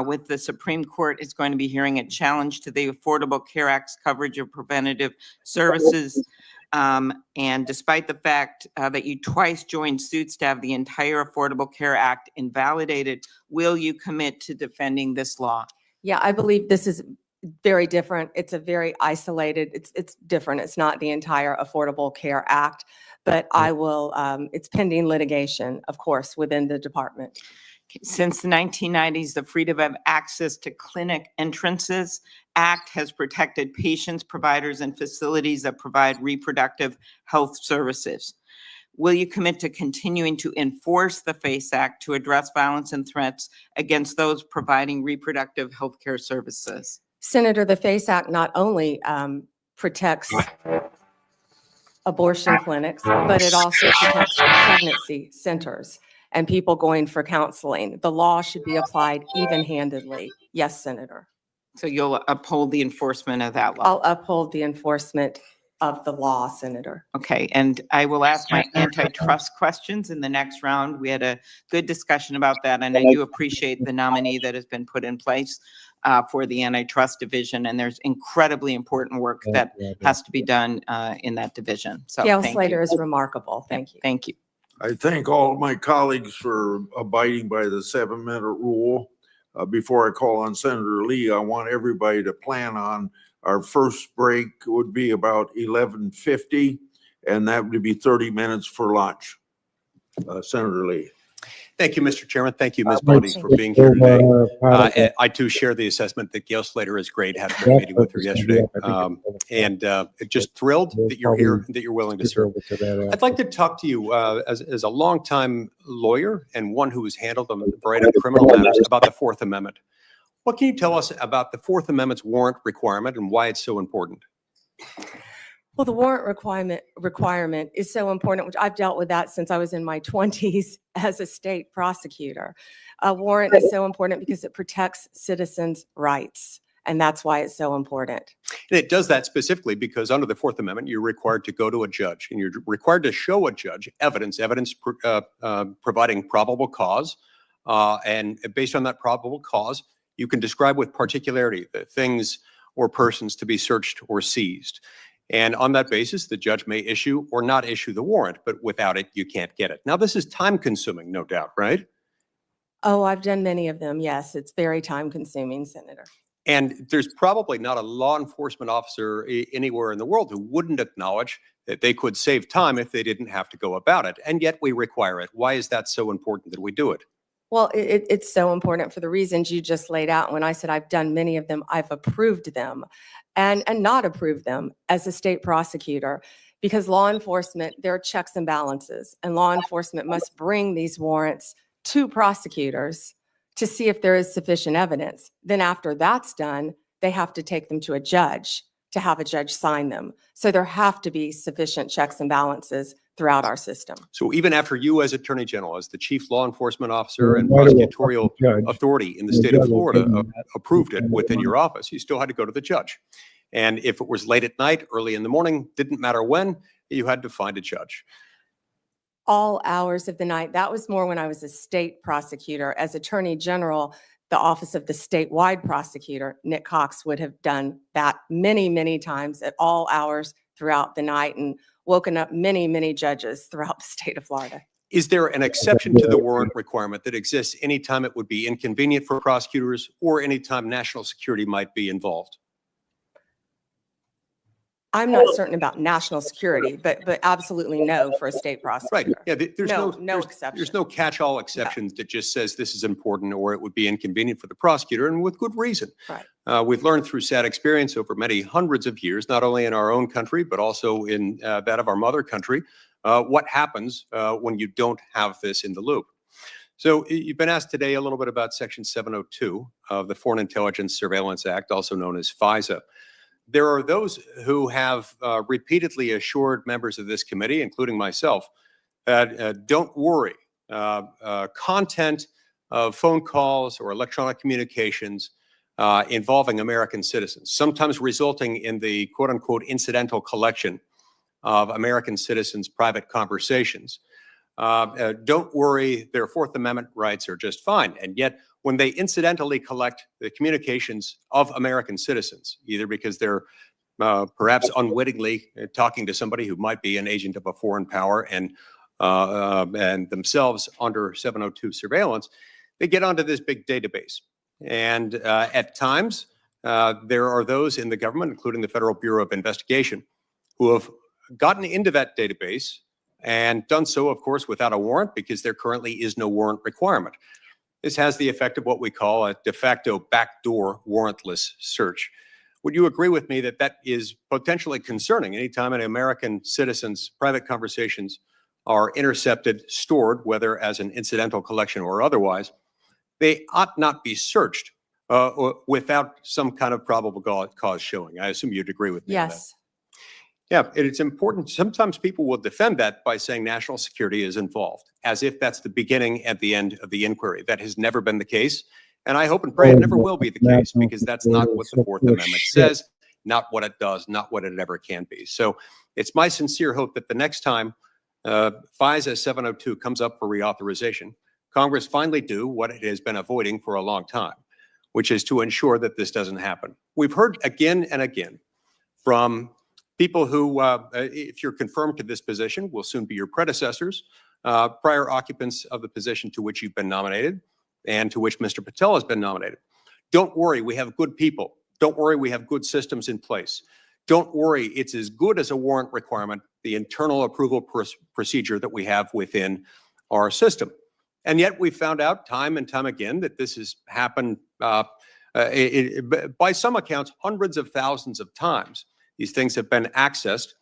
with the Supreme Court is going to be hearing a challenge to the Affordable Care Act's coverage of preventative services. And despite the fact that you twice joined suits to have the entire Affordable Care Act invalidated, will you commit to defending this law? Yeah, I believe this is very different. It's a very isolated, it's different. It's not the entire Affordable Care Act, but I will, it's pending litigation, of course, within the department. Since the 1990s, the Freedom of Access to Clinic Entrances Act has protected patients, providers, and facilities that provide reproductive health services. Will you commit to continuing to enforce the FACE Act to address violence and threats against those providing reproductive health care services? Senator, the FACE Act not only protects abortion clinics, but it also protects pregnancy centers and people going for counseling. The law should be applied even-handedly. Yes, Senator. So you'll uphold the enforcement of that law? I'll uphold the enforcement of the law, Senator. Okay, and I will ask my antitrust questions in the next round. We had a good discussion about that, and I do appreciate the nominee that has been put in place for the antitrust division, and there's incredibly important work that has to be done in that division. So Gail thank Slater you. is remarkable. Thank you. Thank you. I thank all of my colleagues for abiding by the 7-minute rule. Before I call on Senator Lee, I want everybody to plan on our first break would be about 11:50, and that would be 30 minutes for lunch. Senator Lee. Thank you, Mr. Chairman. Thank you, Ms. Bundy, for being here today. I too share the assessment that Gail Slater is great. Had a great meeting with her yesterday. And just thrilled that you're here, that you're willing to serve. I'd like to talk to you as a longtime lawyer and one who has handled a variety of criminal matters about the Fourth Amendment. What can you tell us about the Fourth Amendment's warrant requirement and why it's so important? Well, the warrant requirement is so important, which I've dealt with that since I was in my 20s as a state prosecutor. A warrant is so important because it protects citizens' rights, and that's why it's so important. And it does that specifically because under the Fourth Amendment, you're required to go to a judge and you're required to show a judge evidence providing probable cause. And based on that probable cause, you can describe with particularity the things or persons to be searched or seized. And on that basis, the judge may issue or not issue the warrant, but without it, you can't get it. Now, this is time consuming, no doubt, right? Oh, I've done many of them. Yes, it's very time consuming, Senator. And there's probably not a law enforcement officer anywhere in the world who wouldn't acknowledge that they could save time if they didn't have to go about it. And yet we require it. Why is that so important that we do it? Well, it's so important for the reasons you just laid out. When I said I've done many of them, I've approved them and not approved them as a state prosecutor, because law enforcement, there are checks and balances, and law enforcement must bring these warrants to prosecutors to see if there is sufficient evidence. Then after that's done, they have to take them to a judge to have a judge sign them. So there have to be sufficient checks and balances throughout our system. So even after you as Attorney General, as the chief law enforcement officer and prosecutorial authority in the state of Florida approved it within your office, you still had to go to the judge. And if it was late at night, early in the morning, didn't matter when, you had to find a judge. All hours of the night. That was more when I was a state prosecutor. As Attorney General, the office of the statewide prosecutor, Nick Cox, would have done that many, many times at all hours throughout the night and woken up many, many judges throughout the state of Florida. Is there an exception to the warrant requirement that exists anytime it would be inconvenient for prosecutors or anytime national security might be involved? I'm not certain about national security, but absolutely no for a state prosecutor. Right. Yeah. There's no exception. There's no catch-all exceptions that just says this is important or it would be inconvenient for the prosecutor, and with good reason. Right. We've learned through sad experience over many hundreds of years, not only in our own country, but also in that of our mother country, what happens when you don't have this in the loop. So you've been asked today a little bit about Section 702 of the Foreign Intelligence Surveillance Act, also known as FISA. There are those who have repeatedly assured members of this committee, including myself, that don't worry. Content of phone calls or electronic communications involving American citizens, sometimes resulting in the quote unquote incidental collection of American citizens' private conversations. Don't worry, their Fourth Amendment rights are just fine. And yet, when they incidentally collect the communications of American citizens, either because they're perhaps unwittingly talking to somebody who might be an agent of a foreign power and themselves under 702 surveillance, they get onto this big database. And at times, there are those in the government, including the Federal Bureau of Investigation, who have gotten into that database and done so, of course, without a warrant, because there currently is no warrant requirement. This has the effect of what we call a de facto backdoor warrantless search. Would you agree with me that that is potentially concerning anytime an American citizen's private conversations are intercepted, stored, whether as an incidental collection or otherwise? They ought not be searched without some kind of probable cause showing. I assume you'd agree with me on that. Yes. Yeah, and it's important. Sometimes people will defend that by saying national security is involved, as if that's the beginning and the end of the inquiry. That has never been the case. And I hope and pray it never will be the case, because that's not what the Fourth Amendment says, not what it does, not what it ever can be. So it's my sincere hope that the next time FISA 702 comes up for reauthorization, Congress finally do what it has been avoiding for a long time, which is to ensure that this doesn't happen. We've heard again and again from people who, if you're confirmed to this position, will soon be your predecessors, prior occupants of the position to which you've been nominated and to which Mr. Patel has been nominated. Don't worry, we have good people. Don't worry, we have good systems in place. Don't worry, it's as good as a warrant requirement, the internal approval procedure that we have within our system. And yet we found out time and time again that this has happened by some accounts hundreds of thousands of times. These things have been accessed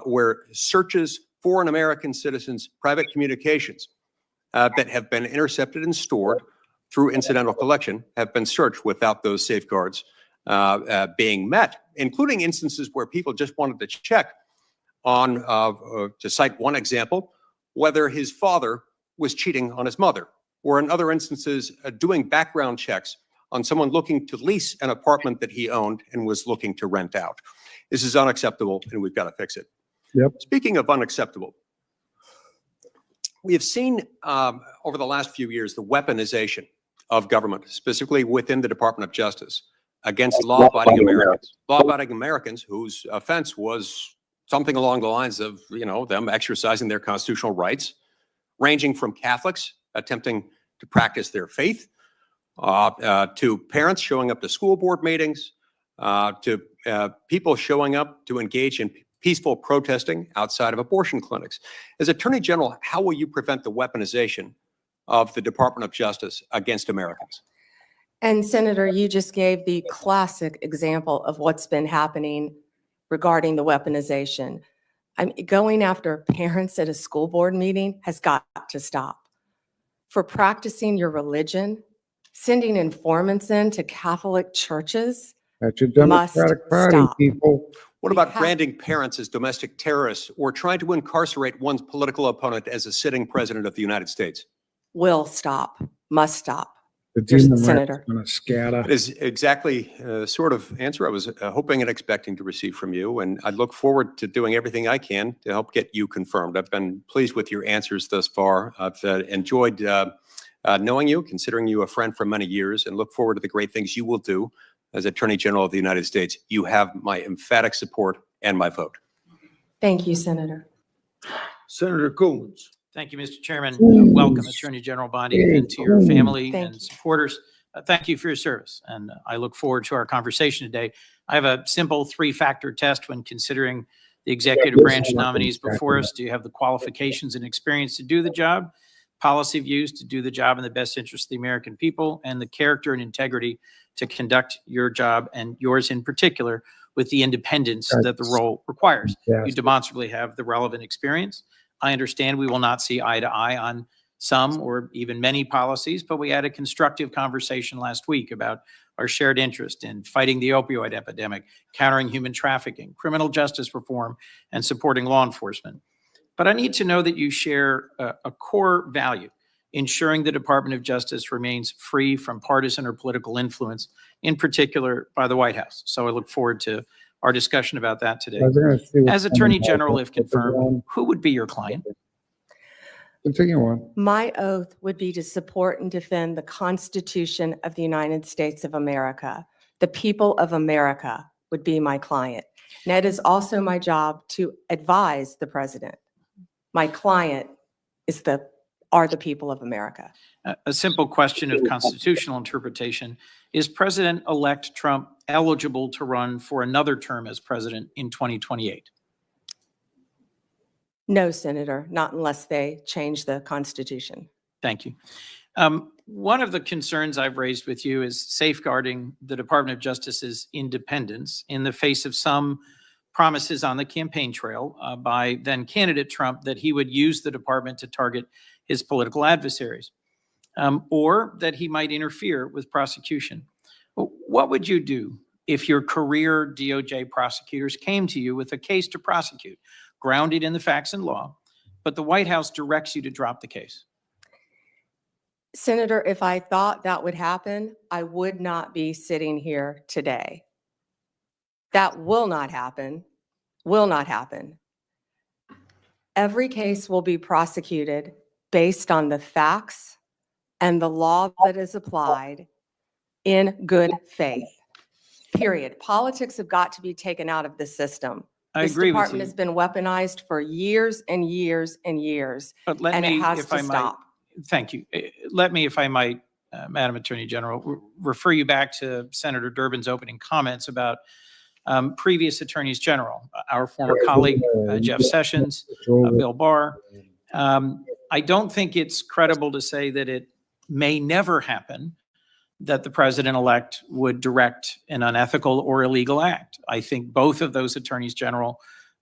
where searches for an American citizen's private communications that have been intercepted and stored through incidental collection have been searched without those safeguards being met, including instances where people just wanted to check on, to cite one example, whether his father was cheating on his mother, or in other instances, doing background checks on someone looking to lease an apartment that he owned and was looking to rent out. This is unacceptable, and we've got to fix it. Yep. Speaking of unacceptable, we have seen over the last few years the weaponization of government, specifically within the Department of Justice, against law-abiding Americans. Law-abiding Americans whose offense was something along the lines of, them exercising their constitutional rights, ranging from Catholics attempting to practice their faith, to parents showing up to school board meetings, to people showing up to engage in peaceful protesting outside of abortion clinics. As Attorney General, how will you prevent the weaponization of the Department of Justice against Americans? And Senator, you just gave the classic example of what's been happening regarding the weaponization. Going after parents at a school board meeting has got to stop. For practicing your religion, sending informants into Catholic churches, That's your Democratic Party, stop. people. What about branding parents as domestic terrorists or trying to incarcerate one's political opponent as a sitting president of the United States? Will stop, must stop. The Your demon Senator. going to scatter. That is exactly the sort of answer I was hoping and expecting to receive from you, and I look forward to doing everything I can to help get you confirmed. I've been pleased with your answers thus far. I've enjoyed knowing you, considering you a friend for many years, and look forward to the great things you will do as Attorney General of the United States. You have my emphatic support and my vote. Thank you, Senator. Senator Coons. Thank you, Mr. Chairman. Welcome, Attorney General Bondi, and to your family and supporters. Thank you for your service, and I look forward to our conversation today. I have a simple 3-factor test when considering the executive branch nominees before us. Do you have the qualifications and experience to do the job, policy views to do the job in the best interest of the American people, and the character and integrity to conduct your job, and yours in particular, with the independence that the role requires? You demonstrably have the relevant experience. I understand we will not see eye to eye on some or even many policies, but we had a constructive conversation last week about our shared interest in fighting the opioid epidemic, countering human trafficking, criminal justice reform, and supporting law enforcement. But I need to know that you share a core value ensuring the Department of Justice remains free from partisan or political influence, in particular by the White House. So I look forward to our discussion about that today. As Attorney General, if confirmed, who would be your client? Continue on. My oath would be to support and defend the Constitution of the United States of America. The people of America would be my client. And it is also my job to advise the president. My client are the people of America. A simple question of constitutional interpretation. Is President-elect Trump eligible to run for another term as president in 2028? No, Senator, not unless they change the Constitution. Thank you. One of the concerns I've raised with you is safeguarding the Department of Justice's independence in the face of some promises on the campaign trail by then candidate Trump that he would use the department to target his political adversaries, or that he might interfere with prosecution. What would you do if your career DOJ prosecutors came to you with a case to prosecute, grounded in the facts and law, but the White House directs you to drop the case? Senator, if I thought that would happen, I would not be sitting here today. That will not happen, will not happen. Every case will be prosecuted based on the facts and the law that is applied in good faith, period. Politics have got to be taken out of the system. I This agree with department you. has been weaponized for years and years and years, But let and me, it has if to I might, stop. thank you. Let me, if I might, Madam Attorney General, refer you back to Senator Durbin's opening comments about previous attorneys general, our former colleague, Jeff Sessions, Bill Barr. I don't think it's credible to say that it may never happen that the president-elect would direct an unethical or illegal act. I think both of those attorneys general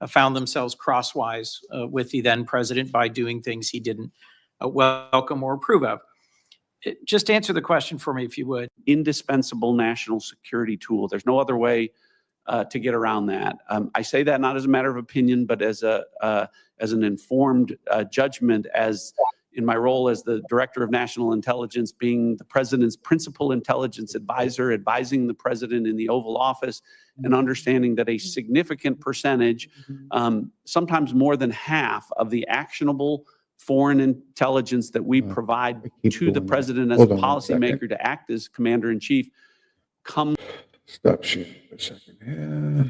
found themselves crosswise with the then president by doing things he didn't welcome or approve of. Just answer the question for me, if you would. Indispensable national security tool. There's no other way to get around that. I say that not as a matter of opinion, but as an informed judgment, as in my role as the Director of National Intelligence, being the president's principal intelligence advisor, advising the president in the Oval Office, and understanding that a significant percentage, sometimes more than half of the actionable foreign intelligence that we provide to the president as a policymaker to act as commander-in-chief comes. Stop shooting for a second. Yeah.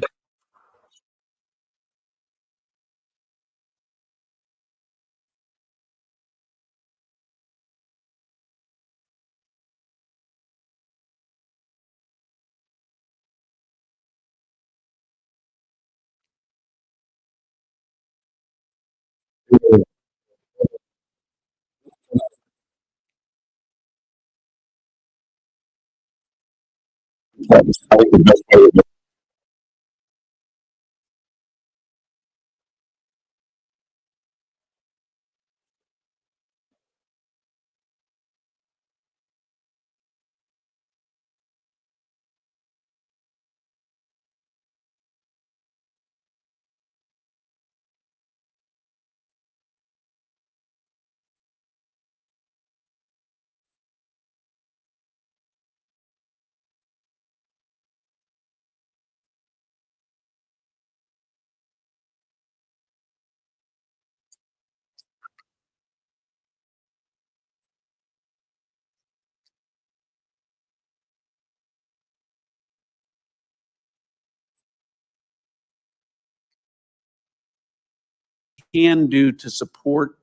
Can do to support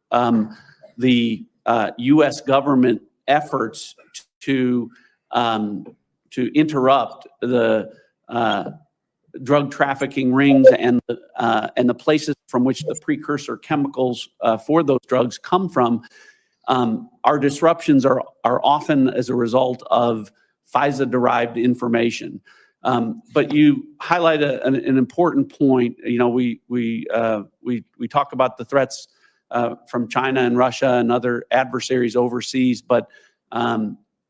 the U.S. government efforts to interrupt the drug trafficking rings and the places from which the precursor chemicals for those drugs come from. Our disruptions are often as a result of FISA-derived information. But you highlight an important point. You know, we talk about the threats from China and Russia and other adversaries overseas, but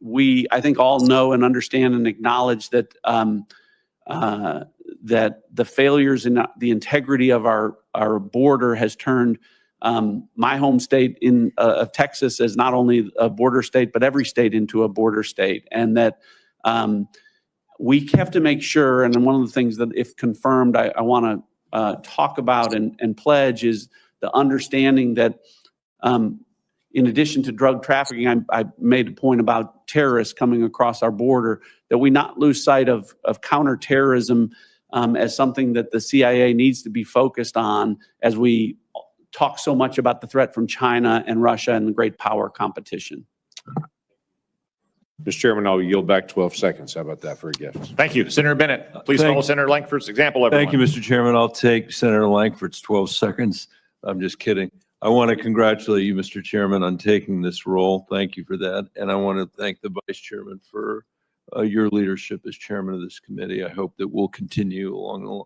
we, I think, all know and understand and acknowledge that that the failures in the integrity of our border has turned my home state of Texas as not only a border state, but every state into a border state. And that we have to make sure, and one of the things that if confirmed, I want to talk about and pledge is the understanding that in addition to drug trafficking, I made a point about terrorists coming across our border, that we not lose sight of counterterrorism as something that the CIA needs to be focused on as we talk so much about the threat from China and Russia and the great power competition. Mr. Chairman, I'll yield back 12 seconds. How about that for a gift? Thank you. Senator Bennett, please follow Senator Langford's example, everyone. Thank you, Mr. Chairman. I'll take Senator Langford's 12 seconds. I'm just kidding. I want to congratulate you, Mr. Chairman, on taking this role. Thank you for that. And I want to thank the Vice Chairman for your leadership as chairman of this committee. I hope that we'll continue along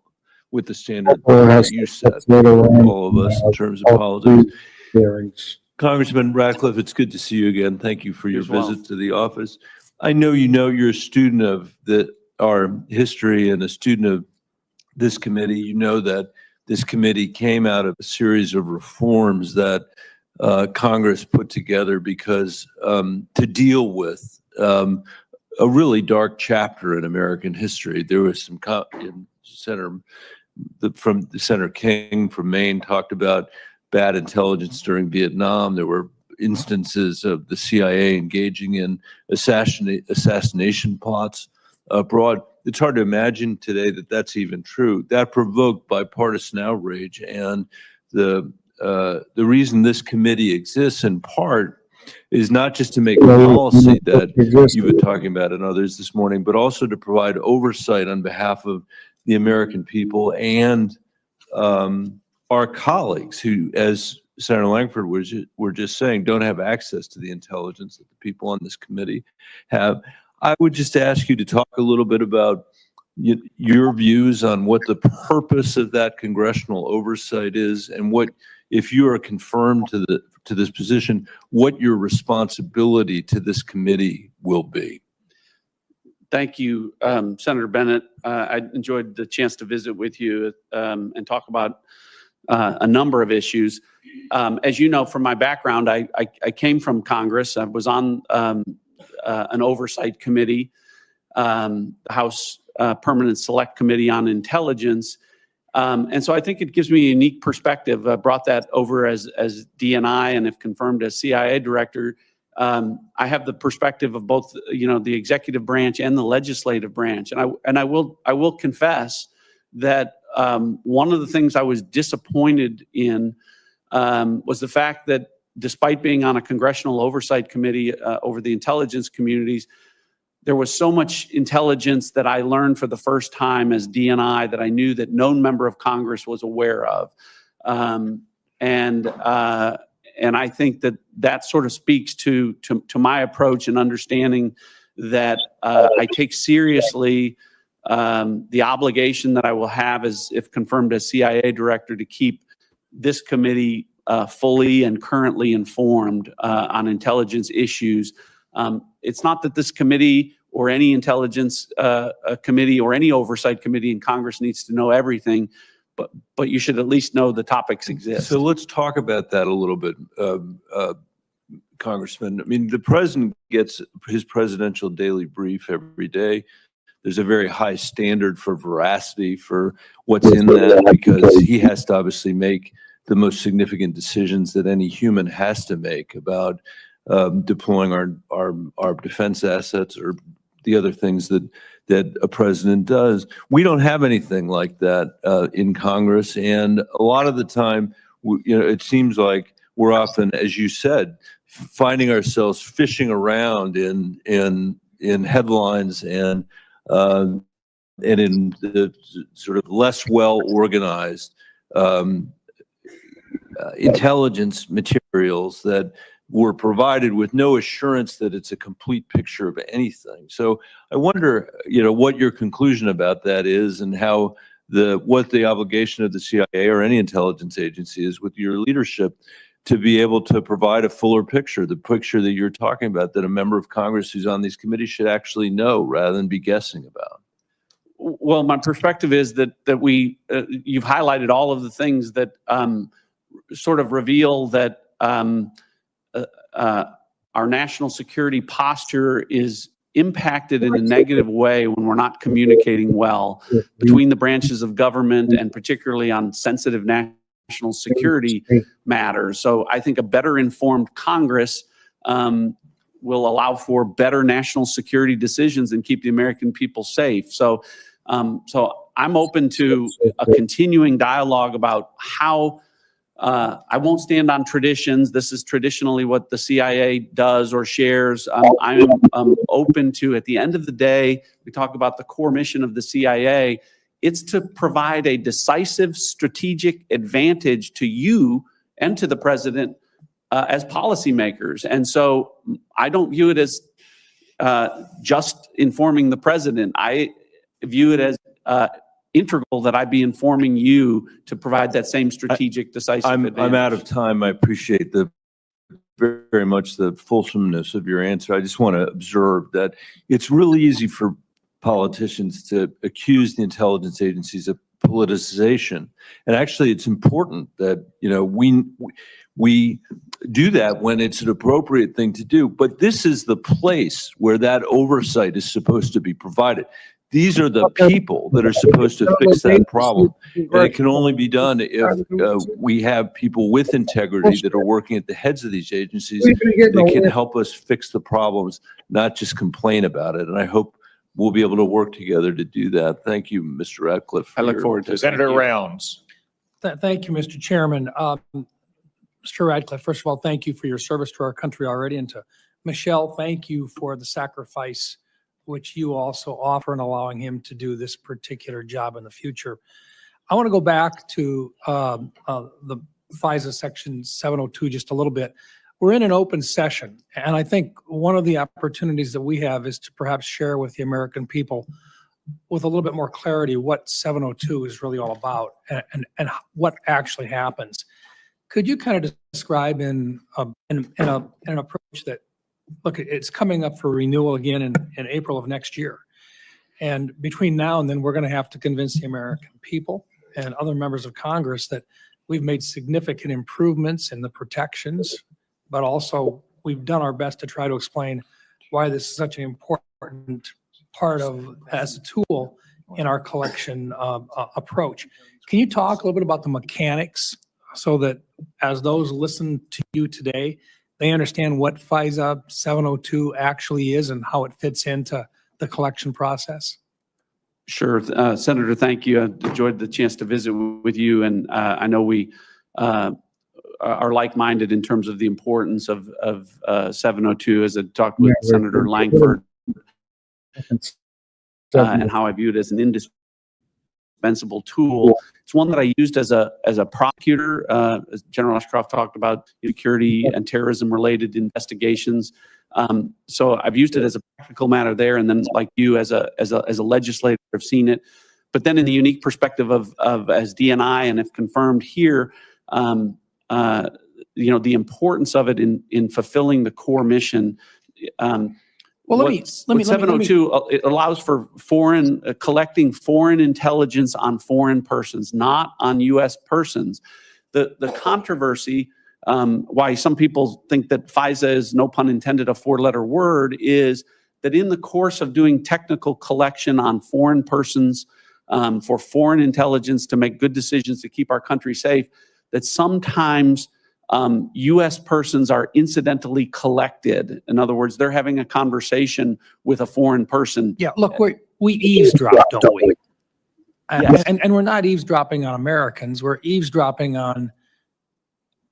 with the standard that you set for all of us in terms of politics. Congressman Ratcliffe, it's good to see you again. Thank you for your visit to the office. I know you're a student of our history and a student of this committee. You know that this committee came out of a series of reforms that Congress put together because to deal with a really dark chapter in American history. There was some Senator King from Maine talked about bad intelligence during Vietnam. There were instances of the CIA engaging in assassination plots abroad. It's hard to imagine today that that's even true. That provoked bipartisan outrage, and the reason this committee exists in part is not just to make policy that you've been talking about and others this morning, but also to provide oversight on behalf of the American people and our colleagues who, as Senator Langford were just saying, don't have access to the intelligence that the people on this committee have. I would just ask you to talk a little bit about your views on what the purpose of that congressional oversight is, and what, if you are confirmed to this position, what your responsibility to this committee will be. Thank you, Senator Bennett. I enjoyed the chance to visit with you and talk about a number of issues. As you know, from my background, I came from Congress. I was on an oversight committee, the House Permanent Select Committee on Intelligence. And so I think it gives me a unique perspective. I brought that over as DNI, and if confirmed as CIA director, I have the perspective of both, the executive branch and the legislative branch. And I will confess that one of the things I was disappointed in was the fact that despite being on a congressional oversight committee over the intelligence communities, there was so much intelligence that I learned for the first time as DNI that I knew that no member of Congress was aware of. And I think that sort of speaks to my approach and understanding that I take seriously the obligation that I will have as, if confirmed as CIA director, to keep this committee fully and currently informed on intelligence issues. It's not that this committee or any intelligence committee or any oversight committee in Congress needs to know everything, but you should at least know the topics exist. So let's talk about that a little bit, Congressman. I mean, the president gets his presidential daily brief every day. There's a very high standard for veracity for what's in that, because he has to obviously make the most significant decisions that any human has to make about deploying our defense assets or the other things that a president does. We don't have anything like that in Congress, and a lot of the time, it seems like we're often, as you said, finding ourselves fishing around in headlines and in the sort of less well organized intelligence materials that were provided with no assurance that it's a complete picture of anything. So I wonder, what your conclusion about that is, and how what the obligation of the CIA or any intelligence agency is with your leadership to be able to provide a fuller picture, the picture that you're talking about, that a member of Congress who's on these committees should actually know rather than be guessing about. Well, my perspective is that you've highlighted all of the things that sort of reveal that our national security posture is impacted in a negative way when we're not communicating well between the branches of government and particularly on sensitive national security matters. So I think a better informed Congress will allow for better national security decisions and keep the American people safe. So I'm open to a continuing dialogue about how I won't stand on traditions. This is traditionally what the CIA does or shares. I'm open to, at the end of the day, we talk about the core mission of the CIA. It's to provide a decisive strategic advantage to you and to the president as policymakers. And so I don't view it as just informing the president. I view it as integral that I be informing you to provide that same strategic, decisive advantage. I'm out of time. I appreciate very much the fulsomeness of your answer. I just want to observe that it's really easy for politicians to accuse the intelligence agencies of politicization. And actually, it's important that, you know, we do that when it's an appropriate thing to do. But this is the place where that oversight is supposed to be provided. These are the people that are supposed to fix that problem. And it can only be done if we have people with integrity that are working at the heads of these agencies that can help us fix the problems, not just complain about it. And I hope we'll be able to work together to do that. Thank you, Mr. Ratcliffe. I look forward to it. Senator Rounds. Thank you, Mr. Chairman. Mr. Radcliffe, first of all, thank you for your service to our country already. And to Michelle, thank you for the sacrifice which you also offer in allowing him to do this particular job in the future. I want to go back to the FISA Section 702 just a little bit. We're in an open session, and I think one of the opportunities that we have is to perhaps share with the American people with a little bit more clarity what 702 is really all about and what actually happens. Could you kind of describe in an approach that, look, it's coming up for renewal again in April of next year. And between now and then, we're going to have to convince the American people and other members of Congress that we've made significant improvements in the protections, but also we've done our best to try to explain why this is such an important part of, as a tool in our collection approach. Can you talk a little bit about the mechanics so that as those listen to you today, they understand what FISA 702 actually is and how it fits into the collection process? Sure. Senator, thank you. I enjoyed the chance to visit with you, and I know we are like-minded in terms of the importance of 702, as I talked with Senator Langford, and how I view it as an indispensable tool. It's one that I used as a prosecutor. As General Ashcroft talked about security and terrorism-related investigations. So I've used it as a practical matter there, and then like you as a legislator, have seen it. But then in the unique perspective of as DNI, and if confirmed here, you know, the importance of it in fulfilling the core mission. Well, let me 702 it allows for collecting foreign intelligence on foreign persons, not on U.S. persons. The controversy, why some people think that FISA is, no pun intended, a four-letter word, is that in the course of doing technical collection on foreign persons for foreign intelligence to make good decisions to keep our country safe, that sometimes U.S. persons are incidentally collected. In other words, they're having a conversation with a foreign person. Yeah, look, we eavesdrop, don't we? Yes. And we're not eavesdropping on Americans. We're eavesdropping on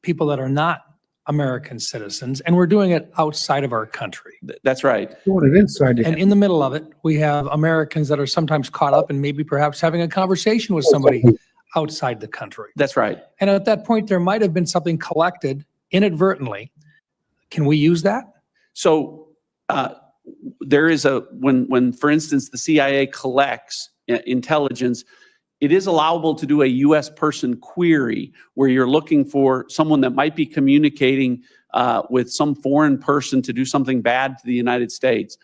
people that are not American citizens, and we're doing it outside of our country. That's right. Doing it inside. And in the middle of it, we have Americans that are sometimes caught up in maybe perhaps having a conversation with somebody outside the country. That's right. And at that point, there might have been something collected inadvertently. Can we use that? So there is when, for instance, the CIA collects intelligence, it is allowable to do a U.S. person query where you're looking for someone that might be communicating with some foreign person to do something bad to the United States.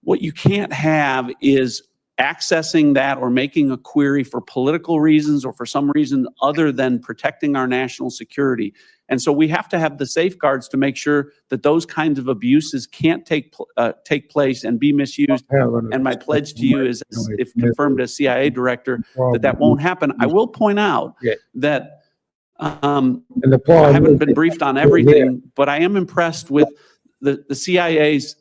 What you can't have is accessing that or making a query for political reasons or for some reason other than protecting our national security. And so we have to have the safeguards to make sure that those kinds of abuses can't take place and be misused. And my pledge to you is, if confirmed as CIA director, that won't happen. I will point out that I haven't been briefed on everything, but I am impressed with the CIA's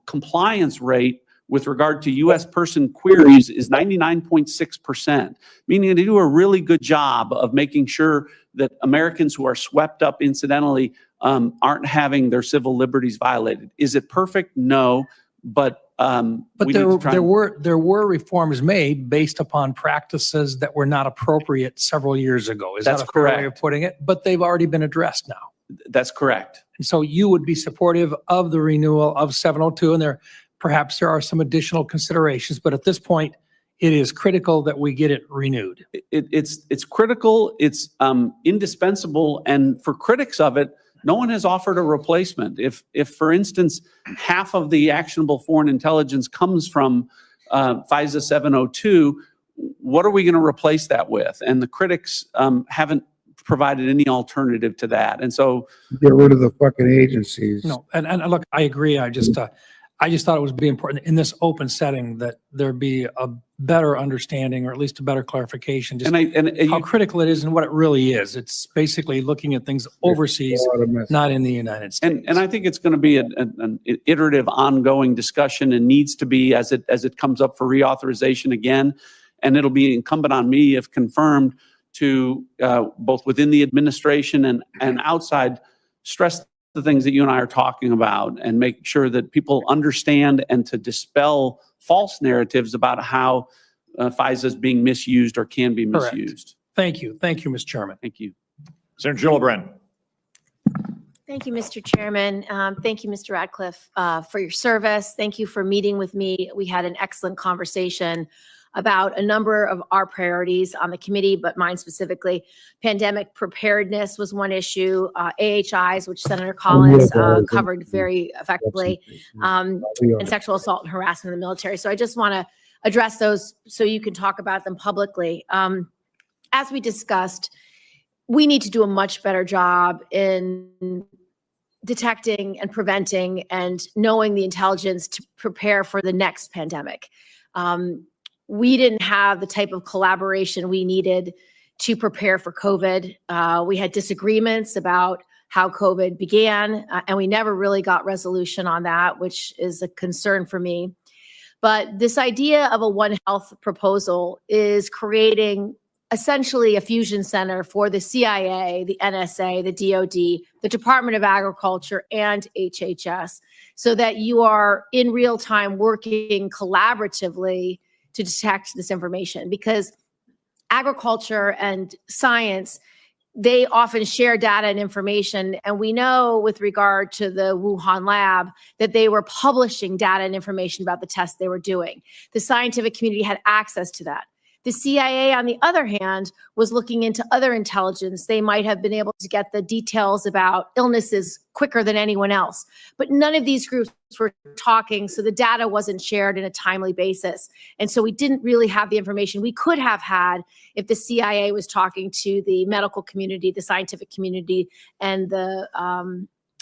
compliance rate with regard to U.S. person queries is 99.6%, meaning they do a really good job of making sure that Americans who are swept up incidentally aren't having their civil liberties violated. Is it perfect? No, but we need to try there were reforms made based upon practices that were not appropriate several years ago. Is that That's a fair way of correct. putting it? But they've already been addressed now. That's correct. And so you would be supportive of the renewal of 702, and perhaps there are some additional considerations, but at this point, it is critical that we get it renewed. It's critical, it's indispensable, and for critics of it, no one has offered a replacement. If for instance, half of the actionable foreign intelligence comes from FISA 702, what are we going to replace that with? And the critics haven't provided any alternative to that. And so Get rid of the fucking agencies. No, and look, I agree. I just thought it was be important in this open setting that there be a better understanding, or at least a better clarification, just how critical it is and what it really is. It's basically looking at things overseas, not in the United States. And I think it's going to be an iterative, ongoing discussion, and needs to be as it comes up for reauthorization again. And it'll be incumbent on me, if confirmed, to both within the administration and outside, stress the things that you and I are talking about and make sure that people understand, and to dispel false narratives about how FISA is being misused or can be Correct. misused. Thank you. Thank you, Mr. Chairman. Thank you. Senator Gillibrand. Thank you, Mr. Chairman. Thank you, Mr. Radcliffe, for your service. Thank you for meeting with me. We had an excellent conversation about a number of our priorities on the committee, but mine specifically. Pandemic preparedness was one issue, AHIs, which Senator Collins covered very effectively, and sexual assault and harassment in the military. So I just want to address those so you can talk about them publicly. As we discussed, we need to do a much better job in detecting and preventing and knowing the intelligence to prepare for the next pandemic. We didn't have the type of collaboration we needed to prepare for COVID. We had disagreements about how COVID began, and we never really got resolution on that, which is a concern for me. But this idea of a One Health proposal is creating essentially a fusion center for the CIA, the NSA, the DoD, the Department of Agriculture, and HHS, so that you are in real time working collaboratively to detect this information, because agriculture and science, they often share data and information. And we know with regard to the Wuhan lab that they were publishing data and information about the tests they were doing. The scientific community had access to that. The CIA, on the other hand, was looking into other intelligence. They might have been able to get the details about illnesses quicker than anyone else. But none of these groups were talking, so the data wasn't shared in a timely basis. And so we didn't really have the information we could have had if the CIA was talking to the medical community, the scientific community, and the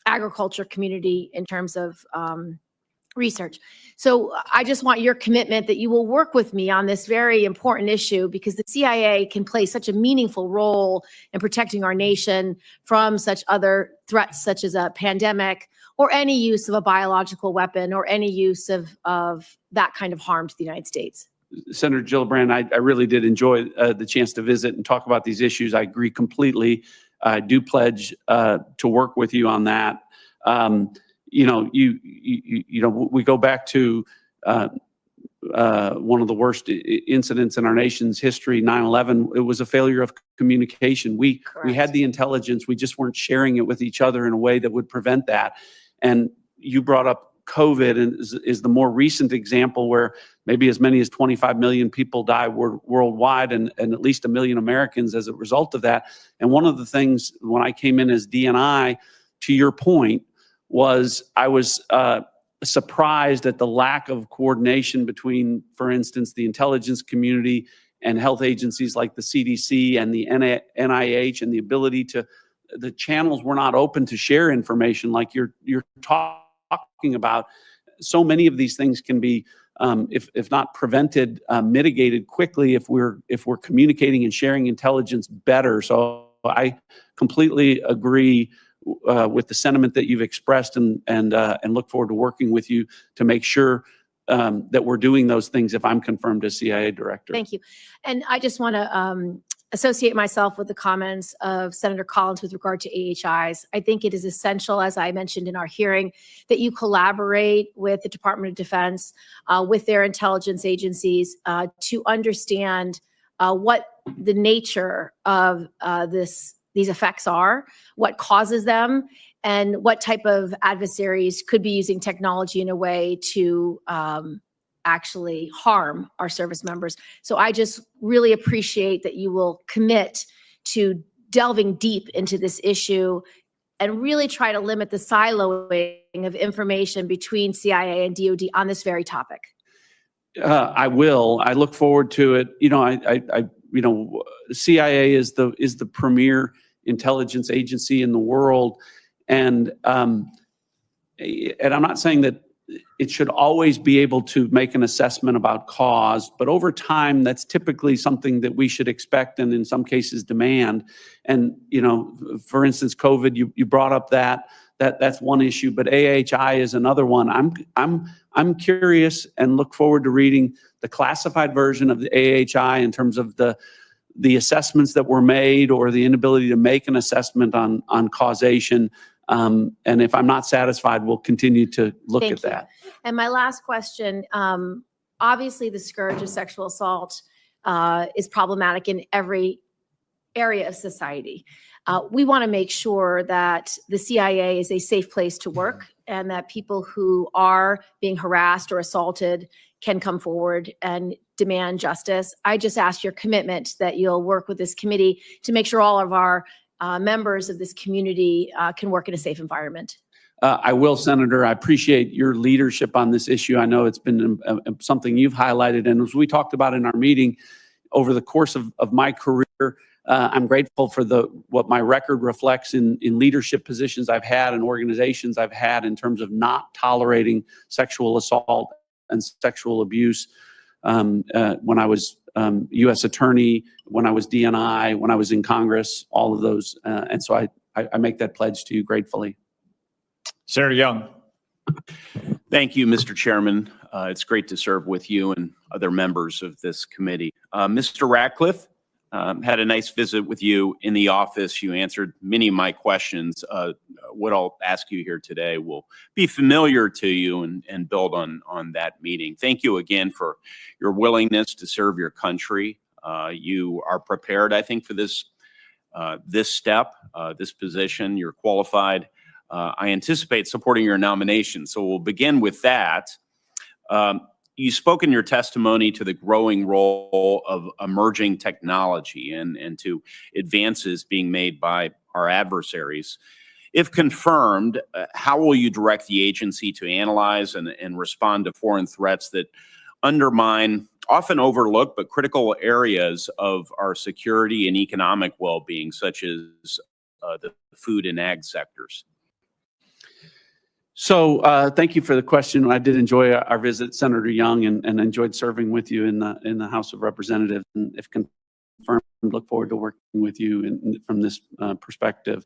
agriculture community in terms of research. So I just want your commitment that you will work with me on this very important issue, because the CIA can play such a meaningful role in protecting our nation from such other threats, such as a pandemic or any use of a biological weapon or any use of that kind of harm to the United States. Senator Gillibrand, I really did enjoy the chance to visit and talk about these issues. I agree completely. I do pledge to work with you on that. You know, we go back to one of the worst incidents in our nation's history, 9/11. It was a failure of communication. We had the intelligence, we just weren't sharing it with each other in a way that would prevent that. And you brought up COVID, and is the more recent example where maybe as many as 25 million people die worldwide, and at least 1 million Americans as a result of that. And one of the things when I came in as DNI, to your point, was I was surprised at the lack of coordination between, for instance, the intelligence community and health agencies like the CDC and the NIH, and the ability to, the channels were not open to share information like you're talking about. So many of these things can be, if not prevented, mitigated quickly if we're communicating and sharing intelligence better. So I completely agree with the sentiment that you've expressed, and look forward to working with you to make sure that we're doing those things if I'm confirmed as CIA director. Thank you. And I just want to associate myself with the comments of Senator Collins with regard to AHIs. I think it is essential, as I mentioned in our hearing, that you collaborate with the Department of Defense, with their intelligence agencies, to understand what the nature of these effects are, what causes them, and what type of adversaries could be using technology in a way to actually harm our service members. So I just really appreciate that you will commit to delving deep into this issue and really try to limit the siloing of information between CIA and DoD on this very topic. I will. I look forward to it. CIA is the premier intelligence agency in the world, and I'm not saying that it should always be able to make an assessment about cause, but over time, that's typically something that we should expect and in some cases demand. And, for instance, COVID, you brought up that's one issue, but AHI is another one. I'm curious and look forward to reading the classified version of the AHI in terms of the assessments that were made or the inability to make an assessment on causation. And if I'm not satisfied, we'll continue to look at that. And my last question, obviously the scourge of sexual assault is problematic in every area of society. We want to make sure that the CIA is a safe place to work and that people who are being harassed or assaulted can come forward and demand justice. I just ask your commitment that you'll work with this committee to make sure all of our members of this community can work in a safe environment. I will, Senator. I appreciate your leadership on this issue. I know it's been something you've highlighted. And as we talked about in our meeting, over the course of my career, I'm grateful for what my record reflects in leadership positions I've had and organizations I've had in terms of not tolerating sexual assault and sexual abuse. When I was U.S. Attorney, when I was DNI, when I was in Congress, all of those. And so I make that pledge to you gratefully. Senator Young. Thank you, Mr. Chairman. It's great to serve with you and other members of this committee. Mr. Ratcliffe, had a nice visit with you in the office. You answered many of my questions. What I'll ask you here today will be familiar to you and build on that meeting. Thank you again for your willingness to serve your country. You are prepared, I think, for this step, this position. You're qualified. I anticipate supporting your nomination. So we'll begin with that. You spoke in your testimony to the growing role of emerging technology and to advances being made by our adversaries. If confirmed, how will you direct the agency to analyze and respond to foreign threats that undermine often overlooked but critical areas of our security and economic well-being, such as the food and ag sectors? So thank you for the question. I did enjoy our visit, Senator Young, and enjoyed serving with you in the House of Representatives. And if confirmed, look forward to working with you from this perspective.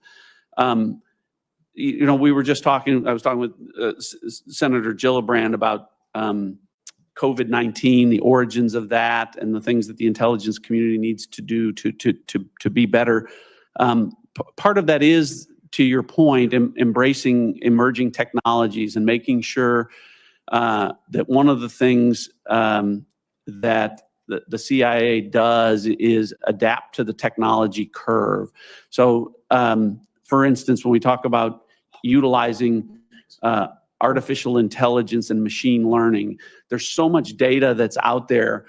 We were just talking, I was talking with Senator Gillibrand about COVID-19, the origins of that, and the things that the intelligence community needs to do to be better. Part of that is, to your point, embracing emerging technologies and making sure that one of the things that the CIA does is adapt to the technology curve. So, for instance, when we talk about utilizing artificial intelligence and machine learning, there's so much data that's out there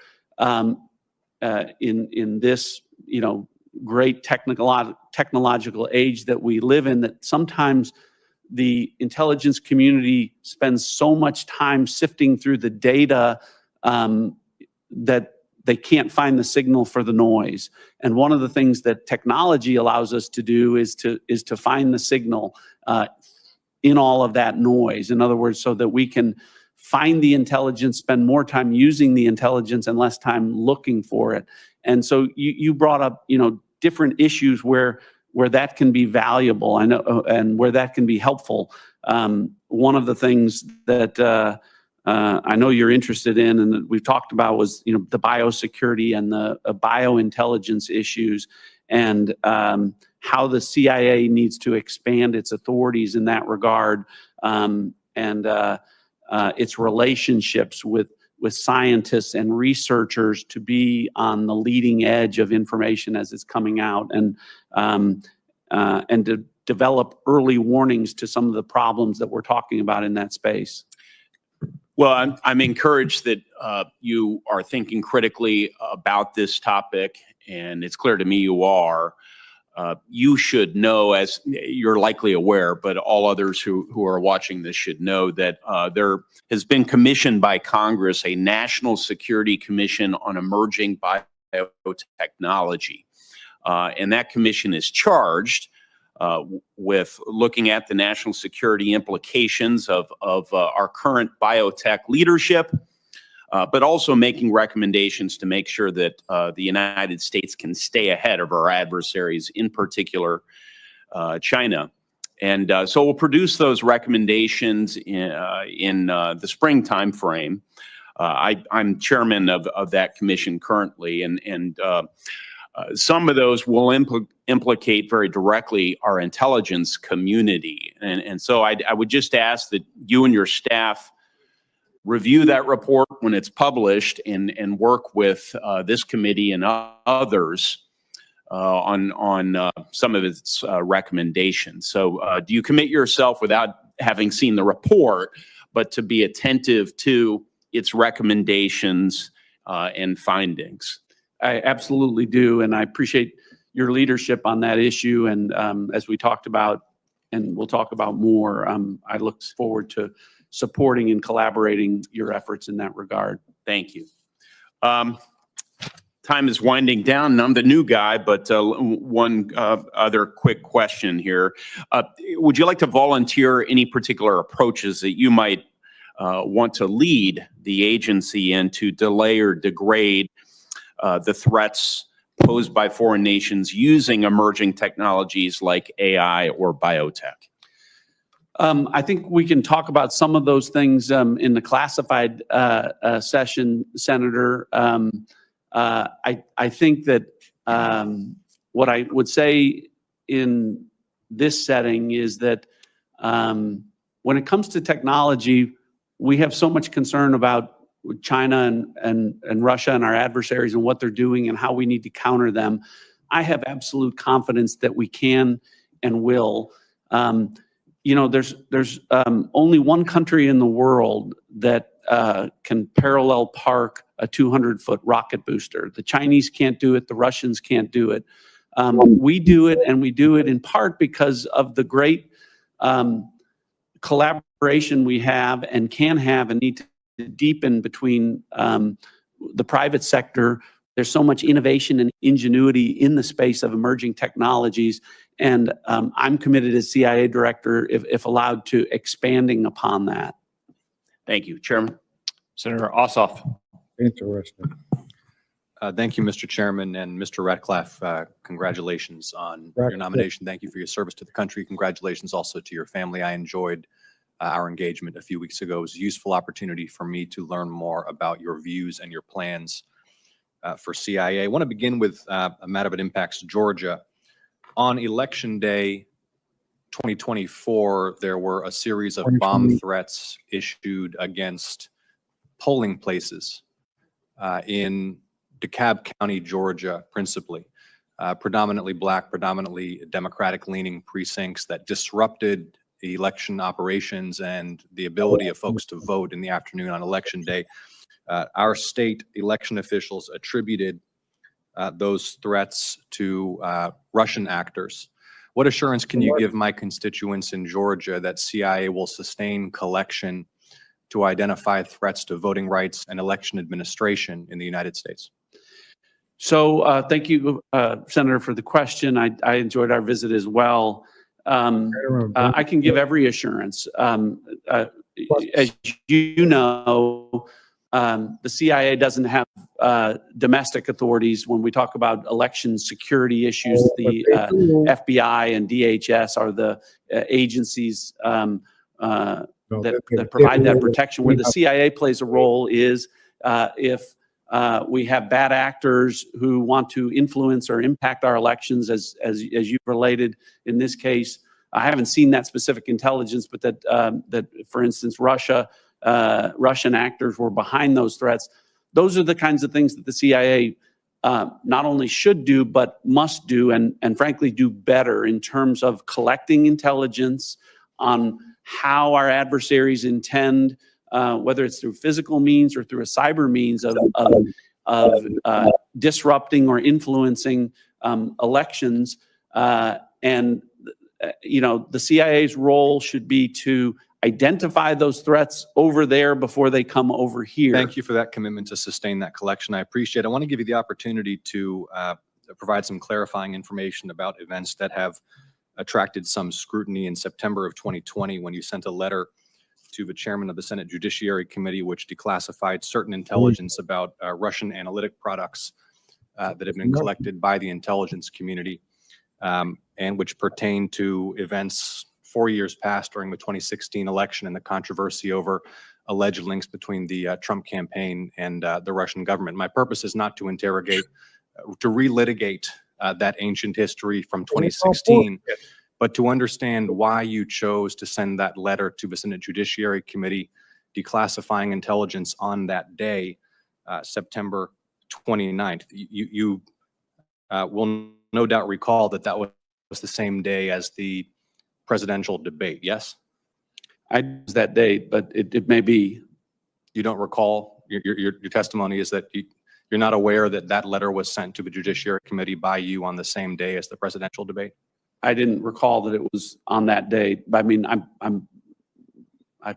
in this, great technological age that we live in, that sometimes the intelligence community spends so much time sifting through the data that they can't find the signal for the noise. And one of the things that technology allows us to do is to find the signal in all of that noise. In other words, so that we can find the intelligence, spend more time using the intelligence and less time looking for it. And so you brought up, different issues where that can be valuable, I know, and where that can be helpful. One of the things that I know you're interested in and that we've talked about was, the biosecurity and the biointelligence issues, and how the CIA needs to expand its authorities in that regard, and its relationships with scientists and researchers to be on the leading edge of information as it's coming out, and to develop early warnings to some of the problems that we're talking about in that space. Well, I'm encouraged that you are thinking critically about this topic, and it's clear to me you are. You should know, as you're likely aware, but all others who are watching this should know, that there has been commissioned by Congress a National Security Commission on Emerging Biotechnology. And that commission is charged with looking at the national security implications of our current biotech leadership, but also making recommendations to make sure that the United States can stay ahead of our adversaries, in particular China. And so we'll produce those recommendations in the spring timeframe. I'm chairman of that commission currently, and some of those will implicate very directly our intelligence community. And so I would just ask that you and your staff review that report when it's published, and work with this committee and others on some of its recommendations. So do you commit yourself, without having seen the report, but to be attentive to its recommendations and findings? I absolutely do, and I appreciate your leadership on that issue. And as we talked about, and we'll talk about more, I look forward to supporting and collaborating your efforts in that regard. Thank you. Time is winding down, and I'm the new guy, but one other quick question here. Would you like to volunteer any particular approaches that you might want to lead the agency in to delay or degrade the threats posed by foreign nations using emerging technologies like AI or biotech? I think we can talk about some of those things in the classified session, Senator. I think that what I would say in this setting is that when it comes to technology, we have so much concern about China and Russia and our adversaries and what they're doing and how we need to counter them. I have absolute confidence that we can and will. There's only one country in the world that can parallel park a 200-foot rocket booster. The Chinese can't do it. The Russians can't do it. We do it, and we do it in part because of the great collaboration we have and can have and need to deepen between the private sector. There's so much innovation and ingenuity in the space of emerging technologies. And I'm committed as CIA director, if allowed, to expanding upon that. Thank you, Chairman. Senator Ossoff. Interesting. Thank you, Mr. Chairman, and Mr. Ratcliffe. Congratulations on your nomination. Thank you for your service to the country. Congratulations also to your family. I enjoyed our engagement a few weeks ago. It was a useful opportunity for me to learn more about your views and your plans for CIA. I want to begin with a matter that impacts Georgia. On Election Day 2024, there were a series of bomb threats issued against polling places in DeKalb County, Georgia, principally. Predominantly Black, predominantly Democratic-leaning precincts that disrupted the election operations and the ability of folks to vote in the afternoon on Election Day. Our state election officials attributed those threats to Russian actors. What assurance can you give my constituents in Georgia that CIA will sustain collection to identify threats to voting rights and election administration in the United States? So thank you, Senator, for the question. I enjoyed our visit as well. I can give every assurance. As you know, the CIA doesn't have domestic authorities. When we talk about election security issues, the FBI and DHS are the agencies that provide that protection. Where the CIA plays a role is if we have bad actors who want to influence or impact our elections, as you've related in this case. I haven't seen that specific intelligence, but that for instance, Russian actors were behind those threats. Those are the kinds of things that the CIA not only should do, but must do, and frankly do better in terms of collecting intelligence on how our adversaries intend, whether it's through physical means or through a cyber means of disrupting or influencing elections. And the CIA's role should be to identify those threats over there before they come over here. Thank you for that commitment to sustain that collection. I appreciate it. I want to give you the opportunity to provide some clarifying information about events that have attracted some scrutiny in September of 2020 when you sent a letter to the chairman of the Senate Judiciary Committee, which declassified certain intelligence about Russian analytic products that have been collected by the intelligence community, and which pertain to events 4 years past during the 2016 election and the controversy over alleged links between the Trump campaign and the Russian government. My purpose is not to interrogate, to relitigate that ancient history from 2016, but to understand why you chose to send that letter to the Senate Judiciary Committee declassifying intelligence on that day, September 29th. You will no doubt recall that that was the same day as the presidential debate, yes? I was that day, but it may be. You don't recall? Your testimony is that you're not aware that that letter was sent to the Judiciary Committee by you on the same day as the presidential debate? I didn't recall that it was on that day. I mean,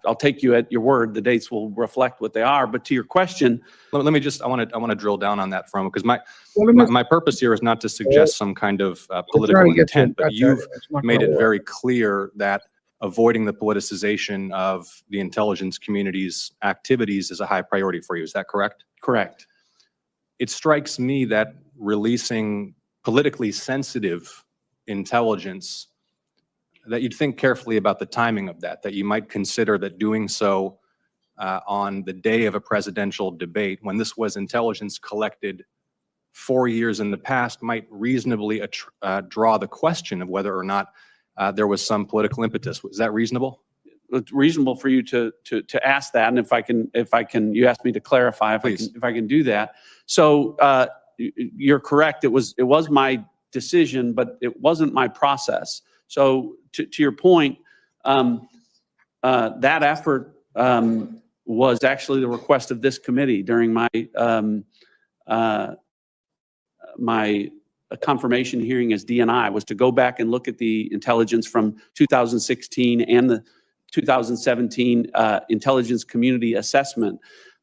I'll take you at your word. The dates will reflect what they are. But to your question, let me just, I want to drill down on that because my purpose here is not to suggest some kind of political intent, but you've made it very clear that avoiding the politicization of the intelligence community's activities is a high priority for you. Is that correct? Correct. It strikes me that releasing politically sensitive intelligence, that you'd think carefully about the timing of that you might consider that doing so on the day of a presidential debate, when this was intelligence collected 4 years in the past, might reasonably draw the question of whether or not there was some political impetus. Was that reasonable? It's reasonable for you to ask that, and if I can, you asked me to clarify if I can do that. So you're correct. It was my decision, but it wasn't my process. So to your point, that effort was actually the request of this committee during my my confirmation hearing as DNI, was to go back and look at the intelligence from 2016 and the 2017 intelligence community assessment.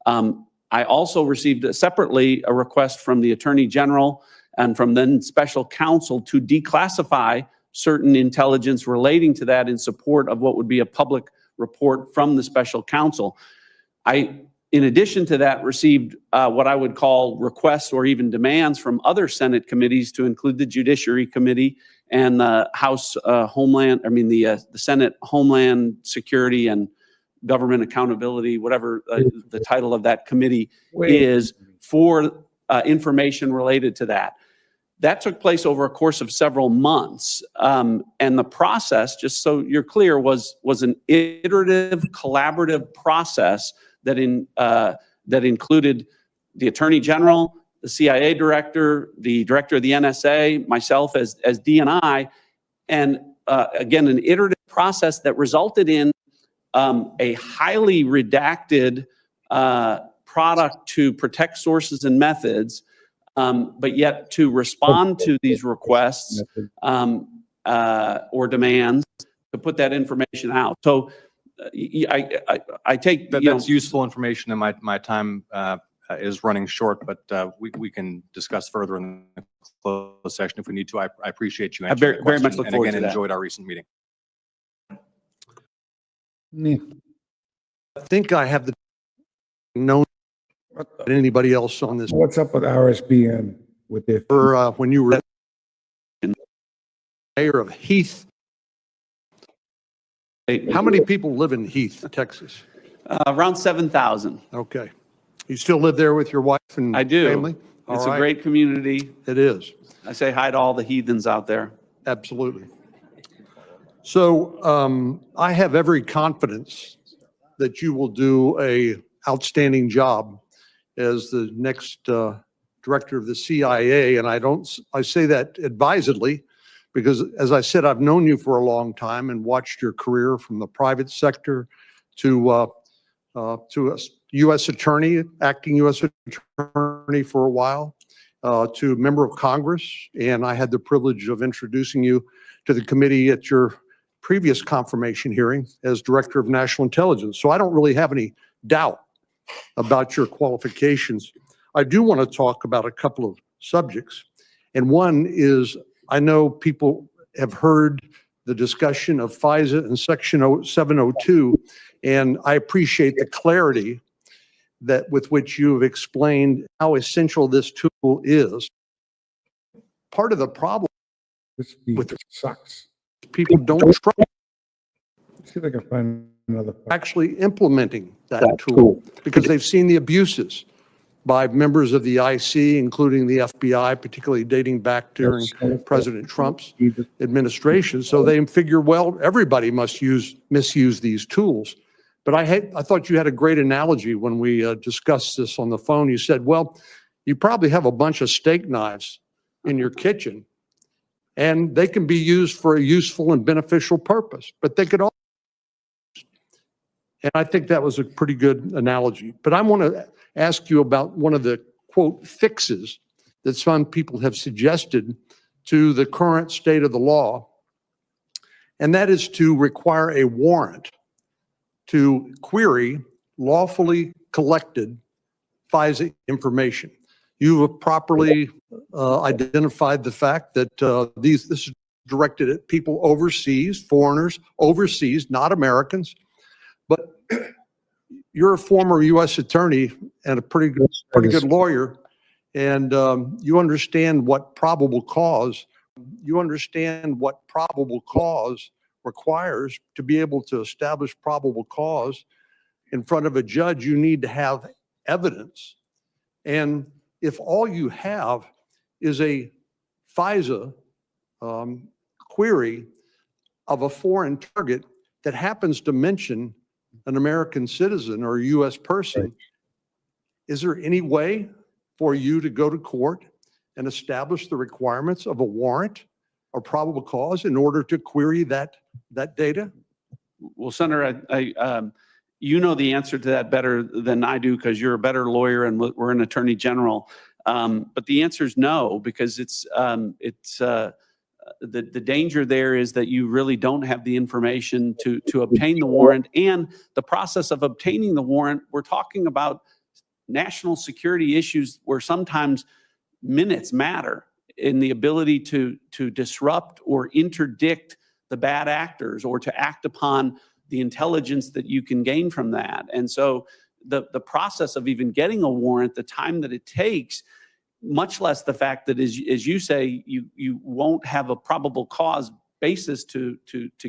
I also received separately a request from the Attorney General and from then special counsel to declassify certain intelligence relating to that in support of what would be a public report from the special counsel. I, in addition to that, received what I would call requests or even demands from other Senate committees, to include the Judiciary Committee and the House the Senate Homeland Security and Government Accountability, whatever the title of that committee is, for information related to that. That took place over a course of several months. And the process, just so you're clear, was an iterative, collaborative process that included the Attorney General, the CIA Director, the Director of the NSA, myself as DNI, and again, an iterative process that resulted in a highly redacted product to protect sources and methods, but yet to respond to these requests, or demands to put that information out. So I take, That, you know, that's useful information, and my time is running short, but we can discuss further in the closed session if we need to. I appreciate you I answering very, the very much question, look and forward again, to that. enjoyed our recent meeting. I think I have the known than anybody else on this. What's up with RSBN with their? For when you were mayor of Heath, how many people live in Heath, Texas? Around 7,000. Okay. You still live there with your wife and I do. family? All It's a right. great community. It is. I say hi to all the heathens out there. Absolutely. So I have every confidence that you will do a outstanding job as the next director of the CIA. And I say that advisedly because, as I said, I've known you for a long time and watched your career from the private sector to a U.S. attorney, acting U.S. attorney for a while, to member of Congress. And I had the privilege of introducing you to the committee at your previous confirmation hearing as Director of National Intelligence. So I don't really have any doubt about your qualifications. I do want to talk about a couple of subjects. And one is, I know people have heard the discussion of FISA and Section 702, and I appreciate the clarity with which you have explained how essential this tool is. Part of the problem with sucks. People don't trust See if I can find another. actually implementing that tool because they've seen the abuses by members of the IC, including the FBI, particularly dating back during President Trump's administration. So they figure, well, everybody must misuse these tools. But I thought you had a great analogy when we discussed this on the phone. You said, well, you probably have a bunch of steak knives in your kitchen, and they can be used for a useful and beneficial purpose, but they could also. And I think that was a pretty good analogy. But I want to ask you about one of the, quote, fixes that some people have suggested to the current state of the law, and that is to require a warrant to query lawfully collected FISA information. You have properly identified the fact that this is directed at people overseas, foreigners overseas, not Americans. But you're a former U.S. attorney and a pretty good lawyer, and you understand what probable cause. You understand what probable cause requires. To be able to establish probable cause in front of a judge, you need to have evidence. And if all you have is a FISA query of a foreign target that happens to mention an American citizen or a U.S. person, is there any way for you to go to court and establish the requirements of a warrant or probable cause in order to query that data? Well, Senator, you know the answer to that better than I do because you're a better lawyer and we're an attorney general. But the answer is no, because the danger there is that you really don't have the information to obtain the warrant. And the process of obtaining the warrant, we're talking about national security issues where sometimes minutes matter in the ability to disrupt or interdict the bad actors or to act upon the intelligence that you can gain from that. And so the process of even getting a warrant, the time that it takes, much less the fact that, as you say, you won't have a probable cause basis to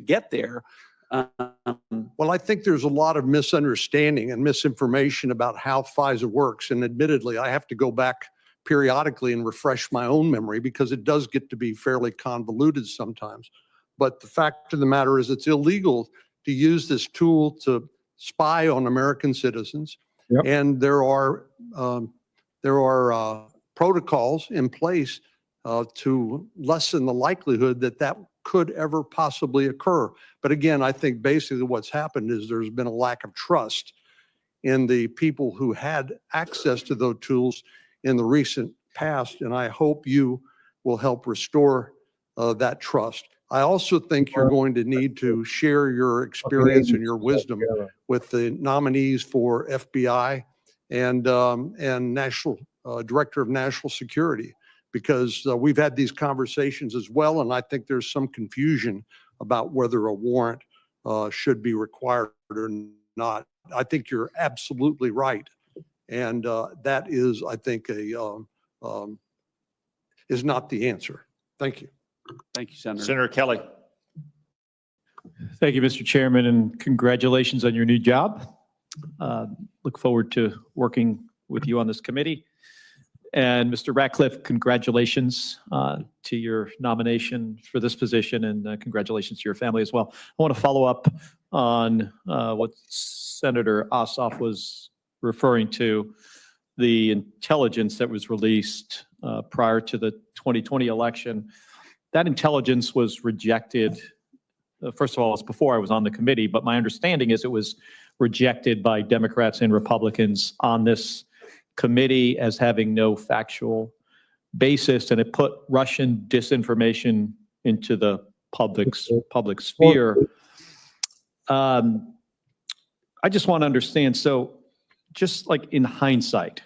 get there. Well, I think there's a lot of misunderstanding and misinformation about how FISA works. And admittedly, I have to go back periodically and refresh my own memory because it does get to be fairly convoluted sometimes. But the fact of the matter is it's illegal to use this tool to spy on American citizens. Yep. And there are protocols in place to lessen the likelihood that that could ever possibly occur. But again, I think basically what's happened is there's been a lack of trust in the people who had access to those tools in the recent past. And I hope you will help restore that trust. I also think you're going to need to share your experience and your wisdom with the nominees for FBI and National Director of National Security, because we've had these conversations as well, and I think there's some confusion about whether a warrant should be required or not. I think you're absolutely right, and that is, I think, is not the answer. Thank you. Thank you, Senator. Senator Kelly. Thank you, Mr. Chairman, and congratulations on your new job. Look forward to working with you on this committee. And Mr. Ratcliffe, congratulations to your nomination for this position, and congratulations to your family as well. I want to follow up on what Senator Ossoff was referring to, the intelligence that was released prior to the 2020 election. That intelligence was rejected. First of all, it's before I was on the committee, but my understanding is it was rejected by Democrats and Republicans on this committee as having no factual basis, and it put Russian disinformation into the public sphere. I just want to understand, so just like in hindsight,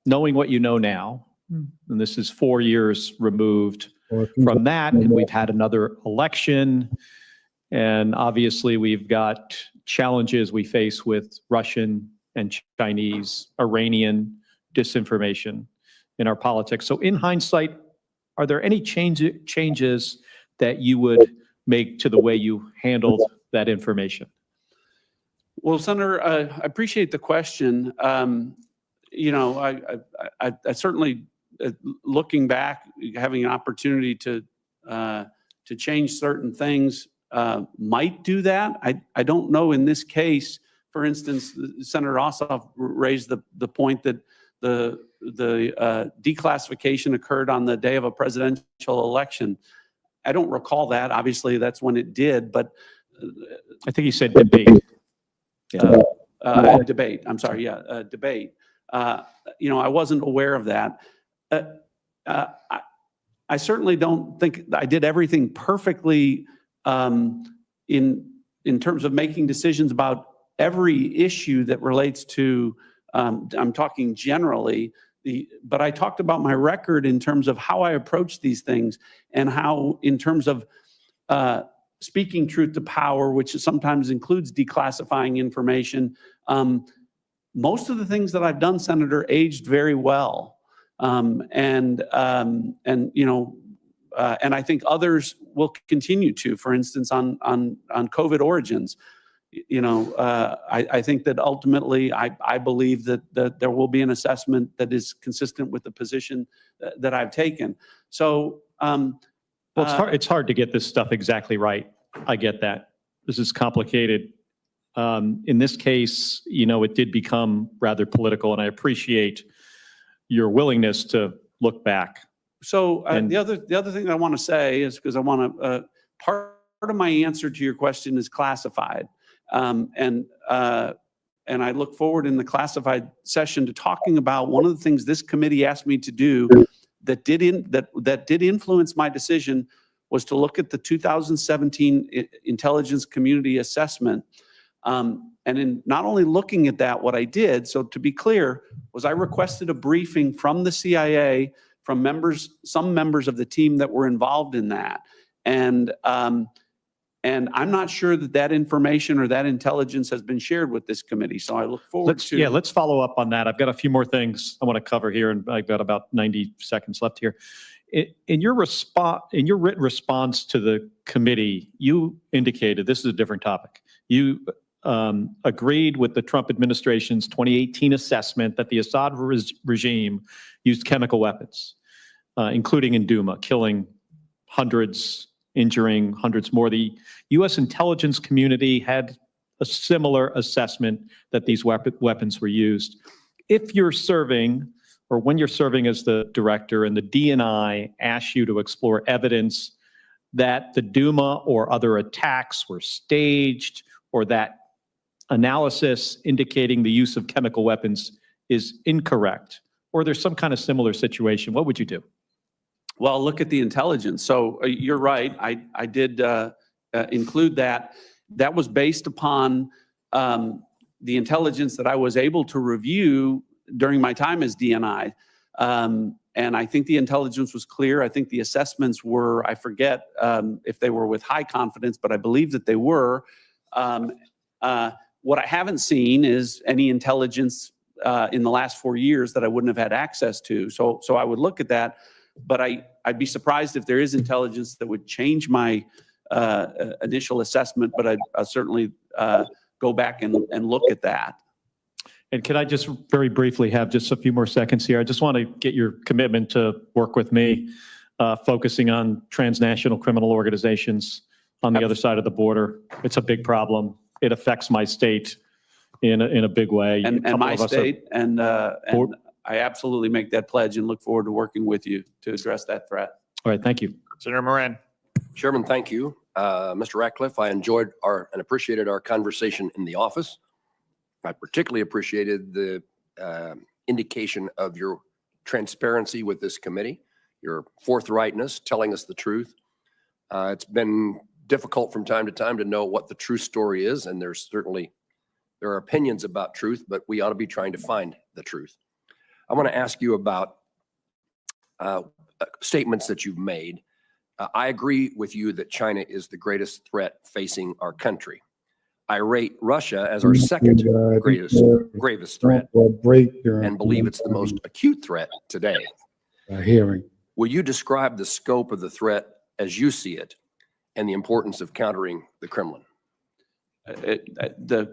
knowing what you know now, and this is 4 years removed from that, and we've had another election, and obviously we've got challenges we face with Russian and Chinese, Iranian disinformation in our politics. So in hindsight, are there any changes that you would make to the way you handled that information? Well, Senator, I appreciate the question. You know, I certainly, looking back, having an opportunity to change certain things might do that. I don't know in this case. For instance, Senator Ossoff raised the point that the declassification occurred on the day of a presidential election. I don't recall that. Obviously, that's when it did, but I think he said debate. Debate. I'm sorry. Yeah, debate. You know, I wasn't aware of that. I certainly don't think I did everything perfectly in terms of making decisions about every issue that relates to. I'm talking generally. But I talked about my record in terms of how I approach these things, and how, in terms of speaking truth to power, which sometimes includes declassifying information. Most of the things that I've done, Senator, aged very well, and you know, and I think others will continue to. For instance, on COVID origins, you know, I think that ultimately, I believe that there will be an assessment that is consistent with the position that I've taken. So, well, it's hard to get this stuff exactly right. I get that. This is complicated. In this case, you know, it did become rather political, and I appreciate your willingness to look back. So the other thing I want to say is, because I want to, part of my answer to your question is classified. And I look forward in the classified session to talking about one of the things this committee asked me to do that did influence my decision, was to look at the 2017 intelligence community assessment. And in not only looking at that, what I did, so to be clear, was I requested a briefing from the CIA, from some members of the team that were involved in that. And I'm not sure that information or that intelligence has been shared with this committee. So I look forward to. Yeah, let's follow up on that. I've got a few more things I want to cover here, and I've got about 90 seconds left here. In your written response to the committee, you indicated, this is a different topic, you agreed with the Trump administration's 2018 assessment that the Assad regime used chemical weapons, including in Douma, killing hundreds, injuring hundreds more. The U.S. intelligence community had a similar assessment that these weapons were used. If you're serving, or when you're serving as the director, and the DNI asks you to explore evidence that the Douma or other attacks were staged, or that analysis indicating the use of chemical weapons is incorrect, or there's some kind of similar situation, what would you do? Well, look at the intelligence. So you're right. I did include that. That was based upon the intelligence that I was able to review during my time as DNI. And I think the intelligence was clear. I think the assessments were, I forget if they were with high confidence, but I believe that they were. What I haven't seen is any intelligence in the last 4 years that I wouldn't have had access to. So I would look at that, but I'd be surprised if there is intelligence that would change my initial assessment, but I'll certainly go back and look at that. And can I just very briefly have just a few more seconds here? I just want to get your commitment to work with me, focusing on transnational criminal organizations on the other side of the border. It's a big problem. It affects my state in a big way. And my state, and I absolutely make that pledge and look forward to working with you to address that threat. All right, thank you. Senator Moran. Chairman, thank you. Mr. Ratcliffe, I enjoyed and appreciated our conversation in the office. I particularly appreciated the indication of your transparency with this committee, your forthrightness, telling us the truth. It's been difficult from time to know what the true story is, and there are opinions about truth, but we ought to be trying to find the truth. I want to ask you about statements that you've made. I agree with you that China is the greatest threat facing our country. I rate Russia as our second gravest threat and believe it's the most acute threat today. Hearing. Will you describe the scope of the threat as you see it and the importance of countering the Kremlin? The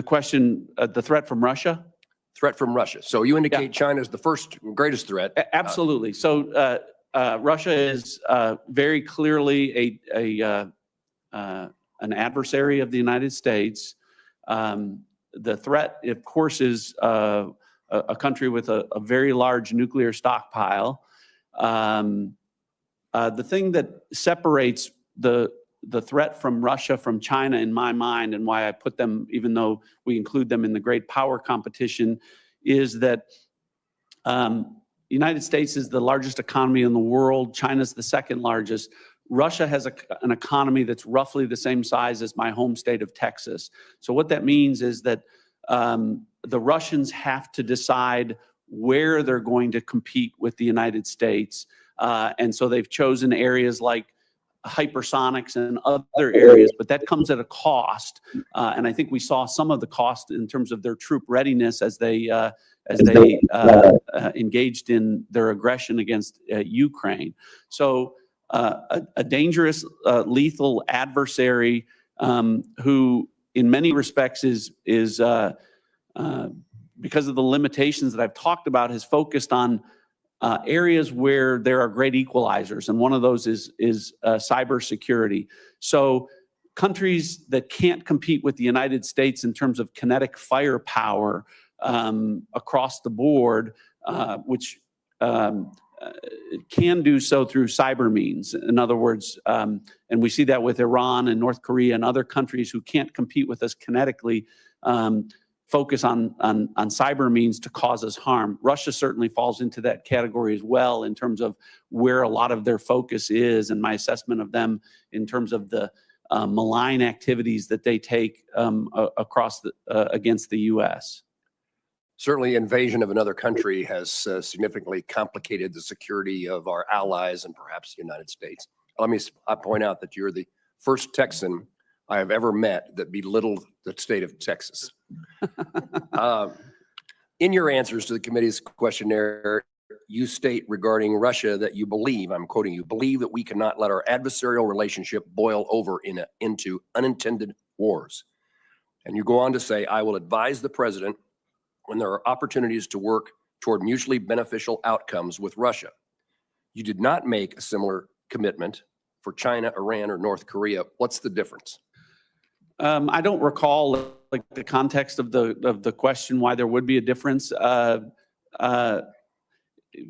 question, the threat from Russia? Threat from Russia. So you indicate China is the first greatest threat. Absolutely. So Russia is very clearly an adversary of the United States. The threat, of course, is a country with a very large nuclear stockpile. The thing that separates the threat from Russia from China, in my mind, and why I put them, even though we include them in the great power competition, is that the United States is the largest economy in the world. China's the second largest. Russia has an economy that's roughly the same size as my home state of Texas. So what that means is that the Russians have to decide where they're going to compete with the United States. And so they've chosen areas like hypersonics and other areas, but that comes at a cost. And I think we saw some of the cost in terms of their troop readiness as they engaged in their aggression against Ukraine. So a dangerous, lethal adversary who, in many respects, is because of the limitations that I've talked about, has focused on areas where there are great equalizers, and one of those is cybersecurity. So countries that can't compete with the United States in terms of kinetic firepower across the board, which can do so through cyber means. In other words, and we see that with Iran and North Korea and other countries who can't compete with us kinetically, focus on cyber means to cause us harm. Russia certainly falls into that category as well in terms of where a lot of their focus is, and my assessment of them in terms of the malign activities that they take across against the U.S. Certainly, invasion of another country has significantly complicated the security of our allies and perhaps the United States. Let me point out that you're the first Texan I have ever met that belittled the state of Texas. In your answers to the committee's questionnaire, you state regarding Russia that you believe, I'm quoting you, believe that we cannot let our adversarial relationship boil over into unintended wars. And you go on to say, I will advise the president when there are opportunities to work toward mutually beneficial outcomes with Russia. You did not make a similar commitment for China, Iran, or North Korea. What's the difference? I don't recall like the context of the question why there would be a difference.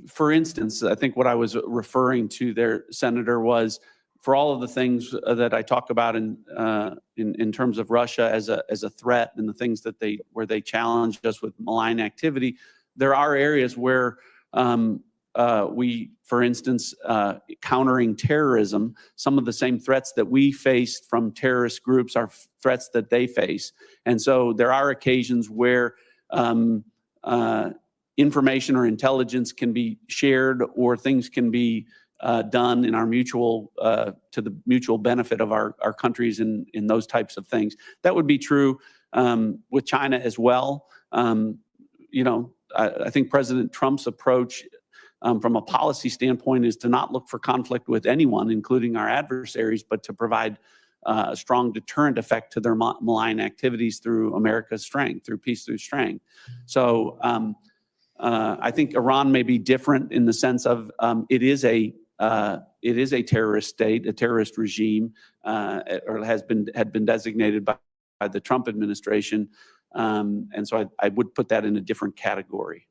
For instance, I think what I was referring to there, Senator, was for all of the things that I talk about in terms of Russia as a threat and the things that where they challenge us with malign activity, there are areas where for instance, countering terrorism, some of the same threats that we faced from terrorist groups are threats that they face. And so there are occasions where information or intelligence can be shared, or things can be done in our mutual, to the mutual benefit of our countries in those types of things. That would be true with China as well. You know, I think President Trump's approach from a policy standpoint is to not look for conflict with anyone, including our adversaries, but to provide a strong deterrent effect to their malign activities through America's strength, through peace through strength. So I think Iran may be different in the sense of it is a terrorist state, a terrorist regime, or had been designated by the Trump administration. And so I would put that in a different category.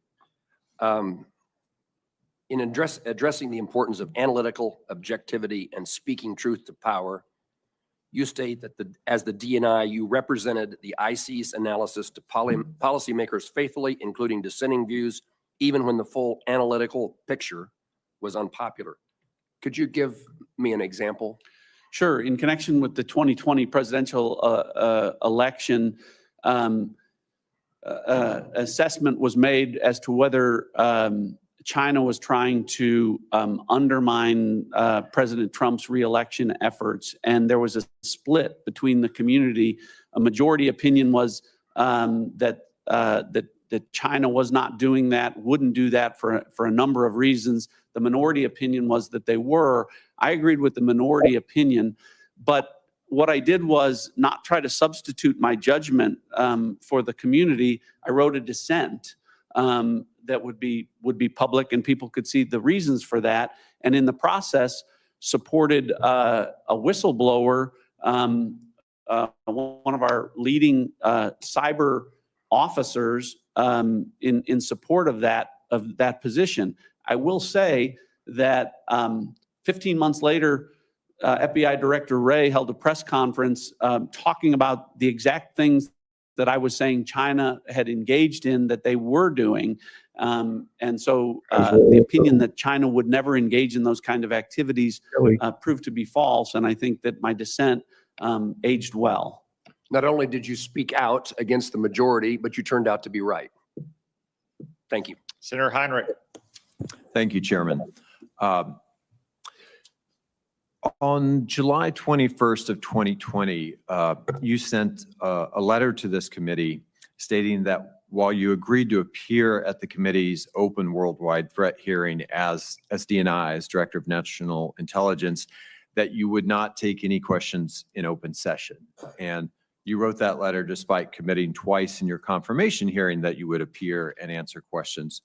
In addressing the importance of analytical objectivity and speaking truth to power, you state that as the DNI, you represented the IC's analysis to policymakers faithfully, including dissenting views, even when the full analytical picture was unpopular. Could you give me an example? Sure. In connection with the 2020 presidential election, assessment was made as to whether China was trying to undermine President Trump's reelection efforts, and there was a split between the community. A majority opinion was that China was not doing that, wouldn't do that for a number of reasons. The minority opinion was that they were. I agreed with the minority opinion, but what I did was not try to substitute my judgment for the community. I wrote a dissent that would be public, and people could see the reasons for that. And in the process, supported a whistleblower, one of our leading cyber officers, in support of that position. I will say that 15 months later, FBI Director Wray held a press conference talking about the exact things that I was saying China had engaged in that they were doing. And so the opinion that China would never engage in those kind of activities proved to be false. And I think that my dissent aged well. Not only did you speak out against the majority, but you turned out to be right. Thank you. Senator Heinrich. Thank you, Chairman. On July 21st of 2020, you sent a letter to this committee stating that while you agreed to appear at the committee's open worldwide threat hearing as DNI, as Director of National Intelligence, that you would not take any questions in open session. And you wrote that letter despite committing twice in your confirmation hearing that you would appear and answer questions.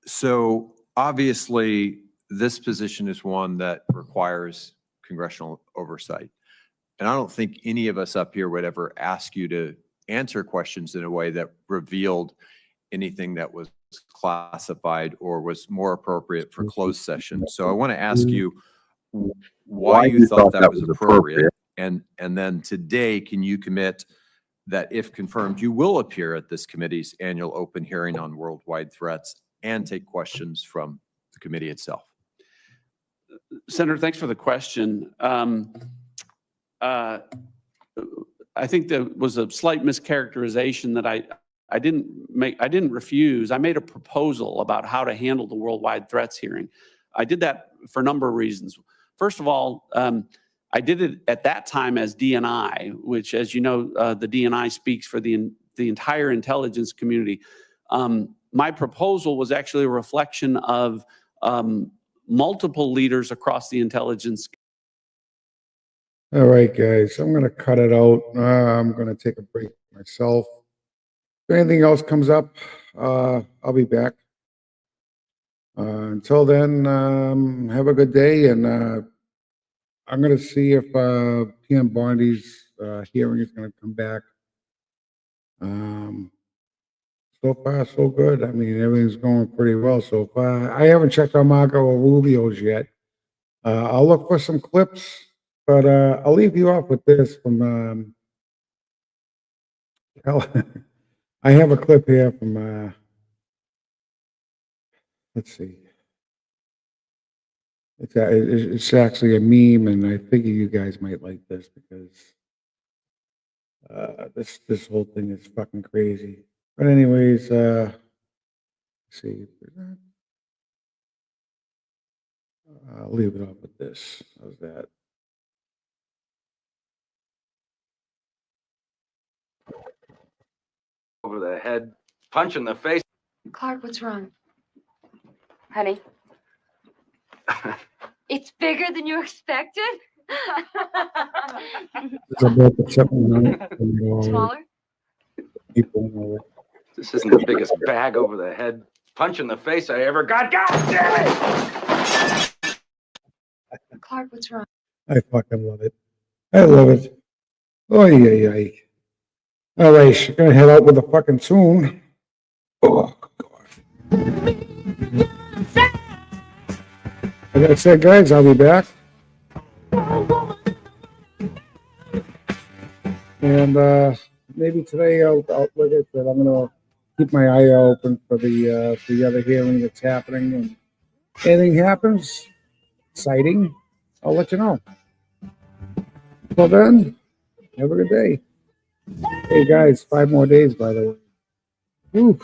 So obviously, this position is one that requires congressional oversight. And I don't think any of us up here would ever ask you to answer questions in a way that revealed anything that was classified or was more appropriate for closed session. So I want to ask you why you thought that was appropriate. And then today, can you commit that if confirmed, you will appear at this committee's annual open hearing on worldwide threats and take questions from the committee itself? Senator, thanks for the question. I think there was a slight mischaracterization that I didn't refuse. I made a proposal about how to handle the worldwide threats hearing. I did that for a number of reasons. First of all, I did it at that time as DNI, which, as you know, the DNI speaks for the entire intelligence community. My proposal was actually a reflection of multiple leaders across the intelligence. All right, guys, I'm going to cut it out. I'm going to take a break myself. If anything else comes up, I'll be back. Until then, have a good day, and I'm going to see if PM Bondi's hearing is going to come back. So far, so good. I mean, everything's going pretty well so far. I haven't checked on Marco Rubio's yet. I'll look for some clips, but I'll leave you off with this from I have a clip here from let's see. It's actually a meme, and I figure you guys might like this because this whole thing is fucking crazy. But anyways, let's see. I'll leave it off with this. How's that? Over the head, punch in the face. Clark, what's wrong? Honey? It's bigger than you expected? It's about the something on it, and, Smaller? people know it. This isn't the biggest bag over the head, punch in the face I ever got. God damn it! Clark, what's wrong? I fucking love it. I love it. Oh, yeah. All right, gonna head out with a fucking soon. Oh, God. Like I said, guys, I'll be back. And maybe today, like I said, I'm gonna keep my eye open for the other hearing that's happening. And anything happens, exciting, I'll let you know. Well then, have a good day. Hey guys, 5 more days, by the way. Woo.